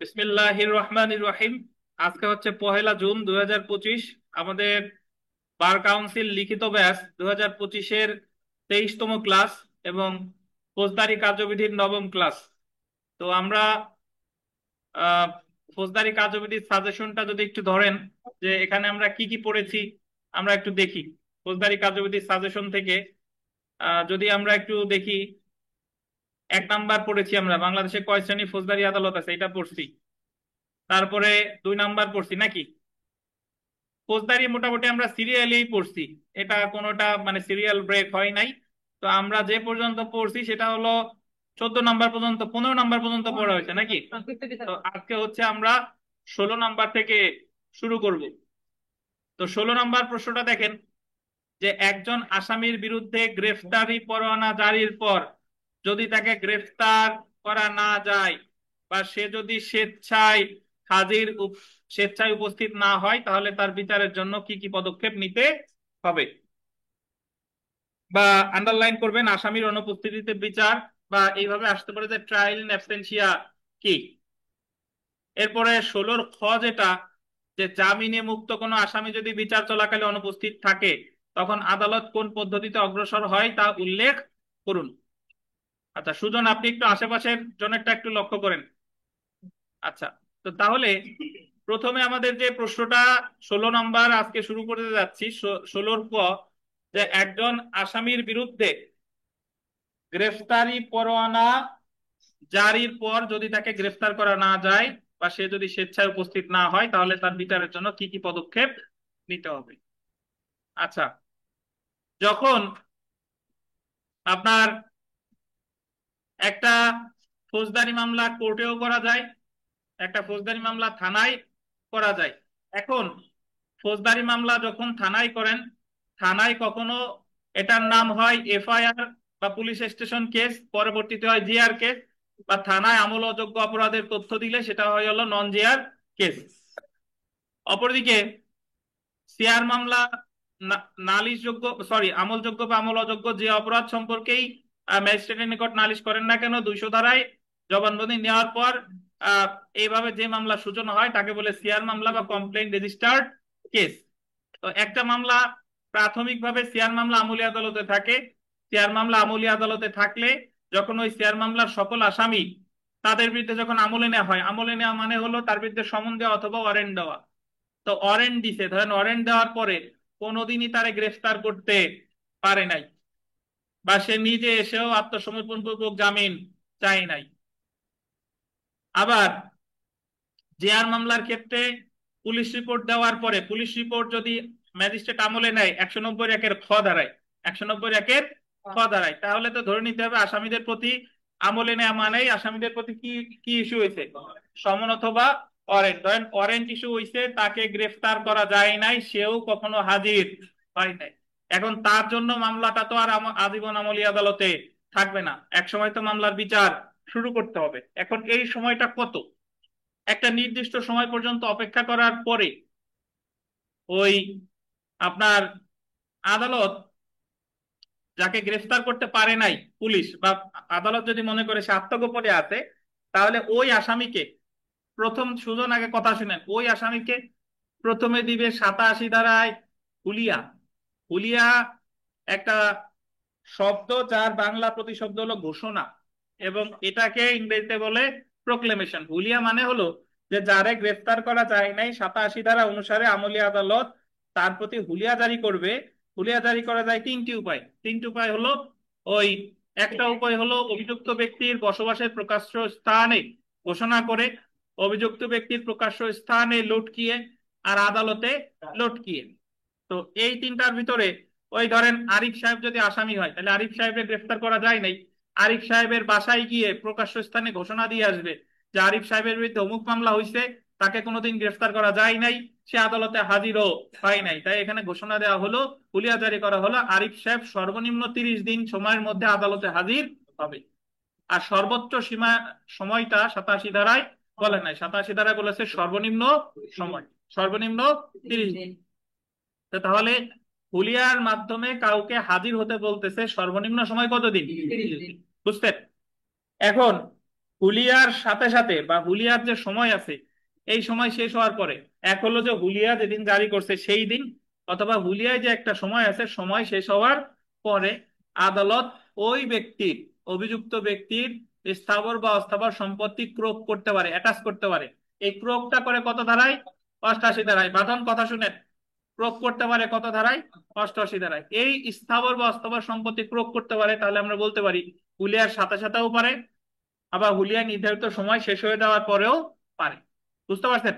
বিসমিল্লাহির রহমানির রহিম। আজকে হচ্ছে 1 জুন 2025। আমাদের বার কাউন্সিল লিখিত ব্যাচ 2025-এর 23তম ক্লাস এবং ফৌজদারি কার্যবিধির 9ম ক্লাস। তো আমরা আহ ফৌজদারি কার্যবিধির সাজেশনটা যদি একটু ধরেন, যে এখানে আমরা কি কি পড়েছি আমরা একটু দেখি। ফৌজদারি কার্যবিধির সাজেশন থেকে যদি আমরা একটু দেখি, 1 নাম্বার পড়েছি আমরা বাংলাদেশে কয় শ্রেণী ফৌজদারি আদালত আছে, এটা পড়ছি। তারপরে 2 নাম্বার পড়ছি নাকি, ফৌজদারি মোটামুটি আমরা সিরিয়ালেই পড়ছি। এটা কোনোটা মানে সিরিয়াল ব্রেক হয় নাই। তো আমরা যে পর্যন্ত পড়ছি সেটা হলো 14 নাম্বার পর্যন্ত, 15 নাম্বার পর্যন্ত পড়া হয়েছে নাকি। তো আজকে হচ্ছে আমরা 16 নাম্বার থেকে শুরু করব। তো 16 নাম্বার প্রশ্নটা দেখেন, যে একজন আসামির বিরুদ্ধে গ্রেফতারি পরোয়ানা জারির পর যদি তাকে গ্রেফতার করা না যায় বা সে যদি স্বেচ্ছায় উপস্থিত না হয়, তাহলে তার বিচারের জন্য কি কি পদক্ষেপ নিতে হবে। বা আন্ডারলাইন করবেন আসামির অনুপস্থিতিতে বিচার, বা এইভাবে আসতে পারে যে ট্রায়াল ইন অ্যাবসেন্সিয়া কি। এরপরে 16-র যেটা, যে জামিনে মুক্ত কোনো আসামি যদি বিচার চলাকালে অনুপস্থিত থাকে, তখন আদালত কোন পদ্ধতিতে অগ্রসর হয় তা উল্লেখ করুন। আচ্ছা সুজন, আপনি একটু আশেপাশের জনেরটা একটু লক্ষ্য করেন। আচ্ছা, তো তাহলে প্রথমে আমাদের যে প্রশ্নটা 16 নাম্বার আজকে শুরু করতে যাচ্ছি, 16-র যে একজন আসামির বিরুদ্ধে গ্রেফতারি পরোয়ানা জারির পর যদি তাকে গ্রেফতার করা না যায় বা সে যদি স্বেচ্ছায় উপস্থিত না হয়, তাহলে তার বিচারের জন্য কি কি পদক্ষেপ নিতে হবে। আচ্ছা, যখন আপনার একটা ফৌজদারি মামলা কোর্টেও করা যায়, একটা ফৌজদারি মামলা থানায় করা যায়। এখন ফৌজদারি মামলা যখন থানায় করেন, থানায় কখনো এটার নাম হয় এফআইআর বা পুলিশ স্টেশন কেস, পরবর্তীতে হয় জিআর কেস, বা থানায় আমল অযোগ্য অপরাধের তথ্য দিলে সেটা হয় হলো নন জিআর কেস। অপরদিকে সিআর মামলা নালিশযোগ্য, সরি আমলযোগ্য বা আমল অযোগ্য যে অপরাধ সম্পর্কেই ম্যাজিস্ট্রেটের নিকট নালিশ করেন না কেন, 200 ধারায় জবানবন্দি নেওয়ার পর আহ, এইভাবে যে মামলা সূচনা হয় তাকে বলে সিআর মামলা বা কমপ্লেইন রেজিস্টার্ড কেস। তো একটা মামলা প্রাথমিকভাবে সিআর মামলা আমলি আদালতে থাকে। সিআর মামলা আমলি আদালতে থাকলে যখন ওই সিআর মামলার সকল আসামি তাদের বিরুদ্ধে যখন আমলে নেওয়া হয়, আমলে নেওয়া মানে হলো তার বিরুদ্ধে সমন দেওয়া অথবা ওয়ারেন্ট দেওয়া। তো ওয়ারেন্ট দিছে, ধরেন ওয়ারেন্ট দেওয়ার পরে কোনোদিনই তারে গ্রেফতার করতে পারে নাই, বা সে নিজে এসেও আত্মসমর্পণ পূর্বক জামিন চায় নাই। আবার জেআর মামলার ক্ষেত্রে পুলিশ রিপোর্ট দেওয়ার পরে পুলিশ রিপোর্ট যদি ম্যাজিস্ট্রেট আমলে নেয় 190-এর ধারায়, 190-এর ধারায়, তাহলে তো ধরে নিতে হবে আসামিদের প্রতি আমলে নেওয়া মানেই আসামিদের প্রতি কি কি ইস্যু হয়েছে, সমন অথবা ওয়ারেন্ট। ধরেন ওয়ারেন্ট ইস্যু হয়েছে, তাকে গ্রেফতার করা যায় নাই, সেও কখনো হাজির হয় নাই। এখন তার জন্য মামলাটা তো আর আজীবন আমলি আদালতে থাকবে না, এক সময় তো মামলার বিচার শুরু করতে হবে। এখন এই সময়টা কত, একটা নির্দিষ্ট সময় পর্যন্ত অপেক্ষা করার পরে ওই আপনার আদালত যাকে গ্রেফতার করতে পারে নাই, পুলিশ বা আদালত যদি মনে করে সে আত্মগোপনে আছে, তাহলে ওই আসামিকে প্রথম, সুজন আগে কথা শুনেন, ওই আসামিকে প্রথমে দিবে 87 ধারায় হুলিয়া। হুলিয়া একটা শব্দ যার বাংলা প্রতিশব্দ হলো ঘোষণা, এবং এটাকে ইংরেজিতে বলে প্রোক্লেমেশন। হুলিয়া মানে হলো যে যারে গ্রেফতার করা যায় নাই 87 ধারা অনুসারে আমলি আদালত তার প্রতি হুলিয়া জারি করবে। হুলিয়া জারি করা যায় তিনটি উপায়। তিনটি উপায় হলো, ওই একটা উপায় হলো অভিযুক্ত ব্যক্তির বসবাসের প্রকাশ্য স্থানে ঘোষণা করে, অভিযুক্ত ব্যক্তির প্রকাশ্য স্থানে লটকিয়ে, আর আদালতে লটকিয়ে। তো এই তিনটার ভিতরে ওই ধরেন আরিফ সাহেব যদি আসামি হয়, তাহলে আরিফ সাহেবের গ্রেফতার করা যায় নাই, আরিফ সাহেবের বাসায় গিয়ে প্রকাশ্য স্থানে ঘোষণা দিয়ে আসবে যে আরিফ সাহেবের বিরুদ্ধে অমুক মামলা হয়েছে, তাকে কোনোদিন গ্রেফতার করা যায় নাই, সে আদালতে হাজিরও হয় নাই। তাই এখানে ঘোষণা দেওয়া হলো, হুলিয়া জারি করা হলো, আরিফ সাহেব সর্বনিম্ন 30 দিন সময়ের মধ্যে আদালতে হাজির হবে। আর সর্বোচ্চ সীমা সময়টা 87 ধারায় বলে নাই, 87 ধারায় বলেছে সর্বনিম্ন সময়, সর্বনিম্ন 30 দিন। তো তাহলে হুলিয়ার মাধ্যমে কাউকে হাজির হতে বলতেছে, সর্বনিম্ন সময় কতদিন, 30 দিন। বুঝতেন? এখন হুলিয়ার সাথে সাথে বা হুলিয়ার যে সময় আছে এই সময় শেষ হওয়ার পরে, এক হলো যে হুলিয়া যেদিন জারি করছে সেই দিন, অথবা হুলিয়ায় যে একটা সময় আছে সময় শেষ হওয়ার পরে আদালত ওই ব্যক্তির, অভিযুক্ত ব্যক্তির স্থাবর বা অস্থাবর সম্পত্তি ক্রোক করতে পারে, অ্যাটাচ করতে পারে। এই ক্রোকটা করে কত ধারায়? 88 ধারায়। বাঁধন কথা শুনেন, ক্রোক করতে পারে কত ধারায়? 88 ধারায়। এই স্থাবর বা অস্থাবর সম্পত্তি ক্রোক করতে পারে, তাহলে আমরা বলতে পারি হুলিয়ার সাথে সাথেও পারে, আবার হুলিয়া নির্ধারিত সময় শেষ হয়ে যাওয়ার পরেও পারে। বুঝতে পারছেন?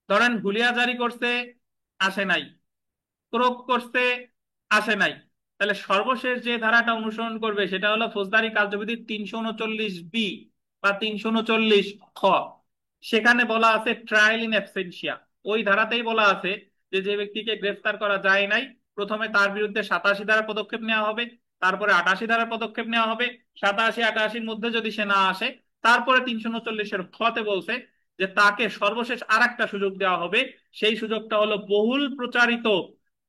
ধরেন হুলিয়া জারি করছে, আসে নাই, ক্রোক করছে, আসে নাই, তাহলে সর্বশেষ যে ধারাটা অনুসরণ করবে সেটা হলো ফৌজদারি কার্যবিধির 339 বি বা 339 খ। সেখানে বলা আছে ট্রায়াল ইন অ্যাবসেন্সিয়া। ওই ধারাতেই বলা আছে যে যে ব্যক্তিকে গ্রেফতার করা যায় নাই, প্রথমে তার বিরুদ্ধে 87 ধারা পদক্ষেপ নেওয়া হবে, তারপরে 88 ধারার পদক্ষেপ নেওয়া হবে। 87 88-র মধ্যে যদি সে না আসে, তারপরে 339-এর খতে বলছে যে তাকে সর্বশেষ আর একটা সুযোগ দেওয়া হবে। সেই সুযোগটা হলো বহুল প্রচারিত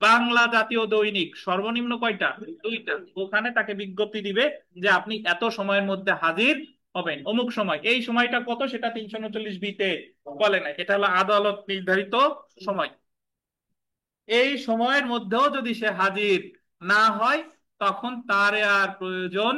বাংলা জাতীয় দৈনিক, সর্বনিম্ন কয়টা? 2টা। ওখানে তাকে বিজ্ঞপ্তি দিবে যে আপনি এত সময়ের মধ্যে হাজির হবেন, অমুক সময়। এই সময়টা কত সেটা 339 বিতে বলে না, এটা হলো আদালত নির্ধারিত সময়। এই সময়ের মধ্যেও যদি সে হাজির না হয়, তখন তার আর প্রয়োজন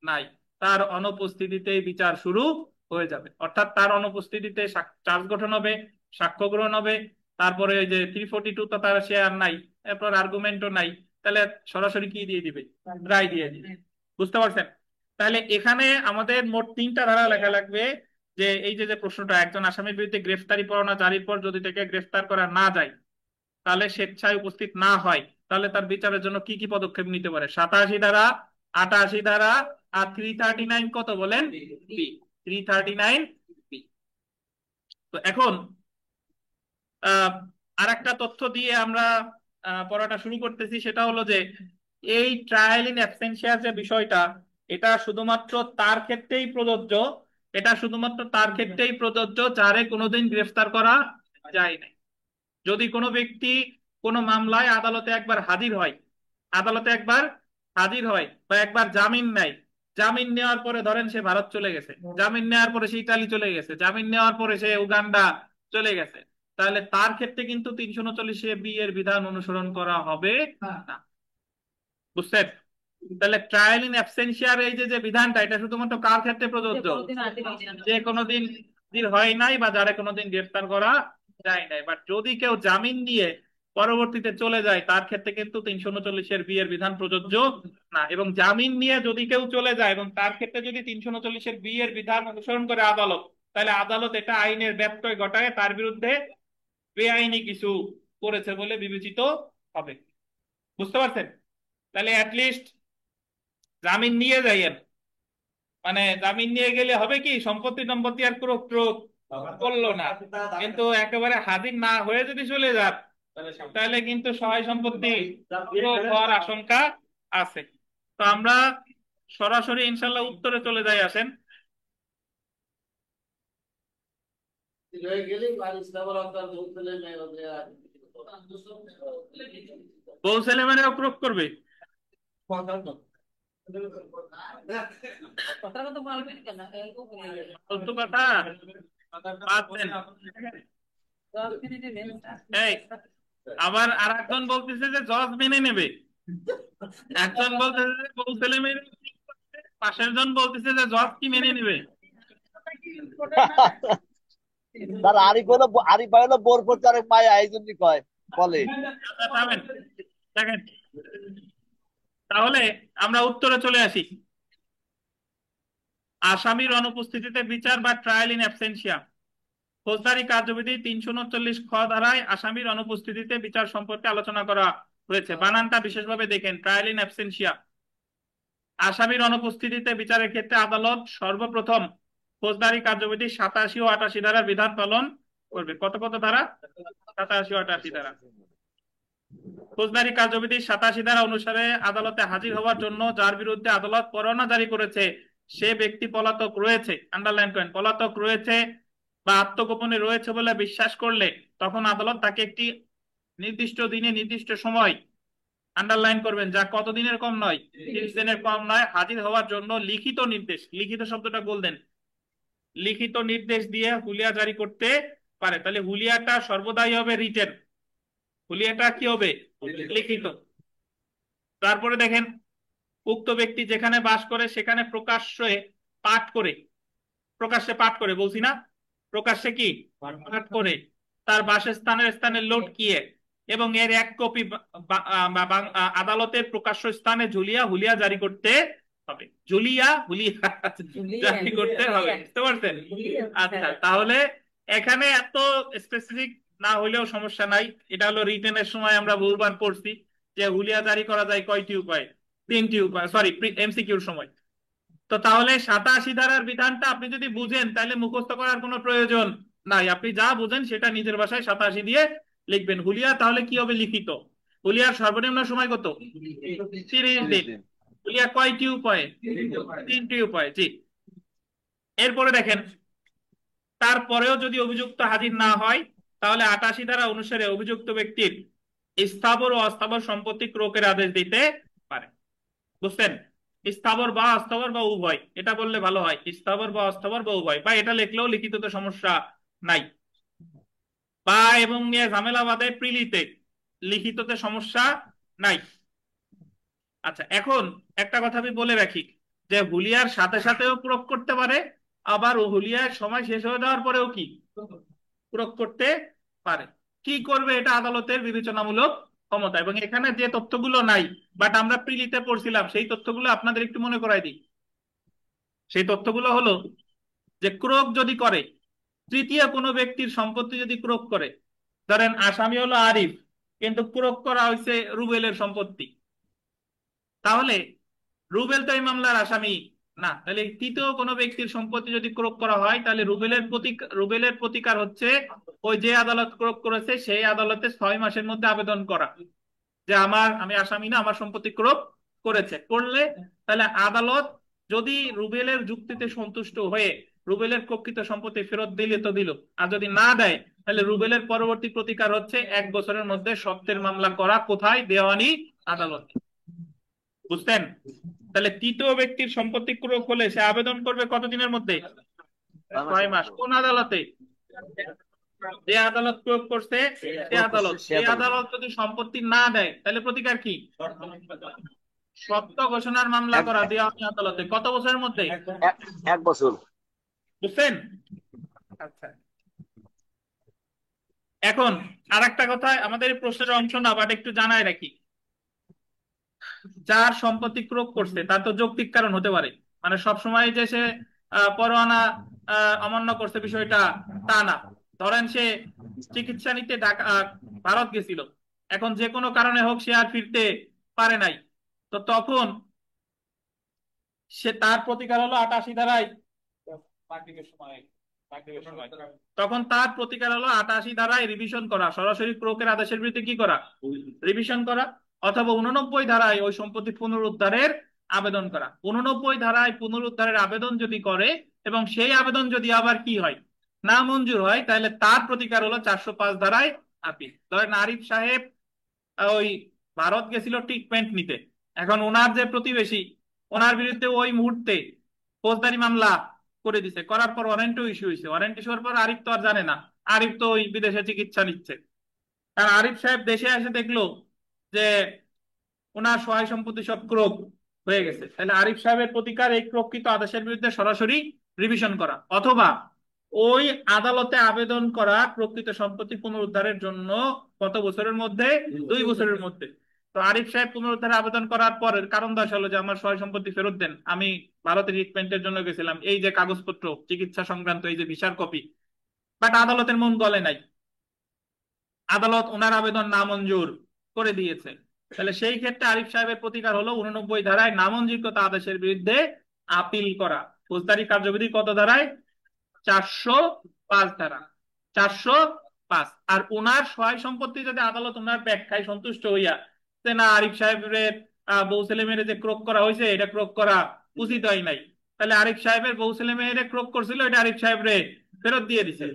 নাই, তার অনুপস্থিতিতেই বিচার শুরু হয়ে যাবে। অর্থাৎ তার অনুপস্থিতিতে চার্জ গঠন হবে, সাক্ষ্য গ্রহণ হবে, তারপরে ওই যে 342 তো তার সে আর নাই, এরপর আর্গুমেন্টও নাই, তাহলে সরাসরি কি দিয়ে দিবে? রায় দিয়ে দিবে। বুঝতে পারছেন? তাহলে এখানে আমাদের মোট 3টা ধারা লেখা লাগবে। যে এই যে যে প্রশ্নটা, একজন আসামির বিরুদ্ধে গ্রেফতারি পরোয়ানা জারির পর যদি তাকে গ্রেফতার করা না যায়, তাহলে স্বেচ্ছায় উপস্থিত না হয়, তাহলে তার বিচারের জন্য কি কি পদক্ষেপ নিতে পারে? 87 ধারা, 88 ধারা, আর 339 কত বলেন? বি। 339 বি। তো এখন আর একটা তথ্য দিয়ে আমরা পড়াটা শুরু করতেছি, সেটা হলো যে এই ট্রায়াল ইন অ্যাবসেন্সিয়া যে বিষয়টা, এটা শুধুমাত্র তার ক্ষেত্রেই প্রযোজ্য, এটা শুধুমাত্র তার ক্ষেত্রেই প্রযোজ্য যারে কোনোদিন গ্রেফতার করা যায় নাই। যদি কোনো ব্যক্তি কোনো মামলায় আদালতে একবার হাজির হয়, আদালতে একবার হাজির হয় বা একবার জামিন নেয়, জামিন নেওয়ার পরে ধরেন সে ভারত চলে গেছে, জামিন নেওয়ার পরে সে ইতালি চলে গেছে, জামিন নেওয়ার পরে সে উগান্ডা চলে গেছে, তাহলে তার ক্ষেত্রে কিন্তু 339 বি এর বিধান অনুসরণ করা হবে না। বুঝছেন? তাহলে ট্রায়াল ইন অ্যাবসেন্সিয়ার এই যে যে বিধানটা, এটা শুধুমাত্র কার ক্ষেত্রে প্রযোজ্য? যে কোনোদিন হাজির হয় নাই বা যারা কোনোদিন গ্রেফতার করা যায় নাই। বাট যদি কেউ জামিন নিয়ে পরবর্তীতে চলে যায়, তার ক্ষেত্রে কিন্তু 339 বি এর বিধান প্রযোজ্য না। এবং জামিন নিয়ে যদি কেউ চলে যায় এবং তার ক্ষেত্রে যদি 339 বি এর বিধান অনুসরণ করে আদালত, তাহলে আদালত এটা আইনের ব্যত্যয় ঘটায় তার বিরুদ্ধে বেআইনি কিছু করেছে বলে বিবেচিত হবে। বুঝতে পারছেন? তাহলে অ্যাটলিস্ট জামিন নিয়ে যাইয়েন, মানে জামিন নিয়ে গেলে হবে কি, সম্পত্তি টম্পত্তি আর ক্রোক ট্রোক করলো না, কিন্তু একেবারে হাজির না হয়ে যদি চলে যান, তাহলে কিন্তু সহায় সম্পত্তি ক্রোক হওয়ার আশঙ্কা আছে। তো আমরা সরাসরি ইনশাল্লাহ উত্তরে চলে যাই, আসেন। বউ ছেলে মেয়েরাও ক্রোক করবে? ফালতু কথা বাদ দেন। এই, আবার আর একজন বলতেছে যে জজ মেনে নেবে, একজন বলতেছে যে বউ ছেলে মেয়ে, পাশের জন বলতেছে যে জজ কি মেনে নেবে? তার আরিফ হলো আরিফ ভাই হলো বোর প্রচারক মায়া, এই জন্যই কয় বলে। আচ্ছা, থামেন, দেখেন, তাহলে আমরা উত্তরে চলে আসি। আসামির অনুপস্থিতিতে বিচার বা ট্রায়াল ইন অ্যাবসেন্সিয়া। ফৌজদারি কার্যবিধি 339 খ ধারায় আসামির অনুপস্থিতিতে বিচার সম্পর্কে আলোচনা করা হয়েছে। বানানটা বিশেষভাবে দেখেন, ট্রায়াল ইন অ্যাবসেন্সিয়া। আসামির অনুপস্থিতিতে বিচারের ক্ষেত্রে আদালত সর্বপ্রথম ফৌজদারি কার্যবিধি 87 ও 88 ধারার বিধান পালন করবে। কত কত ধারা? 87 ও 88 ধারা। ফৌজদারি কার্যবিধি 87 ধারা অনুসারে আদালতে হাজির হওয়ার জন্য যার বিরুদ্ধে আদালত পরোয়ানা জারি করেছে সে ব্যক্তি পলাতক রয়েছে, আন্ডারলাইন করেন, পলাতক রয়েছে বা আত্মগোপনে রয়েছে বলে বিশ্বাস করলে তখন আদালত তাকে একটি নির্দিষ্ট দিনে নির্দিষ্ট সময় আন্ডারলাইন করবেন, যা কতদিনের কম নয়, 30 দিনের কম নয়, হাজির হওয়ার জন্য লিখিত নির্দেশ, লিখিত শব্দটা বললেন, লিখিত নির্দেশ দিয়ে হুলিয়া জারি করতে পারে। তাহলে হুলিয়াটা সর্বদাই হবে রিটেন, হুলিয়াটা কি হবে? লিখিত। তারপরে দেখেন, উক্ত ব্যক্তি যেখানে বাস করে সেখানে প্রকাশ্যে পাঠ করে, প্রকাশ্যে পাঠ করে বলছি না, প্রকাশ্যে কি পাঠ করে তার বাসস্থানের স্থানে লটকিয়ে এবং এর এক কপি আদালতের প্রকাশ্য স্থানে ঝুলিয়া হুলিয়া জারি করতে হবে। ঝুলিয়া হুলিয়া জারি করতে হবে, বুঝতে পারছেন? আচ্ছা, তাহলে এখানে এত স্পেসিফিক না হইলেও সমস্যা নাই। এটা হলো রিটেনের সময় আমরা বহুবার পড়ছি যে হুলিয়া জারি করা যায় কয়টি উপায়, 3টি উপায়, সরি এমসিকিউর সময়। তো তাহলে 87 ধারার বিধানটা আপনি যদি বুঝেন তাহলে মুখস্থ করার কোনো প্রয়োজন নাই, আপনি যা বুঝেন সেটা নিজের ভাষায় 87 দিয়ে লিখবেন। হুলিয়া তাহলে কি হবে? লিখিত। হুলিয়ার সর্বনিম্ন সময় কত? 30 30 দিন। দিন হুলিয়া কয়টি উপায়ে? 3টি উপায়, জি। এরপরে দেখেন, তারপরেও যদি অভিযুক্ত হাজির না হয় তাহলে 88 ধারা অনুসারে অভিযুক্ত ব্যক্তির স্থাবর ও অস্থাবর সম্পত্তি ক্রোকের আদেশ দিতে পারে। বুঝছেন? স্থাবর বা অস্থাবর বা উভয়, এটা বললে ভালো হয়, স্থাবর বা অস্থাবর বা উভয়, বা এটা লিখলেও লিখিততে সমস্যা নাই। বা এবং নিয়ে ঝামেলা বাদে প্রিলিতে, লিখিততে সমস্যা নাই। আচ্ছা, এখন একটা কথা আমি বলে রাখি যে হুলিয়ার সাথে সাথেও প্রয়োগ করতে পারে, আবার ও হুলিয়ার সময় শেষ হয়ে যাওয়ার পরেও কি প্রয়োগ করতে পারে। কি করবে এটা আদালতের বিবেচনামূলক ক্ষমতা। এবং এখানে যে তথ্যগুলো নাই বাট আমরা প্রিলিতে পড়ছিলাম, সেই তথ্যগুলো আপনাদের একটু মনে করাই দিই। সেই তথ্যগুলো হলো যে ক্রোক যদি করে, তৃতীয় কোনো ব্যক্তির সম্পত্তি যদি ক্রোক করে, ধরেন আসামি হলো আরিফ কিন্তু ক্রোক করা হয়েছে রুবেলের সম্পত্তি, তাহলে রুবেল তো এই মামলার আসামি না, তাহলে তৃতীয় কোনো ব্যক্তির সম্পত্তি যদি ক্রোক করা হয় তাহলে রুবেলের প্রতিকার হচ্ছে ওই যে আদালত ক্রোক করেছে সেই আদালতে 6 মাসের মধ্যে আবেদন করা যে আমি আসামি না, আমার সম্পত্তি ক্রোক করেছে। করলে তাহলে আদালত যদি রুবেলের যুক্তিতে সন্তুষ্ট হয়ে রুবেলের প্রকৃত সম্পত্তি ফেরত দিলে তো দিল, আর যদি না দেয় তাহলে রুবেলের পরবর্তী প্রতিকার হচ্ছে 1 বছরের মধ্যে সত্যের মামলা করা, কোথায়? দেওয়ানি আদালতে। বুঝতেন? তাহলে তৃতীয় ব্যক্তির সম্পত্তি ক্রোক হলে সে আবেদন করবে কতদিনের মধ্যে? 6 মাসের 6 মাস। মধ্যে। কোন আদালতে? যে আদালত প্রয়োগ করছে সে প্রয়োগ করছে আদালত। সে সেই আদালত। আদালত যদি সম্পত্তি না দেয় তাহলে প্রতিকার কি? সত্য ঘোষণার মামলা এক করা দেওয়ানি আদালতে। কত বছরের মধ্যে? এক 1 বছর। বুঝছেন? আচ্ছা, এখন আর একটা কথা, আমাদের এই প্রশ্নের অংশ না বাট একটু জানাই রাখি, যার সম্পত্তি ক্রোক করছে তার তো যৌক্তিক কারণ হতে পারে, মানে সবসময় যে সে পরোয়ানা অমান্য করছে বিষয়টা তা না। ধরেন সে চিকিৎসা নিতে ভারত গেছিল, এখন যে কোনো কারণে হোক সে আর ফিরতে পারে নাই, তো তখন সে তার প্রতিকার হলো 88 ধারায়, তখন তার প্রতিকার হলো 88 ধারায় রিভিশন করা, সরাসরি ক্রোকের আদেশের বিরুদ্ধে কি করা? রিভিশন করা, অথবা 89 ধারায় ওই সম্পত্তি পুনরুদ্ধারের আবেদন করা। 89 ধারায় পুনরুদ্ধারের আবেদন যদি করে এবং সেই আবেদন যদি আবার কি হয়, না মঞ্জুর হয়, তাহলে তার প্রতিকার হলো 405 ধারায় আপিল। ধরেন আরিফ সাহেব ওই ভারত গেছিল ট্রিটমেন্ট নিতে, এখন ওনার যে প্রতিবেশী ওনার বিরুদ্ধে ওই মুহূর্তে ফৌজদারি মামলা করে দিছে, করার পর ওয়ারেন্টও ইস্যু হয়েছে, ওয়ারেন্ট ইস্যু হওয়ার পর আরিফ তো আর জানে না, আরিফ তো ওই বিদেশে চিকিৎসা নিচ্ছে। কারণ আরিফ সাহেব দেশে এসে দেখলো যে ওনার সহায় সম্পত্তি সব ক্রোক হয়ে গেছে, তাহলে আরিফ সাহেবের প্রতিকার এই ক্রোককৃত আদেশের বিরুদ্ধে সরাসরি রিভিশন করা, অথবা ওই আদালতে আবেদন করা প্রকৃত সম্পত্তি পুনরুদ্ধারের জন্য কত বছরের মধ্যে? 2 বছরের মধ্যে। তো আরিফ সাহেব পুনরুদ্ধারে আবেদন করার পর কারণ দর্শালো যে আমার সহায় সম্পত্তি ফেরত দেন, আমি ভারতে ট্রিটমেন্টের জন্য গেছিলাম, এই যে কাগজপত্র চিকিৎসা সংক্রান্ত এই যে ভিসার কপি, বাট আদালতের মন গলে নাই, আদালত ওনার আবেদন নামঞ্জুর করে দিয়েছে। তাহলে সেই ক্ষেত্রে আরিফ সাহেবের প্রতিকার হলো 89 ধারায় নামঞ্জুরকৃত আদেশের বিরুদ্ধে আপিল করা। ফৌজদারি কার্যবিধি কত ধারায়? 405 ধারা, 405। আর ওনার সহায় সম্পত্তি যদি আদালত ওনার ব্যাখ্যায় সন্তুষ্ট হইয়া যে না আরিফ সাহেবের বউ ছেলে মেয়ের যে ক্রোক করা হয়েছে এটা ক্রোক করা উচিত হয় নাই, তাহলে আরিফ সাহেবের বউ ছেলে মেয়েরে ক্রোক করছিল এটা আরিফ সাহেবরে ফেরত দিয়ে দিছে।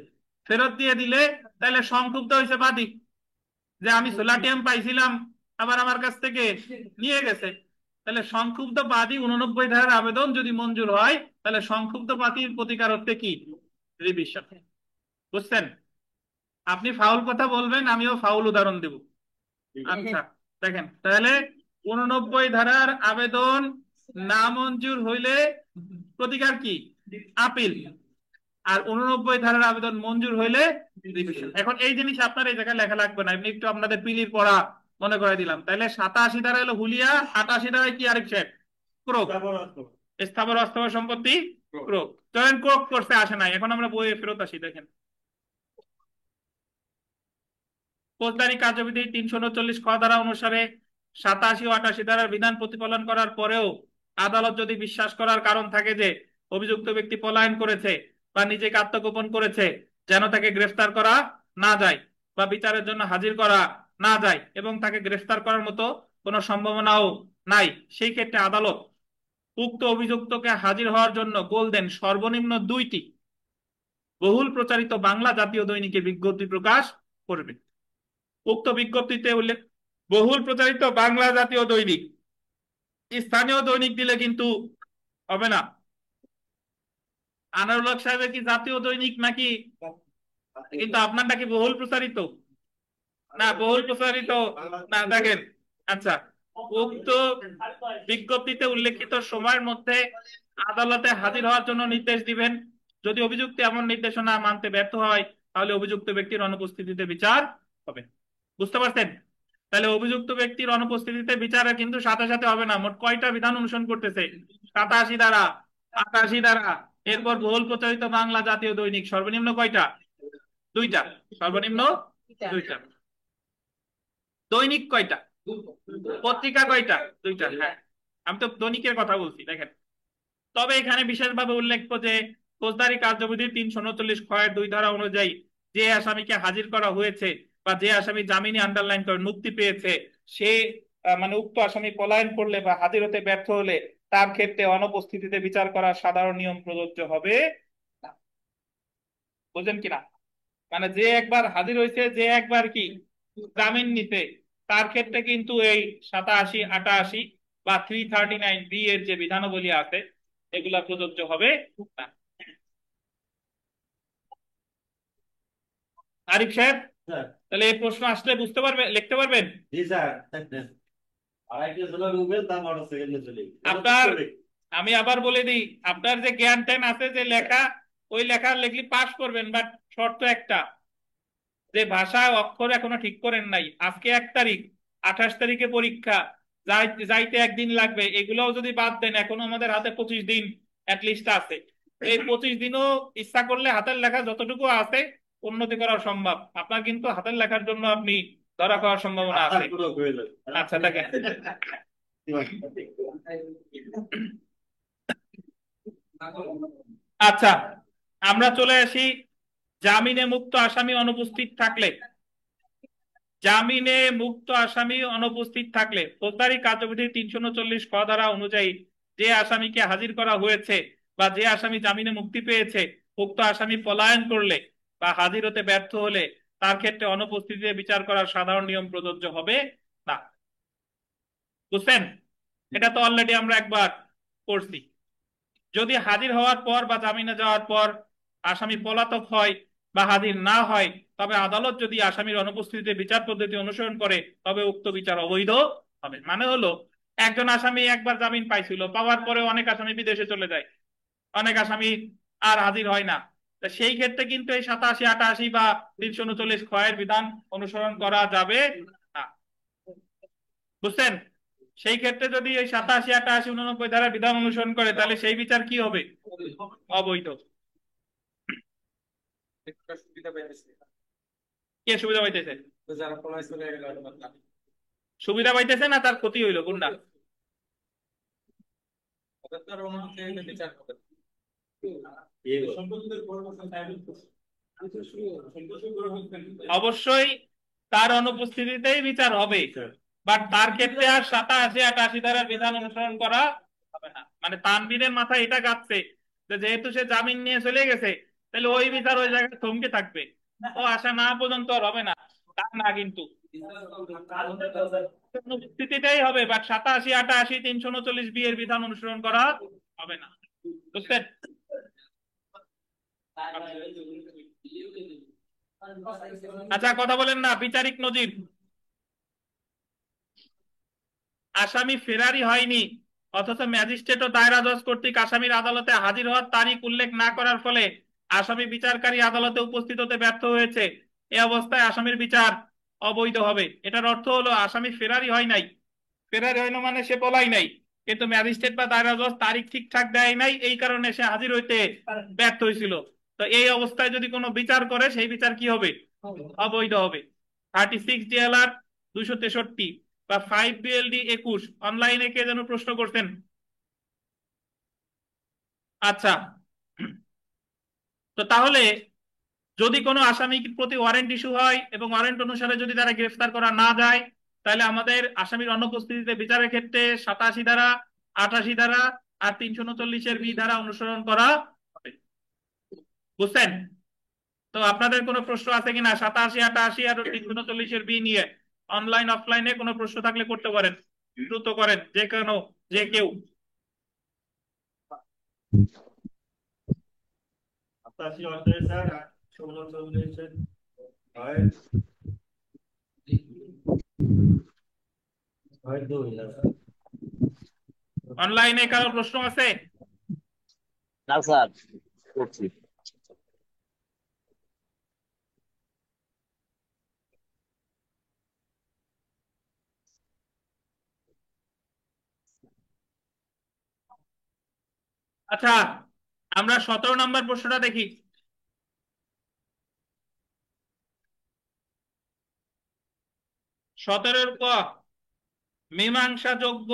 ফেরত দিয়ে দিলে তাহলে সংক্ষুব্ধ হয়েছে বাদী যে আমি সোলাটিয়াম পাইছিলাম আবার আমার কাছ থেকে নিয়ে গেছে, তাহলে সংক্ষুব্ধ বাদী 89 ধারার আবেদন যদি মঞ্জুর হয়, তাহলে সংক্ষুব্ধ বাদীর প্রতিকার হচ্ছে কি? রিভিশন। বুঝছেন? আপনি ফাউল কথা বলবেন, আমিও ফাউল উদাহরণ দেব। আচ্ছা, দেখেন তাহলে 89 ধারার আবেদন নামঞ্জুর হইলে প্রতিকার কি? আপিল। আর 89 ধারার আবেদন মঞ্জুর হইলে রিভিশন। এখন এই জিনিস আপনার এই জায়গায় লেখা লাগবে না, এমনি একটু আপনাদের পিলির পড়া মনে করে দিলাম। তাহলে 87 ধারা হলো হুলিয়া, 88 ধারায় কি আরেক সাহেব? ক্রোক। স্থাবর অস্থাবর সম্পত্তি ক্রোক। চলেন, ক্রোক করতে আসে নাই, এখন আমরা বইয়ে ফেরত আসি। দেখেন, ফৌজদারি কার্যবিধি 339 খ ধারা অনুসারে 87 ও 88 ধারার বিধান প্রতিপালন করার পরেও আদালত যদি বিশ্বাস করার কারণ থাকে যে অভিযুক্ত ব্যক্তি পলায়ন করেছে বা নিজেকে আত্মগোপন করেছে, যেন তাকে গ্রেফতার করা না যায় বা বিচারের জন্য হাজির করা না যায় এবং তাকে গ্রেফতার করার মতো কোনো সম্ভাবনাও নাই, সেই ক্ষেত্রে আদালত উক্ত অভিযুক্তকে হাজির হওয়ার জন্য গোল্ডেন সর্বনিম্ন 2টি বহুল প্রচারিত বাংলা জাতীয় দৈনিকে বিজ্ঞপ্তি প্রকাশ করবে। উক্ত বিজ্ঞপ্তিতে উল্লেখ বহুল প্রচারিত বাংলা জাতীয় দৈনিক, স্থানীয় দৈনিক দিলে কিন্তু হবে না। আনারুল হক সাহেবের কি জাতীয় দৈনিক নাকি? কিন্তু আপনারটা কি বহুল প্রচারিত? না, বহুল প্রচারিত না। দেখেন, আচ্ছা, উক্ত বিজ্ঞপ্তিতে উল্লেখিত সময়ের মধ্যে আদালতে হাজির হওয়ার জন্য নির্দেশ দিবেন। যদি অভিযুক্ত এমন নির্দেশনা মানতে ব্যর্থ হয়, তাহলে অভিযুক্ত ব্যক্তির অনুপস্থিতিতে বিচার হবে। বুঝতে পারছেন? তাহলে অভিযুক্ত ব্যক্তির অনুপস্থিতিতে বিচারে কিন্তু সাথে সাথে হবে না। মোট কয়টা বিধান অনুসরণ করতেছে? 87 ধারা, 88 ধারা, এরপর বহুল প্রচারিত বাংলা জাতীয় দৈনিক। সর্বনিম্ন কয়টা? 2টা। সর্বনিম্ন 2টা। দৈনিক কয়টা? পত্রিকা কয়টা? 2টা। হ্যাঁ, আমি তো দৈনিকের কথা বলছি। দেখেন, তবে এখানে বিশেষভাবে উল্লেখ্য যে ফৌজদারি কার্যবিধির 339 খ-এর 2 ধারা অনুযায়ী যে আসামিকে হাজির করা হয়েছে বা যে আসামি জামিনে আন্ডারলাইন করে মুক্তি পেয়েছে, সে মানে উক্ত আসামি পলায়ন করলে বা হাজির হতে ব্যর্থ হলে তার ক্ষেত্রে অনুপস্থিতিতে বিচার করার সাধারণ নিয়ম প্রযোজ্য হবে না। বুঝলেন কিনা? মানে যে একবার হাজির হয়েছে, যে একবার কি জামিন নিতে, তার ক্ষেত্রে কিন্তু এই 87, 88 বা 339B এর যে বিধানাবলী আছে এগুলা প্রযোজ্য হবে না। আরিফ সাহেব, স্যার। তাহলে এই প্রশ্ন আসলে বুঝতে পারবেন, লিখতে পারবেন? জি স্যার। আড়াইটে ছিল রুবেল, তার মোটরসাইকেলে চলে আপনার, আমি আবার বলে দিই, আপনার যে জ্ঞান ট্যান আছে যে লেখা, ওই লেখা লিখলি পাস করবেন, বাট শর্ত একটা, যে ভাষা অক্ষর এখনো ঠিক করেন নাই। আজকে 1 তারিখ, 28 তারিখে পরীক্ষা, যাইতে একদিন লাগবে। এগুলোও যদি বাদ দেন, এখনো আমাদের হাতে 25 দিন লিস্ট আছে। এই 25 দিনও ইচ্ছা করলে হাতের লেখা যতটুকু আছে উন্নতি করা সম্ভব। আপনার কিন্তু হাতের লেখার জন্য আপনি ধরা খাওয়ার সম্ভাবনা আছে। আচ্ছা, দেখেন, আচ্ছা, আমরা চলে আসি জামিনে মুক্ত আসামি অনুপস্থিত থাকলে। জামিনে মুক্ত আসামি অনুপস্থিত থাকলে ফৌজদারি কার্যবিধির 339 খ ধারা অনুযায়ী যে আসামিকে হাজির করা হয়েছে বা যে আসামি জামিনে মুক্তি পেয়েছে, উক্ত আসামি পলায়ন করলে বা হাজির হতে ব্যর্থ হলে তার ক্ষেত্রে অনুপস্থিতিতে বিচার করার সাধারণ নিয়ম প্রযোজ্য হবে না। বুঝছেন? এটা তো অলরেডি আমরা একবার করছি। যদি হাজির হওয়ার পর বা জামিনে যাওয়ার পর আসামি পলাতক হয় বা হাজির না হয়, তবে আদালত যদি আসামির অনুপস্থিতিতে বিচার পদ্ধতি অনুসরণ করে, তবে উক্ত বিচার অবৈধ হবে। মানে হলো, একজন আসামি একবার জামিন পাইছিল, পাওয়ার পরে অনেক আসামি বিদেশে চলে যায়, অনেক আসামি আর হাজির হয় না। তা সেই ক্ষেত্রে কিন্তু এই 87, 88 বা 339 খ-এর বিধান অনুসরণ করা যাবে না। বুঝছেন? সেই ক্ষেত্রে যদি এই 87, 88, 89 ধারার বিধান অনুসরণ করে, তাহলে সেই বিচার কি হবে? অবৈধ। কে সুবিধা পাইতেছে? সুবিধা পাইতেছে না তার ক্ষতি হইলো কোনটা? অবশ্যই তার অনুপস্থিতিতেই বিচার হবে, বাট তার ক্ষেত্রে আর 87, 88 ধারার বিধান অনুসরণ করা হবে না। মানে তানভীরের মাথায় এটা গাচ্ছে যে যেহেতু সে জামিন নিয়ে চলে গেছে, তাহলে ওই বিচার ওই জায়গায় থমকে থাকবে, ও আসা না পর্যন্ত আর হবে না। তা না কিন্তু অনুপস্থিতিটাই হবে, বাট 87, 88, 339 বি এর বিধান অনুসরণ করা হবে না। বুঝছেন? আচ্ছা, কথা বলেন না। বিচারিক নজির: আসামি ফেরারি হয়নি অথচ ম্যাজিস্ট্রেট ও দায়রা জজ কর্তৃক আসামির আদালতে হাজির হওয়ার তারিখ উল্লেখ না করার ফলে আসামি বিচারকারী আদালতে উপস্থিত হতে ব্যর্থ হয়েছে। এই অবস্থায় আসামির বিচার অবৈধ হবে। এটার অর্থ হলো আসামি ফেরারি হয় নাই। ফেরারি হইলো মানে সে পলাই নাই, কিন্তু ম্যাজিস্ট্রেট বা দায়রা জজ তারিখ ঠিকঠাক দেয় নাই, এই কারণে সে হাজির হইতে ব্যর্থ হয়েছিল। তো এই অবস্থায় যদি কোনো বিচার করে, সেই বিচার কি হবে? অবৈধ হবে। 36 DLR 263 বা 5 BLD 21 অনলাইনে কে যেন প্রশ্ন করছেন। আচ্ছা, তো তাহলে যদি কোনো আসামির প্রতি ওয়ারেন্ট ইস্যু হয় এবং ওয়ারেন্ট অনুসারে যদি তারা গ্রেফতার করা না যায়, তাহলে আমাদের আসামির অনুপস্থিতিতে বিচারের ক্ষেত্রে 87 ধারা, 88 ধারা আর 339-বি ধারা অনুসরণ করা হবে। বুঝছেন? তো আপনাদের কোনো প্রশ্ন আছে কিনা 87, 88 আর 339-বি নিয়ে? অনলাইন অফলাইনে কোনো প্রশ্ন থাকলে করতে পারেন, দ্রুত করেন, যে কেউ। 87, 88 আর 39 হয় হয় দুই না। অনলাইনে কারো প্রশ্ন আছে? না স্যার, করছি। আচ্ছা, আমরা 17 নম্বর প্রশ্নটা দেখি। 17-এর ক, মীমাংসাযোগ্য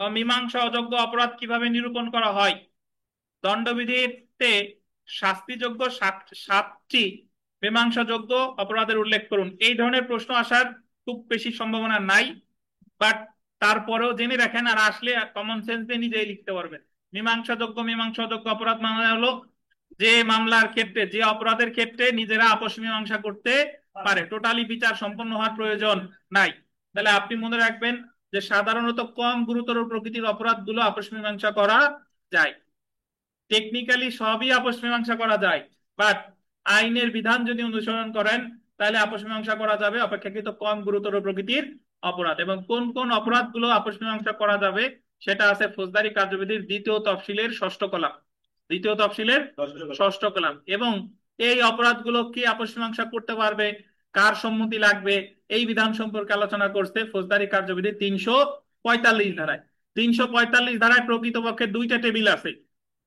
ও মীমাংসা অযোগ্য অপরাধ কিভাবে নিরূপণ করা হয়? দণ্ডবিধিতে শাস্তিযোগ্য 7টি মীমাংসাযোগ্য অপরাধের উল্লেখ করুন। এই ধরনের প্রশ্ন আসার খুব বেশি সম্ভাবনা নাই, বাট তারপরেও জেনে রাখেন, আর আসলে কমন সেন্স দিয়ে নিজেই লিখতে পারবেন। মীমাংসা অযোগ্য অপরাধ মানে হলো যে মামলার ক্ষেত্রে, যে অপরাধের ক্ষেত্রে নিজেরা আপোষ মীমাংসা করতে পারে, টোটালি বিচার সম্পন্ন হওয়ার প্রয়োজন নাই। তাহলে আপনি মনে রাখবেন যে সাধারণত কম গুরুতর প্রকৃতির অপরাধগুলো আপোষ মীমাংসা করা যায়। টেকনিক্যালি সবই আপোষ মীমাংসা করা যায়, বাট আইনের বিধান যদি অনুসরণ করেন তাহলে আপোষ মীমাংসা করা যাবে অপেক্ষাকৃত কম গুরুতর প্রকৃতির অপরাধ। এবং কোন কোন অপরাধগুলো আপোষ মীমাংসা করা যাবে সেটা আছে ফৌজদারি কার্যবিধির 2য় তফসিলের 6ষ্ঠ কলাম। 2য় তফসিলের 6ষ্ঠ কলাম। এবং এই অপরাধগুলো কি আপোষ মীমাংসা করতে পারবে, কার সম্মতি লাগবে, এই বিধান সম্পর্কে আলোচনা করছে ফৌজদারি কার্যবিধির 345 ধারায়। 345 ধারায় প্রকৃতপক্ষে 2টা টেবিল আছে।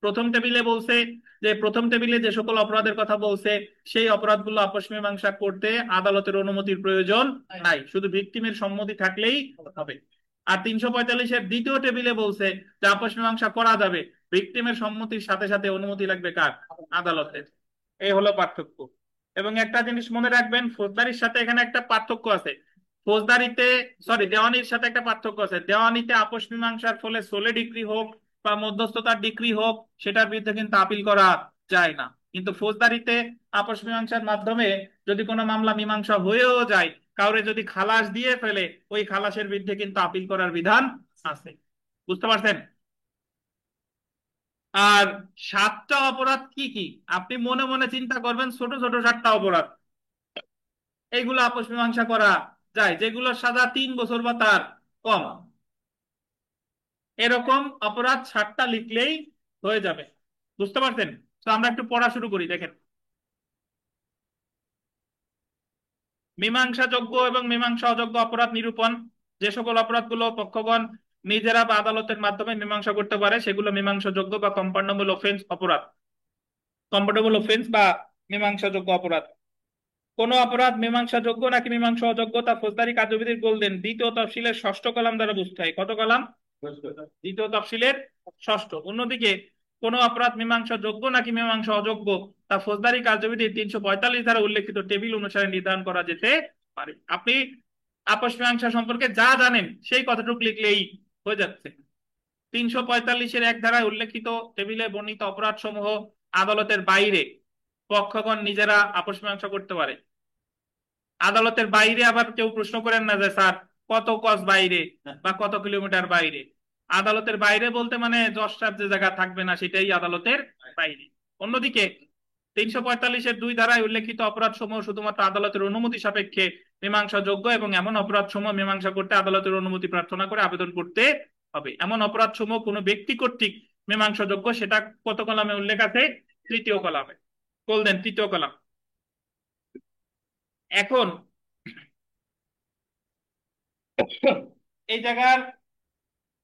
প্রথম টেবিলে বলছে যে, প্রথম টেবিলে যে সকল অপরাধের কথা বলছে সেই অপরাধগুলো আপোষ মীমাংসা করতে আদালতের অনুমতির প্রয়োজন নাই, শুধু ভিকটিমের সম্মতি থাকলেই হবে। আর 345-এর 2য় টেবিলে বলছে যে আপোষ মীমাংসা করা যাবে, ভিকটিমের সম্মতির সাথে সাথে অনুমতি লাগবে কার? আদালতের। এই হলো পার্থক্য। এবং একটা জিনিস মনে রাখবেন, ফৌজদারির সাথে এখানে একটা পার্থক্য আছে। ফৌজদারিতে, সরি, দেওয়ানির সাথে একটা পার্থক্য আছে। দেওয়ানিতে আপোষ মীমাংসার ফলে সোলে ডিক্রি হোক বা মধ্যস্থতার ডিক্রি হোক, সেটার বিরুদ্ধে কিন্তু আপিল করা যায় না। কিন্তু ফৌজদারিতে আপোষ মীমাংসার মাধ্যমে যদি কোনো মামলা মীমাংসা হয়েও যায়, কাউরে যদি খালাস দিয়ে ফেলে, ওই খালাসের বিরুদ্ধে কিন্তু আপিল করার বিধান আছে। বুঝতে পারছেন? আর 7টা অপরাধ কি কি আপনি মনে মনে চিন্তা করবেন, ছোট ছোট 7টা অপরাধ, এইগুলো আপোষ মীমাংসা করা যায়, যেগুলোর সাজা 3 বছর বা তার কম। এরকম অপরাধ 7টা লিখলেই হয়ে যাবে। বুঝতে পারছেন? তো আমরা একটু পড়া শুরু করি। দেখেন, মীমাংসাযোগ্য এবং মীমাংসা অযোগ্য অপরাধ নিরূপণ: যে সকল অপরাধগুলো পক্ষগণ নিজেরা বা আদালতের মাধ্যমে মীমাংসা করতে পারে সেগুলো মীমাংসাযোগ্য বা কম্পান্ডেবল অফেন্স অপরাধ, কম্পান্ডেবল অফেন্স বা মীমাংসাযোগ্য অপরাধ। কোন অপরাধ মীমাংসাযোগ্য নাকি মীমাংসা অযোগ্য তা ফৌজদারি কার্যবিধির বললেন 2য় তফসিলের 6ষ্ঠ কলাম দ্বারা বুঝতে হয়। কত কলাম? 2য় তফসিলের 6ষ্ঠ। অন্যদিকে কোন অপরাধ মীমাংসা যোগ্য নাকি মীমাংসা অযোগ্য তা ফৌজদারি কার্যবিধির 345 ধারা উল্লেখিত টেবিল অনুসারে নির্ধারণ করা যেতে পারে। আপনি আপোষ মীমাংসা সম্পর্কে যা জানেন সেই কথাটুকু লিখলেই হয়ে যাচ্ছে। 345-এর 1 ধারায় উল্লেখিত টেবিলে বর্ণিত অপরাধ সমূহ আদালতের বাইরে পক্ষগণ নিজেরা আপোষ মীমাংসা করতে পারে। আদালতের বাইরে আবার কেউ প্রশ্ন করেন না যে স্যার কত গজ বাইরে বা কত কিলোমিটার বাইরে। আদালতের বাইরে বলতে মানে জজসার যে জায়গা থাকবে না সেটাই আদালতের বাইরে। অন্যদিকে 345-এর 2 ধারায় উল্লেখিত অপরাধ সমূহ শুধুমাত্র আদালতের অনুমতি সাপেক্ষে মীমাংসাযোগ্য এবং এমন অপরাধ সমূহ মীমাংসা করতে আদালতের অনুমতি প্রার্থনা করে আবেদন করতে হবে। এমন অপরাধ সমূহ কোনো ব্যক্তি কর্তৃক মীমাংসাযোগ্য, সেটা কত কলামে উল্লেখ আছে? 3য় কলামে। বললেন 3য় কলাম। এখন এই জায়গার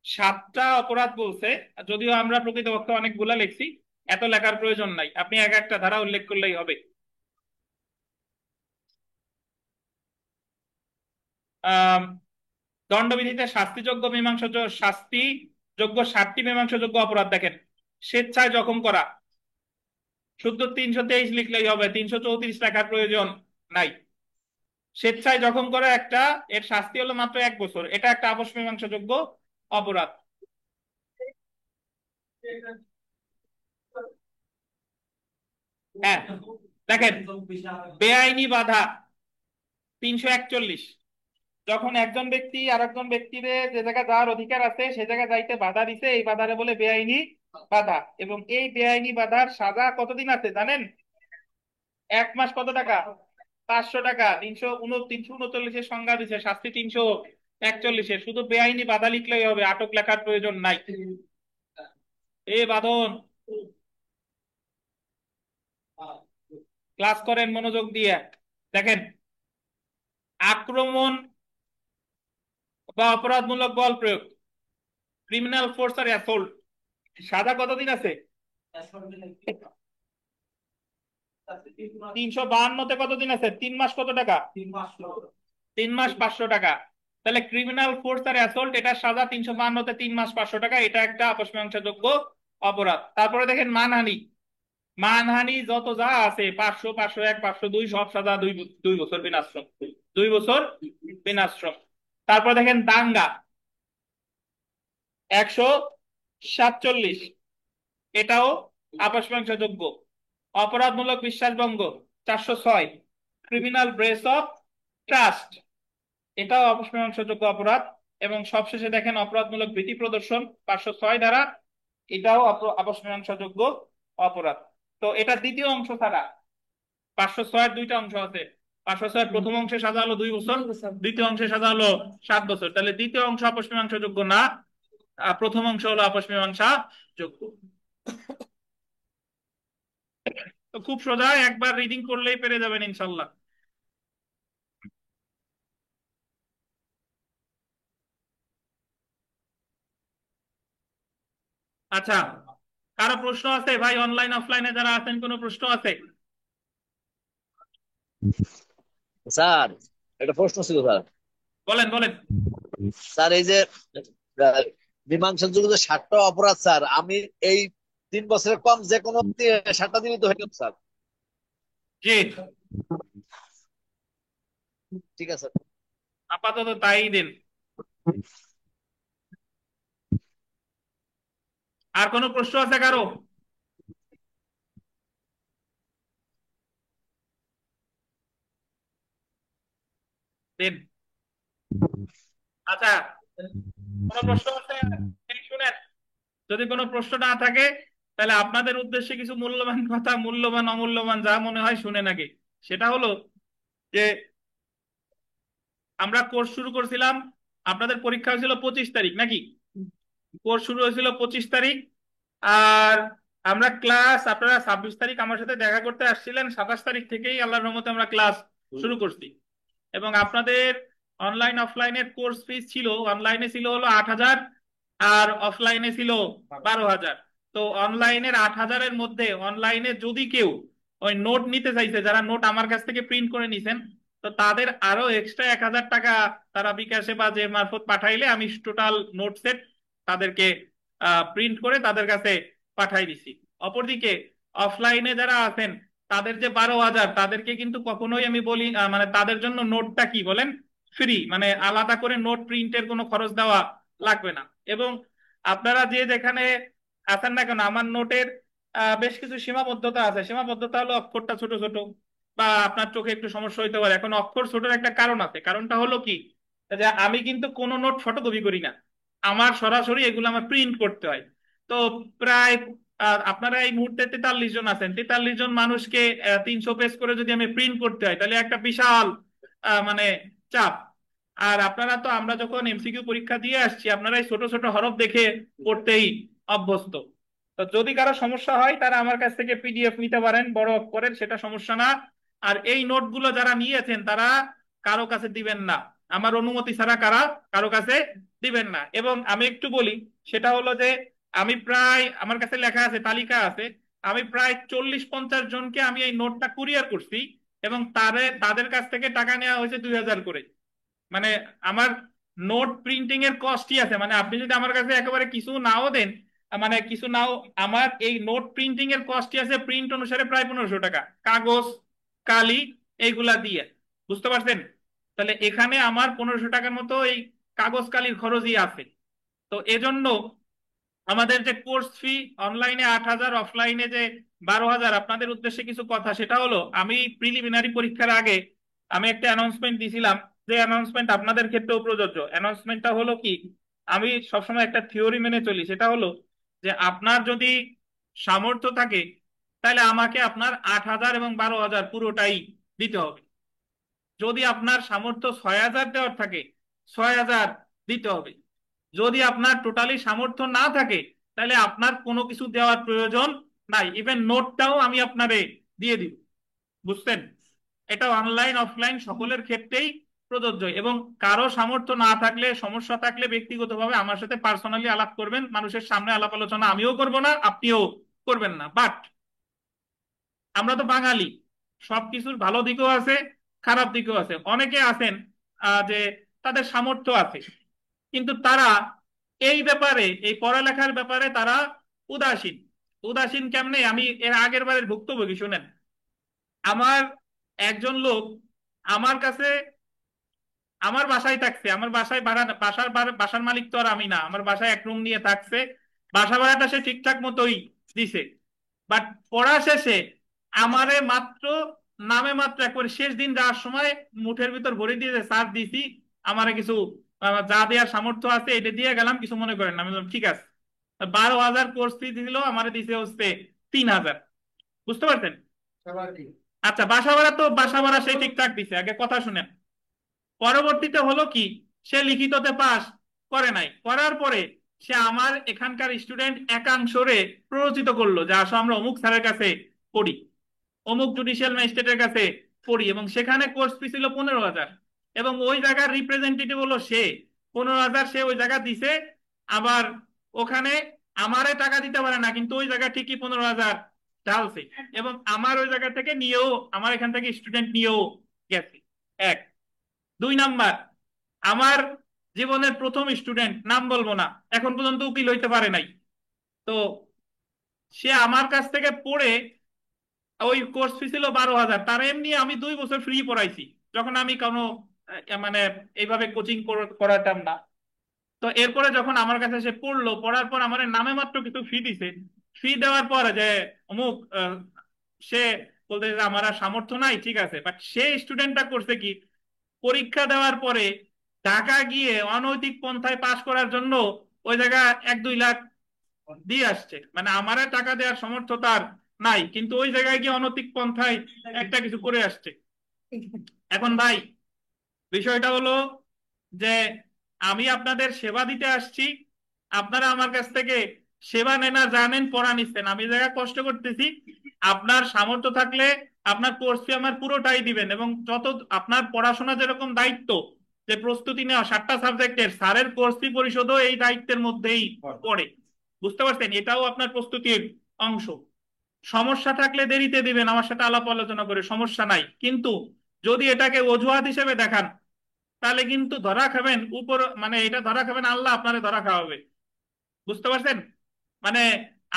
7টা অপরাধ বলছে, যদিও আমরা প্রকৃতপক্ষে অনেকগুলা লিখছি, এত লেখার প্রয়োজন নাই, আপনি এক একটা ধারা উল্লেখ করলেই হবে। আহ দণ্ডবিধিতে শাস্তিযোগ্য 7টি মীমাংসাযোগ্য অপরাধ দেখেন। স্বেচ্ছায় জখম করা, শুদ্ধ 323 লিখলেই হবে, 334 লেখার প্রয়োজন নাই। স্বেচ্ছায় জখম করা একটা, এর শাস্তি হলো মাত্র 1 বছর, এটা একটা আপস মীমাংসাযোগ্য অপরাধ। হ্যাঁ দেখেন, বেআইনি বাধা 341, যখন একজন ব্যক্তি আর একজন ব্যক্তিরে যে জায়গায় যাওয়ার অধিকার আছে সে জায়গায় যাইতে বাধা দিছে, এই বাধারে বলে বেআইনি বাধা। এবং এই বেআইনি বাধার সাজা কতদিন আছে জানেন? 1 মাস। কত টাকা? 500 টাকা। 339-এর সংজ্ঞা দিছে, শাস্তি 341-এর। শুধু বেআইনি বাধা লিখলেই হবে, আটক লেখার প্রয়োজন নাই। এ বাঁধন, ক্লাস করেন মনোযোগ দিয়ে। দেখেন, আক্রমণ বা অপরাধমূলক বল প্রয়োগ, ক্রিমিনাল ফোর্স আর অ্যাসল্ট, সাজা কতদিন আছে? 352-তে কতদিন আছে? 3 মাস। কত টাকা? 3 মাস 500 টাকা। তাহলে ক্রিমিনাল ফোর্স আর অ্যাসল্ট, এটা সাজা 352-তে 3 মাস 500 টাকা, এটা একটা আপস মীমাংসাযোগ্য অপরাধ। তারপরে দেখেন মানহানি। মানহানি যত যা আছে 500, 501, 502 সব সাজা 2 বছর বিনাশ্রম। 2 বছর বিনাশ্রম। তারপর দেখেন দাঙ্গা 147, এটাও আপস মীমাংসাযোগ্য। অপরাধমূলক বিশ্বাসভঙ্গ 406, ক্রিমিনাল ব্রেস অফ ট্রাস্ট, এটাও আপস মীমাংসাযোগ্য অপরাধ। এবং সবশেষে দেখেন অপরাধমূলক ভীতি প্রদর্শন 506 ধারা, এটাও আপস মীমাংসাযোগ্য অপরাধ। তো এটা দ্বিতীয় অংশ ছাড়া 506-এর 2টা অংশ আছে। 506-এর প্রথম অংশে সাজা হলো 2 বছর, দ্বিতীয় অংশে সাজা হলো 7 বছর। তাহলে দ্বিতীয় অংশ আপস মীমাংসাযোগ্য না, প্রথম অংশ হলো আপস মীমাংসা যোগ্য। তো খুব সোজা, একবার রিডিং করলেই পেরে যাবেন ইনশাল্লাহ। আচ্ছা, কারো প্রশ্ন আছে ভাই? অনলাইন অফলাইনে যারা আছেন, কোনো প্রশ্ন আছে? স্যার একটা প্রশ্ন ছিল স্যার। বলেন বলেন। স্যার এই যে মীমাংসার যুগে যে 7টা অপরাধ স্যার, আমি এই 3 বছরের কম যে কোনো 7টা দিনই তো হয়ে গেল স্যার। জি, ঠিক আছে। আপাতত তাই দিন। আর কোনো প্রশ্ন আছে কারো? দিন। আচ্ছা, কোনো প্রশ্ন আছে? এই শুনেন, যদি কোনো প্রশ্ন না থাকে তাহলে আপনাদের উদ্দেশ্যে কিছু মূল্যবান কথা, মূল্যবান অমূল্যবান যা মনে হয় শুনেন আগে। সেটা হলো যে আমরা কোর্স শুরু করছিলাম, আপনাদের পরীক্ষা হয়েছিল 25 তারিখ নাকি? কোর্স শুরু হয়েছিল 25 তারিখ। আর আমরা ক্লাস, আপনারা 26 তারিখ আমার সাথে দেখা করতে আসছিলেন, 27 তারিখ থেকেই আল্লাহর রহমতে আমরা ক্লাস শুরু করছি। এবং আপনাদের অনলাইন অফলাইনের কোর্স ফিস ছিল, অনলাইনে ছিল হলো 8,000 আর অফলাইনে ছিল 12,000। তো অনলাইনের 8,000-এর মধ্যে, অনলাইনে যদি কেউ ওই নোট নিতে চাইছে, যারা নোট আমার কাছ থেকে প্রিন্ট করে নিছেন, তো তাদের আরো এক্সট্রা 1,000 টাকা তারা বিকাশে বা যে মারফত পাঠাইলে আমি টোটাল নোট সেট তাদেরকে প্রিন্ট করে তাদের কাছে পাঠাই দিছি। অপরদিকে অফলাইনে যারা আছেন তাদের যে 12,000, তাদেরকে কিন্তু কখনোই আমি বলি মানে তাদের জন্য নোটটা কি বলেন, ফ্রি, মানে আলাদা করে নোট প্রিন্টের কোনো খরচ দেওয়া লাগবে না। এবং আপনারা যে যেখানে আছেন না কেন, আমার নোটের বেশ কিছু সীমাবদ্ধতা আছে। সীমাবদ্ধতা হলো অক্ষরটা ছোট ছোট, বা আপনার চোখে একটু সমস্যা হইতে পারে। এখন অক্ষর ছোটের একটা কারণ আছে, কারণটা হলো কি, যে আমি কিন্তু কোনো নোট ফটোকপি করি না, আমার সরাসরি এগুলো আমার প্রিন্ট করতে হয়। তো প্রায় আপনারা এই মুহূর্তে 43 জন আছেন, 43 জন মানুষকে 300 পেজ করে যদি আমি প্রিন্ট করতে হয়, তাহলে একটা বিশাল মানে চাপ। আর আপনারা তো, আমরা যখন এমসিকিউ পরীক্ষা দিয়ে আসছি, আপনারা এই ছোট ছোট হরফ দেখে পড়তেই অভ্যস্ত। তো যদি কারো সমস্যা হয় তারা আমার কাছ থেকে পিডিএফ নিতে পারেন বড় অক্ষরের, সেটা সমস্যা না। আর এই নোটগুলো যারা নিয়েছেন তারা কারো কাছে দিবেন না, আমার অনুমতি ছাড়া কারো কাছে দিবেন না। এবং আমি একটু বলি, সেটা হলো যে আমি প্রায়, আমার কাছে লেখা আছে, তালিকা আছে, আমি প্রায় 40-50 জনকে আমি এই নোটটা কুরিয়ার করছি, এবং তাদের কাছ থেকে টাকা নেওয়া হয়েছে 2000 করে। মানে আমার নোট প্রিন্টিং এর কস্টই আছে, মানে আপনি যদি আমার কাছে একেবারে কিছু নাও দেন, মানে কিছু নাও, আমার এই নোট প্রিন্টিং এর কস্টই আছে প্রিন্ট অনুসারে প্রায় 1500 টাকা, কাগজ কালি এইগুলা দিয়ে। বুঝতে পারছেন? তাহলে এখানে আমার 1500 টাকার মতো এই কাগজ কালির খরচই আছে। তো এজন্য আমাদের যে কোর্স ফি, অনলাইনে 8000, অফলাইনে যে 12,000, আপনাদের উদ্দেশ্যে কিছু কথা। সেটা হলো, আমি প্রিলিমিনারি পরীক্ষার আগে আমি একটা অ্যানাউন্সমেন্ট দিছিলাম, যে অ্যানাউন্সমেন্ট আপনাদের ক্ষেত্রেও প্রযোজ্য। অ্যানাউন্সমেন্টটা হলো কি, আমি সবসময় একটা থিওরি মেনে চলি, সেটা হলো যে আপনার যদি সামর্থ্য থাকে, তাহলে আমাকে আপনার 8000 এবং 12,000 পুরোটাই দিতে হবে। যদি আপনার সামর্থ্য 6,000 দেওয়ার থাকে, 6,000 দিতে হবে। যদি আপনার টোটালি সামর্থ্য না থাকে, তাহলে আপনার কোনো কিছু দেওয়ার প্রয়োজন নাই, ইভেন নোটটাও আমি আপনারে দিয়ে দিব। বুঝছেন? এটা অনলাইন অফলাইন সকলের ক্ষেত্রেই প্রযোজ্য। এবং কারো সামর্থ্য না থাকলে, সমস্যা থাকলে ব্যক্তিগতভাবে আমার সাথে পার্সোনালি আলাপ করবেন, মানুষের সামনে আলাপ আলোচনা আমিও করব না, আপনিও করবেন না। বাট আমরা তো বাঙালি, সবকিছুর ভালো দিকও আছে, খারাপ দিকও আছে। অনেকে আছেন যে তাদের সামর্থ্য আছে, কিন্তু তারা এই ব্যাপারে, এই পড়ালেখার ব্যাপারে তারা উদাসীন। উদাসীন কেমনে, আমি এর আগের বারের ভুক্তভোগী, শুনেন। আমার একজন লোক আমার কাছে, আমার বাসায় থাকছে, আমার বাসায় ভাড়া, বাসার মালিক তো আর আমি না, আমার বাসায় এক রুম নিয়ে থাকছে, বাসা ভাড়াটা সে ঠিকঠাক মতোই দিছে। বাট পড়া শেষে আমারে মাত্র, নামে মাত্র একবার শেষ দিন যাওয়ার সময় মুঠের ভিতর ভরে দিয়েছে, স্যার দিছি, আমারে কিছু যা দেওয়ার সামর্থ্য আছে এটা দিয়ে গেলাম, কিছু মনে করেন না। আমি বললাম ঠিক আছে। 12,000 কোর্স ফি দিল, আমারে দিছে হচ্ছে 3,000। বুঝতে পারছেন? আচ্ছা, বাসা ভাড়া তো বাসা ভাড়া সে ঠিকঠাক দিছে, আগে কথা শুনেন। পরবর্তীতে হলো কি, সে লিখিততে পাস করে নাই, করার পরে সে আমার এখানকার স্টুডেন্ট একাংশরে প্ররোচিত করলো যে আসো আমরা অমুক স্যারের কাছে পড়ি, অমুক জুডিশিয়াল ম্যাজিস্ট্রেটের কাছে পড়ি, এবং সেখানে কোর্স ফি ছিল 15,000, এবং ওই জায়গার রিপ্রেজেন্টেটিভ হলো সে। 15,000 সে ওই জায়গা দিছে, আবার ওখানে আমারে টাকা দিতে পারে না, কিন্তু ওই জায়গা ঠিকই 15,000 ঢালছে, এবং আমার ওই জায়গা থেকে নিয়েও, আমার এখান থেকে স্টুডেন্ট নিয়েও গেছে। এক। 2 নাম্বার, আমার জীবনের প্রথম স্টুডেন্ট, নাম বলবো না, এখন পর্যন্ত উকিল হইতে পারে নাই। তো সে আমার কাছ থেকে পড়ে, ওই কোর্স ফি ছিল 12,000, তার এমনি আমি 2 বছর ফ্রি পড়াইছি, যখন আমি কোনো মানে এইভাবে কোচিং করাতাম না। তো এরপরে যখন আমার কাছে সে পড়লো, পড়ার পর আমার নামে মাত্র কিছু ফি দিছে, ফি দেওয়ার পর যে অমুক সে বলতে যে আমার আর সামর্থ্য নাই, ঠিক আছে, বাট সে স্টুডেন্টটা করছে কি, পরীক্ষা দেওয়ার পরে ঢাকা গিয়ে অনৈতিক পন্থায় পাশ করার জন্য ওই জায়গা 1-2 লাখ দিয়ে আসছে। মানে আমার আর টাকা দেওয়ার সামর্থ্য তার নাই, কিন্তু ওই জায়গায় গিয়ে অনৈতিক পন্থায় একটা কিছু করে আসছে। এখন ভাই, বিষয়টা হলো যে আমি আপনাদের সেবা দিতে আসছি, আপনারা আমার কাছ থেকে সেবা নেন আর জানেন, পড়া নিচ্ছেন, আমি জায়গা কষ্ট করতেছি। আপনার সামর্থ্য থাকলে আপনার কোর্স ফি আমার পুরোটাই দিবেন, এবং যত আপনার পড়াশোনা যেরকম দায়িত্ব, যে প্রস্তুতি নেওয়া 7টা সাবজেক্টের, স্যারের কোর্স ফি পরিশোধও এই দায়িত্বের মধ্যেই পড়ে। বুঝতে পারছেন? এটাও আপনার প্রস্তুতির অংশ। সমস্যা থাকলে দেরিতে দিবেন, আমার সাথে আলাপ আলোচনা করে, সমস্যা নাই। কিন্তু যদি এটাকে অজুহাত হিসেবে দেখান, তাহলে কিন্তু ধরা খাবেন উপর, মানে এটা ধরা খাবেন, আল্লাহ আপনারে ধরা খাওয়াবে। বুঝতে পারছেন? মানে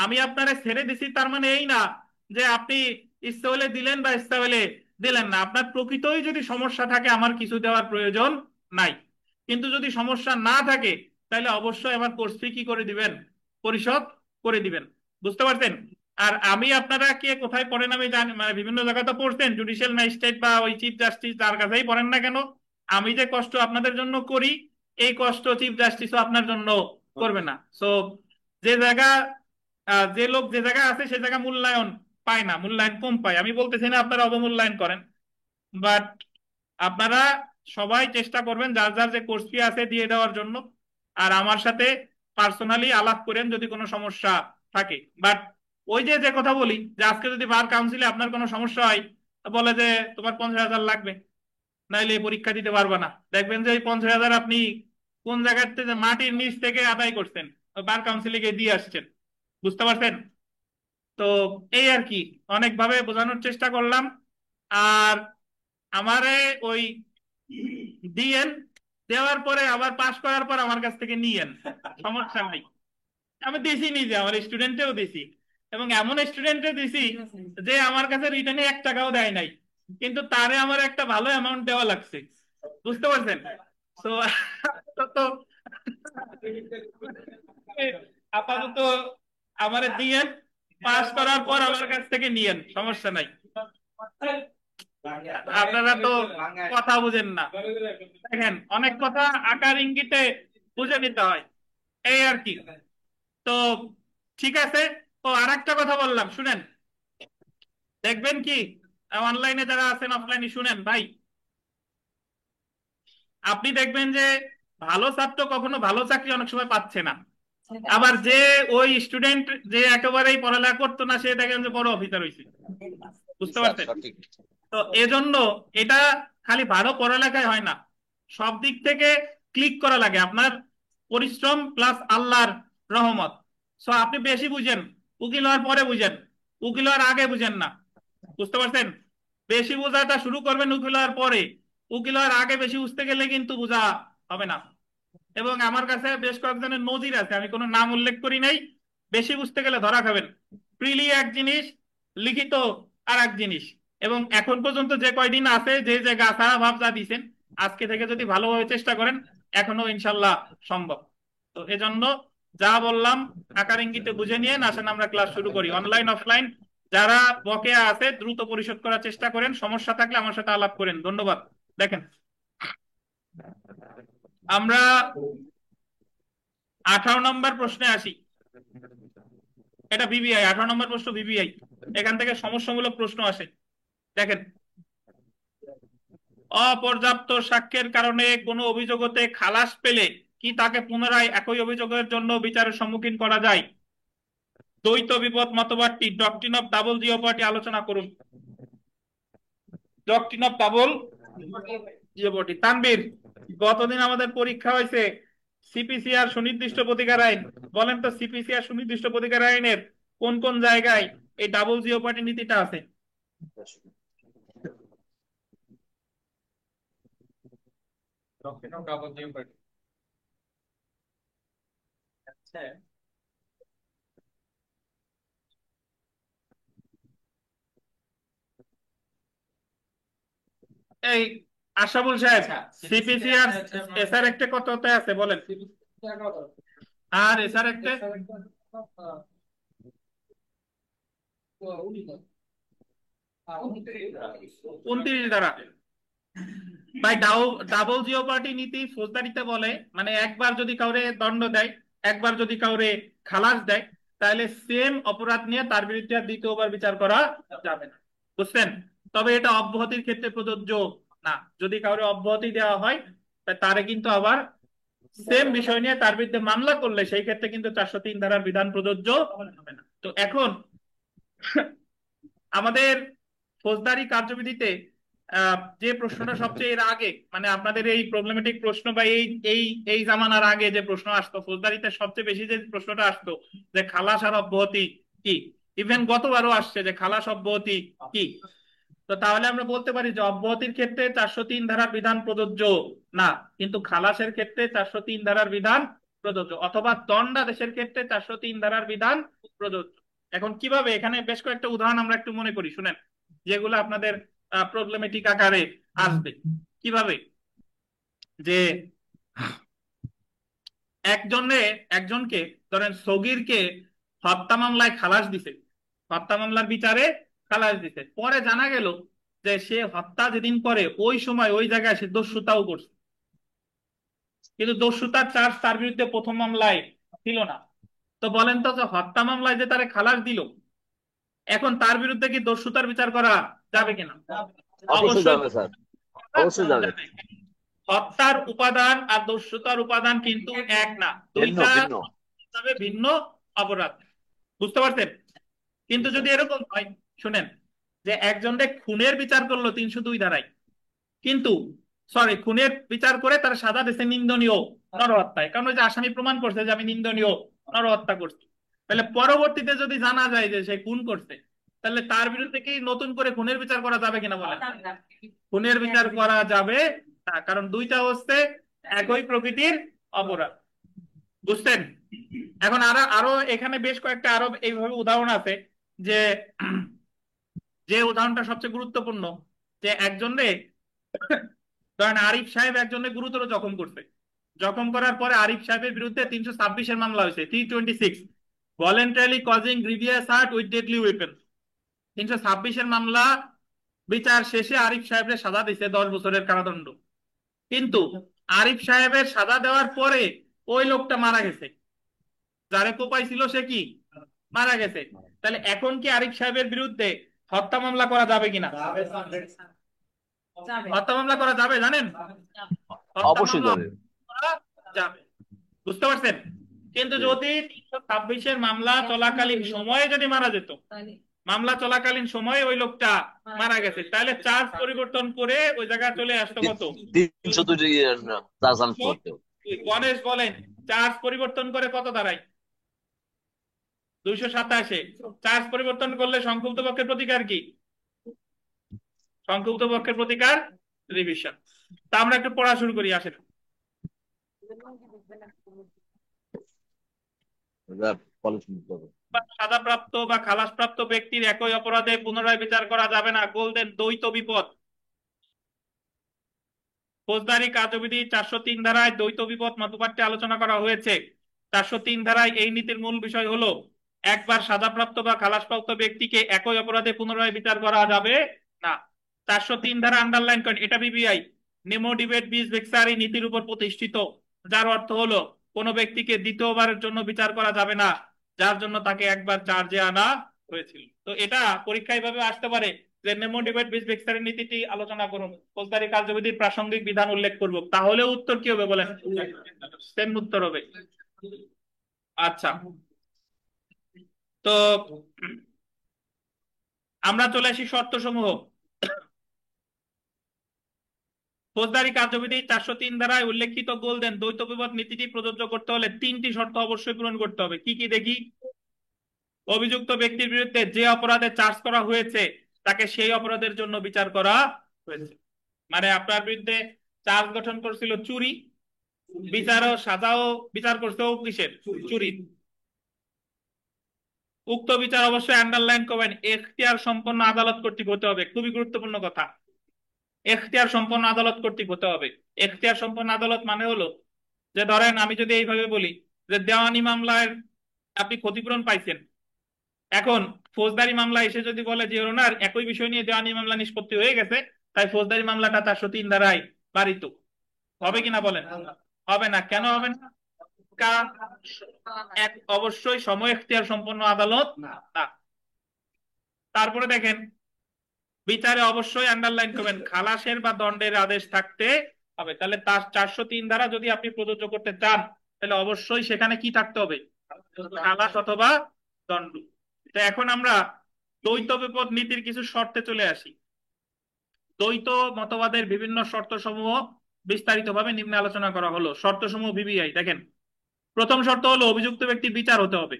আমি আপনারে ছেড়ে দিছি, তার মানে এই না যে আপনি ইচ্ছা হলে দিলেন বা ইচ্ছা হলে দিলেন না। আপনার প্রকৃতই যদি সমস্যা থাকে, আমার কিছু দেওয়ার প্রয়োজন নাই। কিন্তু যদি সমস্যা না থাকে, তাহলে অবশ্যই আমার কোর্স ফি কি করে দিবেন, পরিশোধ করে দিবেন। বুঝতে পারছেন? আর আমি, আপনারা কে কোথায় পড়েন আমি জানি, মানে বিভিন্ন জায়গায় তো পড়ছেন, জুডিশিয়াল ম্যাজিস্ট্রেট বা ওই চিফ জাস্টিস যার কাছেই পড়েন না কেন, আমি যে কষ্ট আপনাদের জন্য করি, এই কষ্ট চিফ জাস্টিসও আপনার জন্য করবে না। সো যে জায়গা যে লোক যে জায়গায় আছে সে জায়গা মূল্যায়ন পায় না, মূল্যায়ন কম পায়। আমি বলতেছি না আপনারা অবমূল্যায়ন করেন, বাট আপনারা সবাই চেষ্টা করবেন যার যার যে কোর্স ফি আছে দিয়ে দেওয়ার জন্য। আর আমার সাথে পার্সোনালি আলাপ করেন যদি কোনো সমস্যা থাকে। বাট ওই যে যে কথা বলি, যে আজকে যদি বার কাউন্সিলে আপনার কোনো সমস্যা হয়, বলে যে তোমার 50,000 লাগবে, নাইলে এই পরীক্ষা দিতে পারবে না, দেখবেন যে এই 50,000 আপনি কোন জায়গার থেকে, মাটির নিচ থেকে আদায় করছেন, বার কাউন্সিলে গিয়ে দিয়ে আসছেন। বুঝতে পারছেন? তো এই আর কি, অনেকভাবে বোঝানোর চেষ্টা করলাম। আর আমারে ওই দিয়েন, দেওয়ার পরে আবার পাশ করার পর আমার কাছ থেকে নিয়েন, সমস্যা নাই। আমি দিছি নিজে, আমার স্টুডেন্টেও দিছি, এবং এমন স্টুডেন্টে দিছি যে আমার কাছে রিটার্নে 1 টাকাও দেয় নাই, কিন্তু তারে আমার একটা ভালো অ্যামাউন্ট দেওয়া লাগছে। বুঝতে পারছেন? তো তো আপাতত আমারে দিয়েন, পাস করার পর আমার কাছ থেকে নিয়েন, সমস্যা নাই। আপনারা তো কথা বুঝেন না, দেখেন অনেক কথা আকার ইঙ্গিতে বুঝে নিতে হয়, এই আর কি। তো ঠিক আছে। ও আর একটা কথা বললাম, শুনেন, দেখবেন কি, অনলাইনে যারা আছেন অফলাইনে শুনেন ভাই, আপনি দেখবেন যে ভালো ছাত্র কখনো ভালো চাকরি অনেক সময় পাচ্ছে না, আবার যে ওই স্টুডেন্ট যে একেবারেই পড়ালেখা করতো না, সে দেখেন যে বড় অফিসার হয়েছে। জি বুঝতে স্যার, পারছেন? সঠিক। তো এজন্য এটা খালি ভালো পড়ালেখায় হয় না, সব দিক থেকে ক্লিক করা লাগে আপনার, পরিশ্রম প্লাস আল্লাহর রহমত। সো আপনি বেশি বুঝেন, উকিল হওয়ার পরে বুঝেন, উকিল হওয়ার আগে বুঝেন না। বুঝতে পারছেন? বেশি বোঝাটা শুরু করবেন উকিল হওয়ার পরে, উকিল হওয়ার আগে বেশি বুঝতে গেলে কিন্তু বোঝা হবে না। এবং আমার কাছে বেশ কয়েকজনের নজির আছে, আমি কোনো নাম উল্লেখ করি নাই। বেশি বুঝতে গেলে ধরা খাবেন, প্রিলি এক জিনিস, লিখিত আর এক জিনিস। এবং এখন পর্যন্ত যে কয়দিন আছে, যে যে গাছাড়া ভাব যা দিছেন, আজকে থেকে যদি ভালোভাবে চেষ্টা করেন, এখনো ইনশাল্লাহ সম্ভব। তো এজন্য যা বললাম আকার ইঙ্গিতে বুঝে নিয়ে আসেন, আমরা ক্লাস শুরু করি। অনলাইন অফলাইন যারা বকেয়া আছে দ্রুত পরিশোধ করার চেষ্টা করেন, সমস্যা থাকলে আমার সাথে আলাপ করেন। ধন্যবাদ। দেখেন, আমরা 18 নম্বর প্রশ্নে আসি। এটা বিবিআই, 18 নম্বর প্রশ্ন বিবিআই, এখান থেকে সমস্যামূলক প্রশ্ন আসে। দেখেন, অপর্যাপ্ত সাক্ষ্যের কারণে কোনো অভিযোগতে খালাস পেলে কি তাকে পুনরায় একই অভিযোগের জন্য বিচারের সম্মুখীন করা যায়? দ্বৈত বিপদ মতবাদটি, ডক্ট্রিন অফ ডাবল জিওপার্টি আলোচনা করুন। Doctrine of double jeopardy. Tanvir, গতদিন আমাদের পরীক্ষা হয়েছে সিপিসিআর সুনির্দিষ্ট প্রতিকার আইন, বলেন তো সিপিসিআর সুনির্দিষ্ট প্রতিকার আইনের কোন কোন জায়গায় এই ডাবল জিওপার্টি নীতিটা আছে? এই আশরাফুল সাহেব, সিপিসিআর এসআর একটা কততে আছে বলেন? আর এসআর একটা 29 দ্বারা। ভাই, ডাবল জিওপার্টি নীতি ফৌজদারিতে বলে, মানে একবার যদি কাউরে দণ্ড দেয়, একবার যদি কাউরে খালাস দেয়, তাহলে সেম অপরাধ নিয়ে তার বিরুদ্ধে আর দ্বিতীয়বার বিচার করা যাবে না। বুঝছেন? তবে এটা অব্যাহতির ক্ষেত্রে প্রযোজ্য না। যদি কাউরে অব্যাহতি দেওয়া হয়, তারে কিন্তু আবার সেম বিষয় নিয়ে তার বিরুদ্ধে মামলা করলে সেই ক্ষেত্রে কিন্তু 403 ধারার বিধান প্রযোজ্য হবে না। তো এখন আমাদের ফৌজদারি কার্যবিধিতে যে প্রশ্নটা সবচেয়ে এর আগে, মানে আপনাদের এই প্রবলেমেটিক প্রশ্ন বা এই এই এই জামানার আগে যে প্রশ্ন আসতো ফৌজদারিতে, সবচেয়ে বেশি যে প্রশ্নটা আসতো যে খালাস আর অব্যাহতি কি। ইভেন গতবারও আসছে যে খালাস অব্যাহতি কি। তো তাহলে আমরা বলতে পারি যে অব্যাহতির ক্ষেত্রে 403 ধারার বিধান প্রযোজ্য না, কিন্তু খালাসের ক্ষেত্রে 403 ধারার বিধান প্রযোজ্য, অথবা দণ্ডাদেশের ক্ষেত্রে 403 ধারার বিধান প্রযোজ্য। এখন কিভাবে, এখানে বেশ কয়েকটা উদাহরণ আমরা একটু মনে করি, শুনেন, যেগুলো আপনাদের প্রবলেমেটিক আকারে আসবে। কিভাবে, যে একজনকে, ধরেন সগীরকে হত্যা মামলায় খালাস দিছে, হত্যা মামলার বিচারে খালাস দিতে। পরে জানা গেল যে সে হত্যা যেদিন করে ওই সময় ওই জায়গায় সে দস্যুতাও করছে, কিন্তু দস্যুতার চার্জ তার বিরুদ্ধে প্রথম মামলায় ছিল না। তো বলেন তো, যে হত্যা মামলায় যে তারে খালাস দিল, এখন তার বিরুদ্ধে কি দস্যুতার বিচার করা যাবে কিনা? অবশ্যই অবশ্যই যাবে স্যার, অবশ্যই যাবে। যাবে। হত্যার উপাদান আর দস্যুতার উপাদান কিন্তু এক না, ভিন্ন দুইটা ভিন্ন। হিসাবে ভিন্ন অপরাধ। বুঝতে পারছেন? কিন্তু জি স্যার। যদি এরকম হয়, শুনেন, যে একজনকে খুনের বিচার করলো 302 ধারায়, কিন্তু সরি খুনের বিচার করে তার সাজা দিয়েছে নিন্দনীয় নরহত্যায়, কারণ ওই যে আসামি প্রমাণ করছে যে আমি নিন্দনীয় নরহত্যা করছি। তাহলে পরবর্তীতে যদি জানা যায় যে সে খুন করছে, তাহলে তার বিরুদ্ধে কি নতুন করে খুনের বিচার করা যাবে কিনা বলেন? খুনের বিচার করা যাবে না, কারণ দুইটা হচ্ছে একই প্রকৃতির অপরাধ। বুঝছেন? এখন আরো আরো এখানে বেশ কয়েকটা আরো এইভাবে উদাহরণ আছে, যে যে উদাহরণটা সবচেয়ে গুরুত্বপূর্ণ, যে একজন রে ধরেন আরিফ সাহেব একজনের গুরুতর জখম করছে, জখম করার পরে আরিফ সাহেবের বিরুদ্ধে 326-এর মামলা হয়েছে, 326 voluntarily causing grievous hurt with deadly weapon. 326-এর মামলা বিচার শেষে আরিফ সাহেবের সাজা দিছে 10 বছরের কারাদণ্ড, কিন্তু আরিফ সাহেবের সাজা দেওয়ার পরে ওই লোকটা মারা গেছে, যারে কোপাইছিল সে কি মারা গেছে। তাহলে এখন কি আরিফ সাহেবের বিরুদ্ধে হত্যা মামলা করা যাবে কিনা? হত্যা মামলা করা যাবে, জানেন? হত্যা অবশ্যই মামলা যাবে। করা যাবে। বুঝতে পারছেন? কিন্তু যদি 326-এর মামলা চলাকালীন সময়ে যদি মারা যেত, মামলা চলাকালীন সময়ে ওই লোকটা মারা গেছে, তাহলে চার্জ পরিবর্তন করে ওই জায়গায় চলে আসতো কত? 302 চার্জ করতে হবে। গণেশ বলেন, চার্জ পরিবর্তন করে কত দাঁড়ায়? 227-এ চার্জ পরিবর্তন করলে সংক্ষুব্ধ পক্ষের প্রতিকার কি? সংক্ষুব্ধ পক্ষের প্রতিকার রিভিশন। তা আমরা একটু পড়া শুরু করি, আসেন। সাজাপ্রাপ্ত বা খালাসপ্রাপ্ত ব্যক্তির একই অপরাধে পুনরায় বিচার করা যাবে না। গোল্ডেন দ্বৈত বিপদ। ফৌজদারি কার্যবিধি 403 ধারায় দ্বৈত বিপদ মতপাঠ্যে আলোচনা করা হয়েছে। 403 ধারায় এই নীতির মূল বিষয় হলো, একবার সাজাপ্রাপ্ত বা খালাসপ্রাপ্ত ব্যক্তিকে একই অপরাধে পুনরায় বিচার করা যাবে না। 403 ধারা আন্ডারলাইন করেন, এটা বিবিআই নেমো ডিবেট বিস ভেক্সারি নীতির উপর প্রতিষ্ঠিত, যার অর্থ হলো কোন ব্যক্তিকে দ্বিতীয়বারের জন্য বিচার করা যাবে না যার জন্য তাকে একবার চার্জে আনা হয়েছিল। তো এটা পরীক্ষায় ভাবে আসতে পারে যে নেমো ডিবেট বিস ভেক্সারি নীতিটি আলোচনা করুন, ফৌজদারি কার্যবিধির প্রাসঙ্গিক বিধান উল্লেখ করব, তাহলে উত্তর কি হবে বলেন? সেম উত্তর হবে। আচ্ছা, তো আমরা চলে আসি শর্ত সমূহ। ফৌজদারি কার্যবিধি 403 ধারায় উল্লেখিত গোল্ডেন দ্বৈত বিপদ নীতিটি প্রযোজ্য করতে হলে 3টি শর্ত অবশ্যই পূরণ করতে হবে। কি কি দেখি? অভিযুক্ত ব্যক্তির বিরুদ্ধে যে অপরাধে চার্জ করা হয়েছে তাকে সেই অপরাধের জন্য বিচার করা হয়েছে। মানে আপনার বিরুদ্ধে চার্জ গঠন করছিল চুরি, বিচারও সাজাও বিচার করছে কিসের? চুরি। উক্ত বিচার অবশ্যই আন্ডারলাইন করবেন, এখতিয়ার সম্পন্ন আদালত কর্তৃক হতে হবে। খুবই গুরুত্বপূর্ণ কথা, এখতিয়ার সম্পন্ন আদালত কর্তৃক হতে হবে। এখতিয়ার সম্পন্ন আদালত মানে হলো, যে ধরেন আমি যদি এইভাবে বলি যে দেওয়ানি মামলায় আপনি ক্ষতিপূরণ পাইছেন, এখন ফৌজদারি মামলা এসে যদি বলে যে ওনার একই বিষয় নিয়ে দেওয়ানি মামলা নিষ্পত্তি হয়ে গেছে, তাই ফৌজদারি মামলাটা 403 ধারায় বারিত হবে কিনা বলেন? হবে না। কেন হবে না? এক অবশ্যই সময় এখতিয়ার সম্পন্ন আদালত না। তারপরে দেখেন, বিচারে অবশ্যই আন্ডারলাইন করবেন খালাসের বা দণ্ডের আদেশ থাকতে হবে। তাহলে তার 403 ধারা যদি আপনি প্রযোজ্য করতে চান, তাহলে অবশ্যই সেখানে কি থাকতে হবে? খালাস অথবা দণ্ড। তো এখন আমরা দ্বৈত বিপদ নীতির কিছু শর্তে চলে আসি। দ্বৈত মতবাদের বিভিন্ন শর্ত সমূহ বিস্তারিতভাবে নিম্নে আলোচনা করা হলো। শর্ত সমূহ বিবিআই দেখেন। প্রথম শর্ত হলো অভিযুক্ত ব্যক্তির বিচার হতে হবে।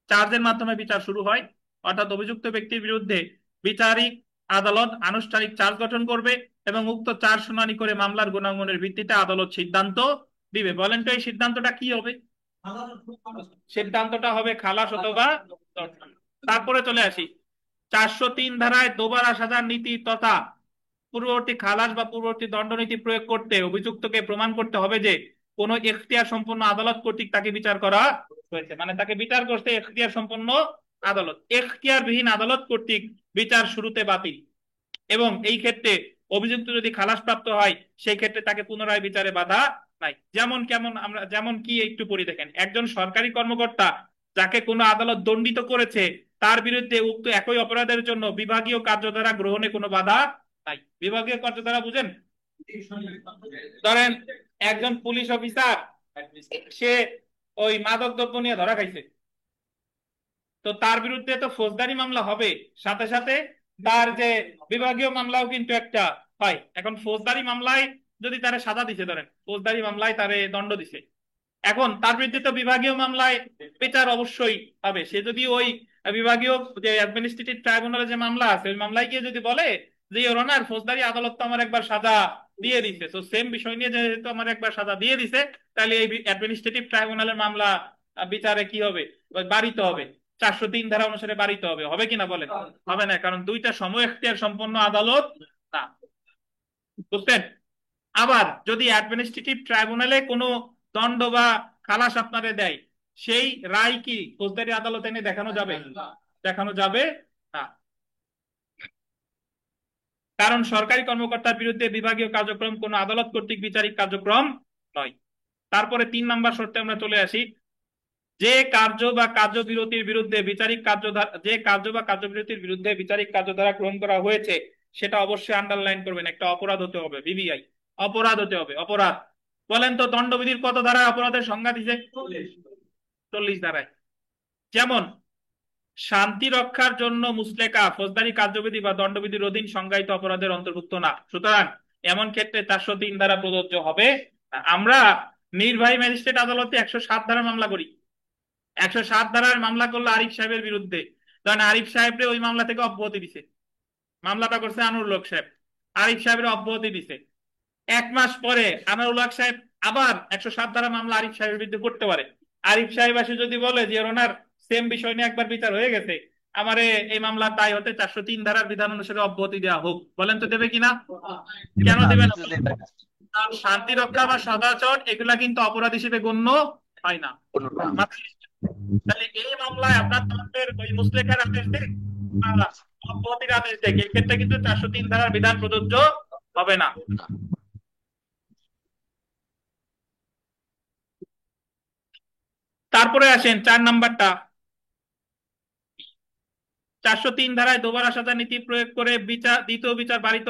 চার্জের মাধ্যমে বিচার শুরু হয়, অর্থাৎ অভিযুক্ত ব্যক্তির বিরুদ্ধে বিচারিক আদালত আনুষ্ঠানিক চার্জ গঠন করবে এবং উক্ত চার্জ শুনানি করে মামলার গুণাগুণের ভিত্তিতে আদালত সিদ্ধান্ত দিবে। বলেন তো এই সিদ্ধান্তটা কি হবে? সিদ্ধান্তটা হবে খালাস অথবা দণ্ড। তারপরে চলে আসি 403 ধারায় দোবারা সাজার নীতি তথা পূর্ববর্তী খালাস বা পূর্ববর্তী দণ্ডনীতি প্রয়োগ করতে অভিযুক্তকে প্রমাণ করতে হবে যে কোন এখতিয়ার সম্পন্ন আদালত কর্তৃক তাকে বিচার করা হয়েছে, মানে তাকে বিচার করতে এখতিয়ার সম্পন্ন আদালত, এখতিয়ারবিহীন আদালত কর্তৃক বিচার শুরুতে বাতিল। এবং এই ক্ষেত্রে অভিযুক্ত যদি খালাসপ্রাপ্ত হয় সেই ক্ষেত্রে তাকে পুনরায় বিচারে বাধা নাই। যেমন কেমন, আমরা যেমন কি একটু পড়ি দেখেন, একজন সরকারি কর্মকর্তা যাকে কোনো আদালত দণ্ডিত করেছে তার বিরুদ্ধে উক্ত একই অপরাধের জন্য বিভাগীয় কার্যধারা গ্রহণে কোনো বাধা নাই। বিভাগীয় কার্যধারা বুঝেন? ধরেন একজন পুলিশ অফিসার, সে ওই মাদক দ্রব্য নিয়ে ধরা খাইছে, তো তার বিরুদ্ধে তো ফৌজদারি মামলা হবে, সাথে সাথে তার যে বিভাগীয় মামলাও কিন্তু একটা হয়। এখন ফৌজদারি মামলায় যদি তারা সাজা দিছে, ধরেন ফৌজদারি মামলায় তারে দণ্ড দিছে, এখন তার বিরুদ্ধে তো বিভাগীয় মামলায় বিচার অবশ্যই হবে। সে যদি ওই বিভাগীয় যে অ্যাডমিনিস্ট্রেটিভ ট্রাইব্যুনালে যে মামলা আছে ওই মামলায় গিয়ে যদি বলে যে ইওর অনার, ফৌজদারি আদালত তো আমার একবার সাজা দিয়ে দিছে, তো সেম বিষয় নিয়ে যেহেতু আমার একবার সাজা দিয়ে দিছে, তাহলে এই অ্যাডমিনিস্ট্রেটিভ ট্রাইব্যুনালের মামলা বিচারে কি হবে, বাড়িতে হবে, 403 ধারা অনুসারে বাড়িতে হবে। হবে কিনা বলেন? হবে না, কারণ দুইটা সময় এখতিয়ার সম্পন্ন আদালত না। বুঝছেন? আবার যদি অ্যাডমিনিস্ট্রেটিভ ট্রাইব্যুনালে কোনো দণ্ড বা খালাস আপনারে দেয়, সেই রায় কি ফৌজদারি আদালতে এনে দেখানো যাবে? দেখানো যাবে না, কারণ সরকারি কর্মকর্তার বিরুদ্ধে বিভাগীয় কার্যক্রম কোনো আদালত কর্তৃক বিচারিক কার্যক্রম নয়। তারপরে 3 নাম্বার শর্তে আমরা চলে আসি। যে কার্য বা কার্যবিরতির বিরুদ্ধে বিচারিক কার্যধারা, যে কার্য বা কার্যবিরতির বিরুদ্ধে বিচারিক কার্যধারা গ্রহণ করা হয়েছে সেটা অবশ্যই আন্ডারলাইন করবেন, একটা অপরাধ হতে হবে, বিবিআই অপরাধ হতে হবে। অপরাধ বলেন তো দণ্ডবিধির কত ধারায় অপরাধের সংজ্ঞা দিছে? 40 ধারায়। যেমন শান্তি রক্ষার জন্য মুসলেকা ফৌজদারি কার্যবিধি বা দণ্ডবিধির অধীন সংজ্ঞায়িত অপরাধের অন্তর্ভুক্ত না, সুতরাং এমন ক্ষেত্রে 403 ধারা প্রযোজ্য হবে না। আমরা নির্বাহী ম্যাজিস্ট্রেট আদালতে 107 ধারা মামলা করি। 107 ধারার মামলা করলো আরিফ সাহেবের বিরুদ্ধে, কারণ আরিফ সাহেবরে ওই মামলা থেকে অব্যাহতি দিছে। মামলাটা করছে আনোয়ারুল হক সাহেব, আরিফ সাহেবের অব্যাহতি দিছে। 1 মাস পরে আনোয়ারুল হক সাহেব আবার 107 ধারা মামলা আরিফ সাহেবের বিরুদ্ধে করতে পারে। আরিফ সাহেব এসে যদি বলে যে ওনার সেম বিষয় নিয়ে একবার বিচার হয়ে গেছে, আমারে এই মামলার দায় হতে 403 ধারার বিধান অনুসারে অব্যাহতি দেওয়া হোক, বলেন তো দেবে কিনা? কেন দেবে না? কারণ শান্তি রক্ষা বা সদাচর এগুলা কিন্তু অপরাধ হিসেবে গণ্য হয় না। তাহলে এই মামলায় আপনার তরফের ওই মুসলেখার আদেশ দেখ, অব্যাহতির আদেশ দেখ, এক্ষেত্রে কিন্তু 403 ধারার বিধান প্রযোজ্য হবে না। তারপরে আসেন 4 নাম্বারটা। 403 ধারায় দোবারা সাজা নীতি প্রয়োগ করে বিচার, দ্বিতীয় বিচার বাড়িত